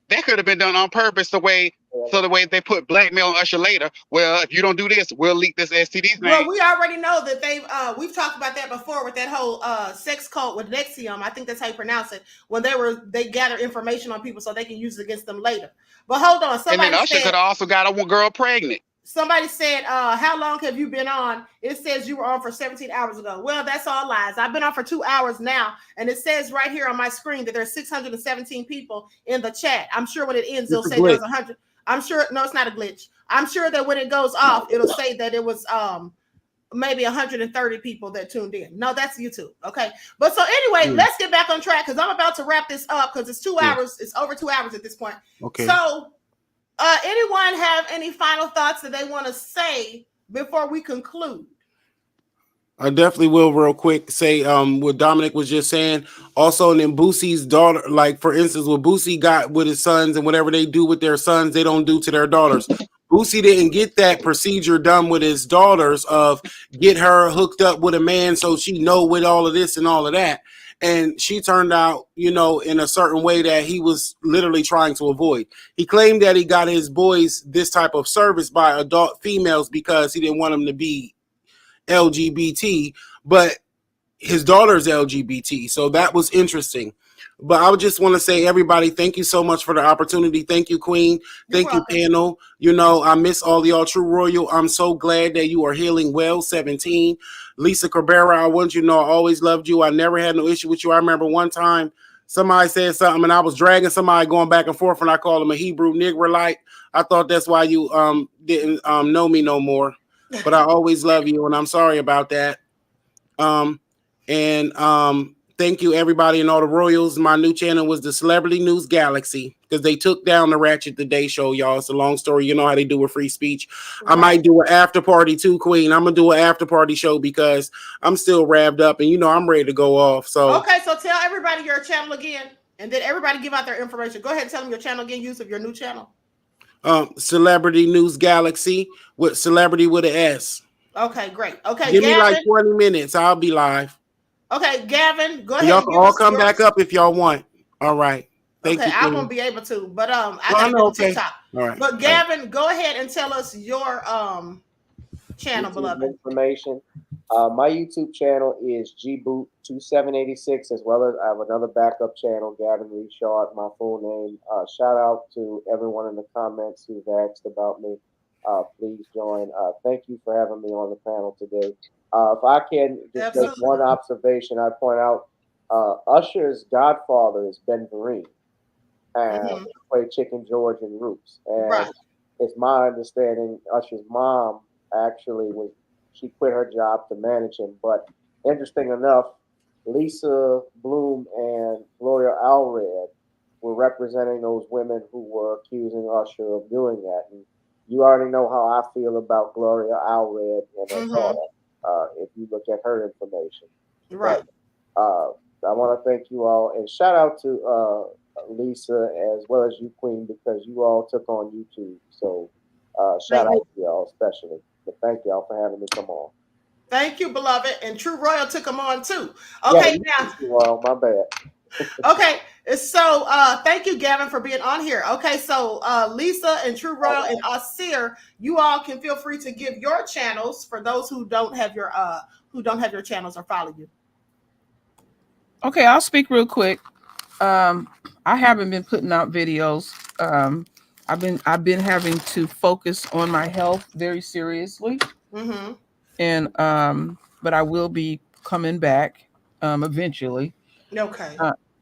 that could have been done on purpose the way they put blackmail on Usher later. Well, if you don't do this, we'll leak this STD thing. Well, we already know that we've talked about that before with that whole sex cult with Nexium. I think that's how you pronounce it. When they gather information on people so they can use it against them later. But hold on, and then Usher could have also got a girl pregnant. Somebody said, how long have you been on? It says you were on for 17 hours ago. Well, that's all lies. I've been on for 2 hours now. And it says right here on my screen that there's 617 people in the chat. I'm sure when it ends, it'll say there's 100. I'm sure. No, it's not a glitch. I'm sure that when it goes off, it'll say that it was maybe 130 people that tuned in. No, that's YouTube. Okay. But so anyway, let's get back on track because I'm about to wrap this up because it's 2 hours. It's over 2 hours at this point. Okay. So anyone have any final thoughts that they want to say before we conclude? I definitely will real quick say what Dominic was just saying. Also, and then Boosie's daughter, like for instance, what Boosie got with his sons and whatever they do with their sons, they don't do to their daughters. Boosie didn't get that procedure done with his daughters of get her hooked up with a man so she know with all of this and all of that. And she turned out, you know, in a certain way that he was literally trying to avoid. He claimed that he got his boys this type of service by adult females because he didn't want them to be LGBT, but his daughter's LGBT. So that was interesting. But I would just want to say, everybody, thank you so much for the opportunity. Thank you, Queen. Thank you, panel. You know, I miss all y'all, True Royal. I'm so glad that you are healing well. 17. Lisa Cabrera, I want you to know I always loved you. I never had no issue with you. I remember one time somebody said something, and I was dragging somebody going back and forth, and I called him a Hebrew Negroite. I thought that's why you didn't know me no more. But I always love you, and I'm sorry about that. Thank you everybody and all the royals. My new channel was the Celebrity News Galaxy because they took down the Ratchet Today show, y'all. It's a long story. You know how they do with free speech. Right. I might do an after party too, Queen. I'm gonna do an after party show because I'm still revved up and I'm ready to go off. So okay, so tell everybody your channel again, and then everybody give out their information. Go ahead and tell them your channel again. Use of your new channel. Celebrity News Galaxy with celebrity with an S. Okay, great. Okay, give Gavin, me like 20 minutes. I'll be live. Okay, Gavin, go ahead. Y'all can all come back up if y'all want. All right. Thank you. I won't be able to, but I gotta go to TikTok. All right. But Gavin, go ahead and tell us your channel, YouTube beloved. Information. My YouTube channel is gboot2786, as well as I have another backup channel, Gavin Richard, my full name. Shout out to everyone in the comments who've asked about me. Please join. Thank you for having me on the panel today. If I can just make one observation, I point out Usher's godfather is Ben Vereen, and he played Chicken George in Roots. And it's my understanding Usher's mom actually she quit her job to manage him. But interesting enough, Lisa Bloom and Gloria Allred were representing those women who were accusing Usher of doing that. And you already know how I feel about Gloria Allred and her daughter. If you look at her information, right? But, I want to thank you all and shout out to Lisa as well as you, Queen, because you all took on YouTube. So shout out to y'all especially. But thank y'all for having me come on. Thank you, beloved. And True Royal took them on too. Okay, yeah, now. My bad. Okay, so thank you, Gavin, for being on here. Okay, so Lisa and True Royal and Ausere, you all can feel free to give your channels for those who don't have your channels or follow you. Okay, I'll speak real quick. I haven't been putting out videos. I've been having to focus on my health very seriously. And but I will be coming back eventually. Okay.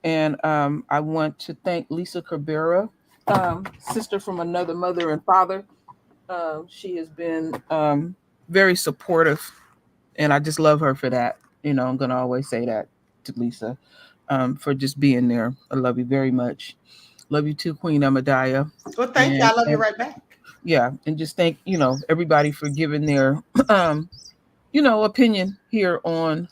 And I want to thank Lisa Cabrera, sister from another mother and father. She has been very supportive, and I just love her for that. I'm gonna always say that to Lisa, for just being there. I love you very much. Love you too, Queen Ahmadiyyah. Well, thank you. I love you right back. Yeah, and just thank everybody for giving their opinion here on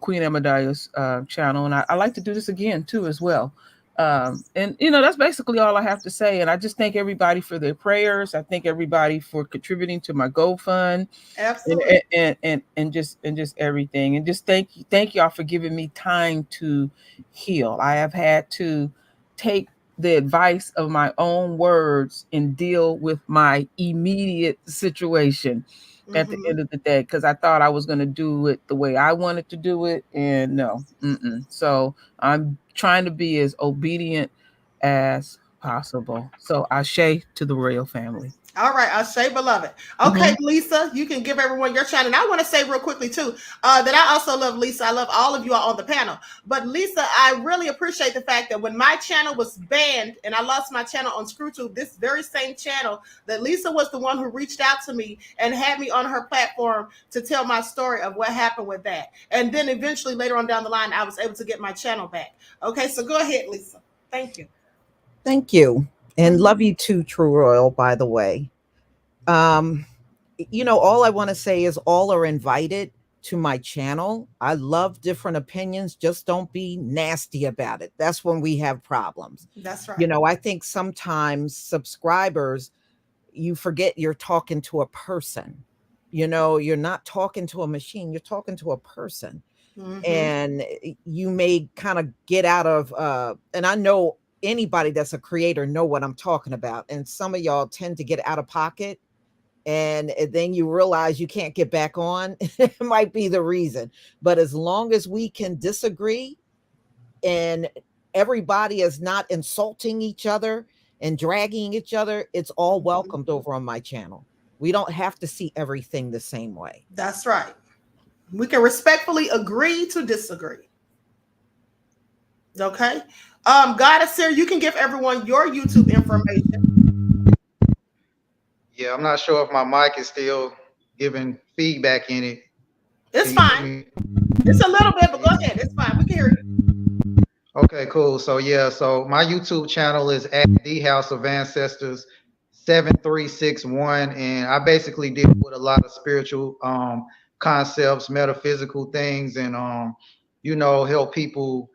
Queen Ahmadiyyah's channel, and I like to do this again too as well. And that's basically all I have to say. And I just thank everybody for their prayers. I thank everybody for contributing to my GoFund. Absolutely. And just everything. And just thank y'all for giving me time to heal. I have had to take the advice of my own words and deal with my immediate situation at the end of the day, because I thought I was going to do it the way I wanted to do it, and no. So I'm trying to be as obedient as possible. So Ashe to the royal family. All right, Ashe, beloved. Okay, Lisa, you can give everyone your channel. And I want to say real quickly too that I also love Lisa. I love all of you all on the panel. But Lisa, I really appreciate the fact that when my channel was banned and I lost my channel on ScrewTube, this very same channel, that Lisa was the one who reached out to me and had me on her platform to tell my story of what happened with that. And then eventually later on down the line, I was able to get my channel back. Okay, so go ahead, Lisa. Thank you. Thank you. And love you too, True Royal, by the way. All I want to say is all are invited to my channel. I love different opinions. Just don't be nasty about it. That's when we have problems. That's right. I think sometimes subscribers, you forget you're talking to a person. You're not talking to a machine. You're talking to a person. And you may kind of get out of, and I know anybody that's a creator know what I'm talking about. And some of y'all tend to get out of pocket, and then you realize you can't get back on. It might be the reason. But as long as we can disagree and everybody is not insulting each other and dragging each other, it's all welcomed over on my channel. We don't have to see everything the same way. That's right. We can respectfully agree to disagree. Okay. God Ausere, you can give everyone your YouTube information. Yeah, I'm not sure if my mic is still giving feedback in it. It's fine. It's a little bit, but go ahead. It's fine. We can hear you. Okay, cool. So yeah, so my YouTube channel is at the House of Ancestors 7361, and I basically deal with a lot of spiritual concepts, metaphysical things, and help people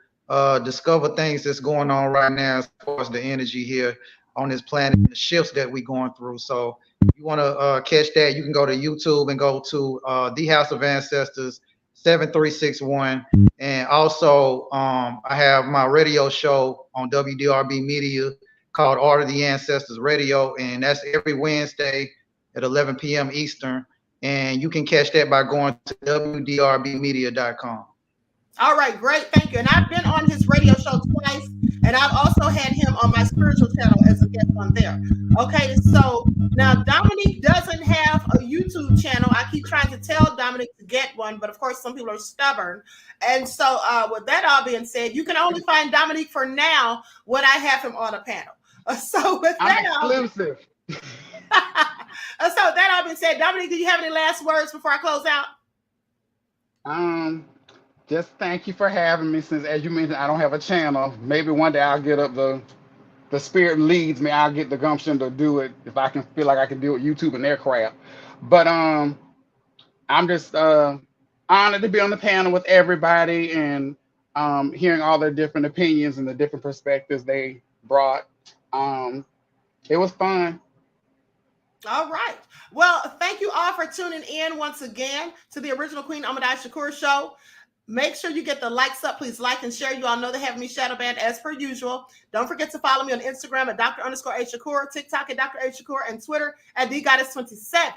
discover things that's going on right now as far as the energy here on this planet, the shifts that we're going through. So if you want to catch that, you can go to YouTube and go to the House of Ancestors 7361. And also I have my radio show on WDRB Media called Art of the Ancestors Radio, and that's every Wednesday at 11 p.m. Eastern. And you can catch that by going to WDRBmedia.com. All right, great, thank you. And I've been on his radio show twice, and I've also had him on my spiritual channel as a guest on there. Okay, so now Dominique doesn't have a YouTube channel. I keep trying to tell Dominique to get one, but of course some people are stubborn. And so with that all being said, you can only find Dominique for now when I have him on a panel. So with that, exclusive. So that all being said, Dominique, do you have any last words before I close out? Just thank you for having me. Since, as you mentioned, I don't have a channel. Maybe one day I'll get up the spirit leads me. I'll get the gumption to do it if I can feel like I can do it. YouTube and their crap. But I'm just honored to be on the panel with everybody and hearing all their different opinions and the different perspectives they brought. It was fun. All right. Well, thank you all for tuning in once again to the original Queen Ahmadiyyah Shakur show. Make sure you get the likes up. Please like and share. You all know they have me shadow banned as per usual. Don't forget to follow me on Instagram at Dr_A_Shakur, TikTok at Dr. A Shakur, and Twitter at TheGoddess27.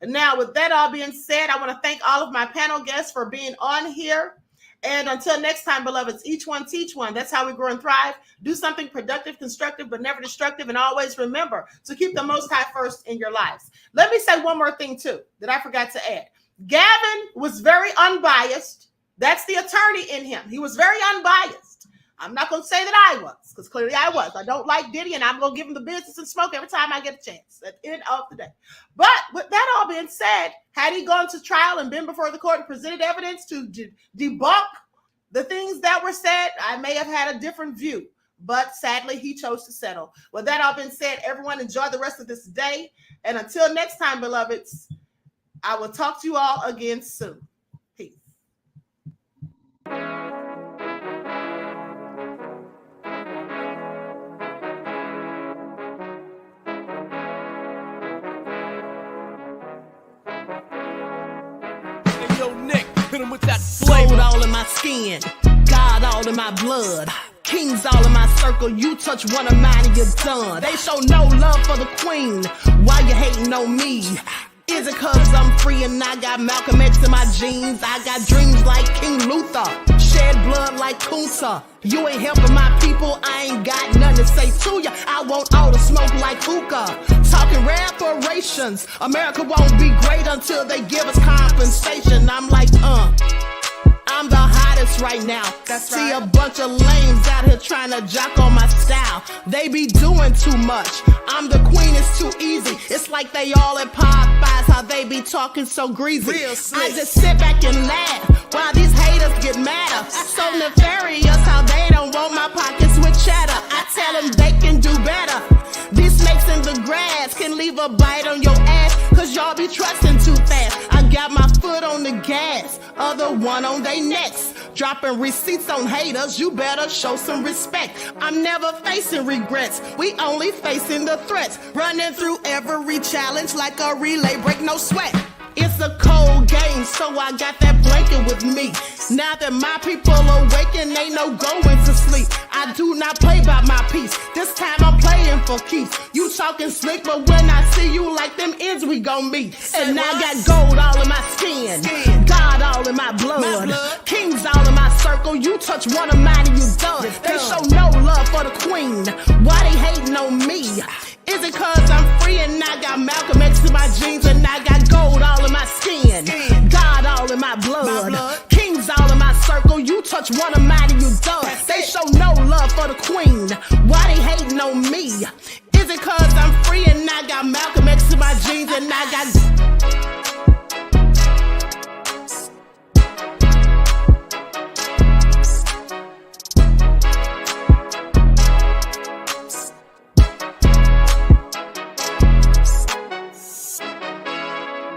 And now, with that all being said, I want to thank all of my panel guests for being on here. And until next time, beloveds, each one teach one. That's how we grow and thrive. Do something productive, constructive, but never destructive. And always remember to keep the Most High first in your lives. Let me say one more thing, too, that I forgot to add. Gavin was very unbiased. That's the attorney in him. He was very unbiased. I'm not going to say that I was, because clearly I was. I don't like Diddy, and I'm going to give him the business and smoke every time I get a chance at the end of the day. But with that all being said, had he gone to trial and been before the court and presented evidence to debunk the things that were said, I may have had a different view. But sadly, he chose to settle. With that all being said, everyone enjoy the rest of this day. And until next time, beloveds, I will talk to you all again soon. Gold all in my skin, God all in my blood, kings all in my circle. You touch one of mine and you're done. They show no love for the queen. Why you hating on me? Is it cause I'm free and I got Malcolm X in my jeans? I got dreams like King Luther, shed blood like Kunta. You ain't helping my people, I ain't got nothing to say to ya. I want all the smoke like hookah. Talking reparations, America won't be great until they give us compensation. I'm like, I'm the hottest right now. That's See right. A bunch of lames out here trying to jock on my style. They be doing too much. I'm the queen, it's too easy. It's like they all at Popeyes, how they be talking so greasy. I just sit back and laugh while these haters get madder. So nefarious how they don't want my pockets with cheddar. I tell them they can do better. These snakes in the grass can leave a bite on your ass, cause y'all be trusting too fast. I got my foot on the gas, other one on they necks. Dropping receipts on haters, you better show some respect. I'm never facing regrets, we only facing the threats. Running through every challenge like a relay, break no sweat. It's a cold game, so I got that blanket with me. Now that my people awaken, ain't no going to sleep. I do not play by my piece, this time I'm playing for keeps. You talking slick, but when I see you like them ends, we gon' meet. And I got gold all in my skin, God all in my blood, kings all in my circle. You touch one of mine and you done. They show no love for the queen. Why they hating on me? Is it cause I'm free and I got Malcolm X in my jeans and I got gold all in my skin, God all in my blood, kings all in my circle. circle, you touch one Ahmadiyyah dust. They show no love for the queen. Why they hating on me? Is it cause I'm free and I got Malcolm X in my jeans and I got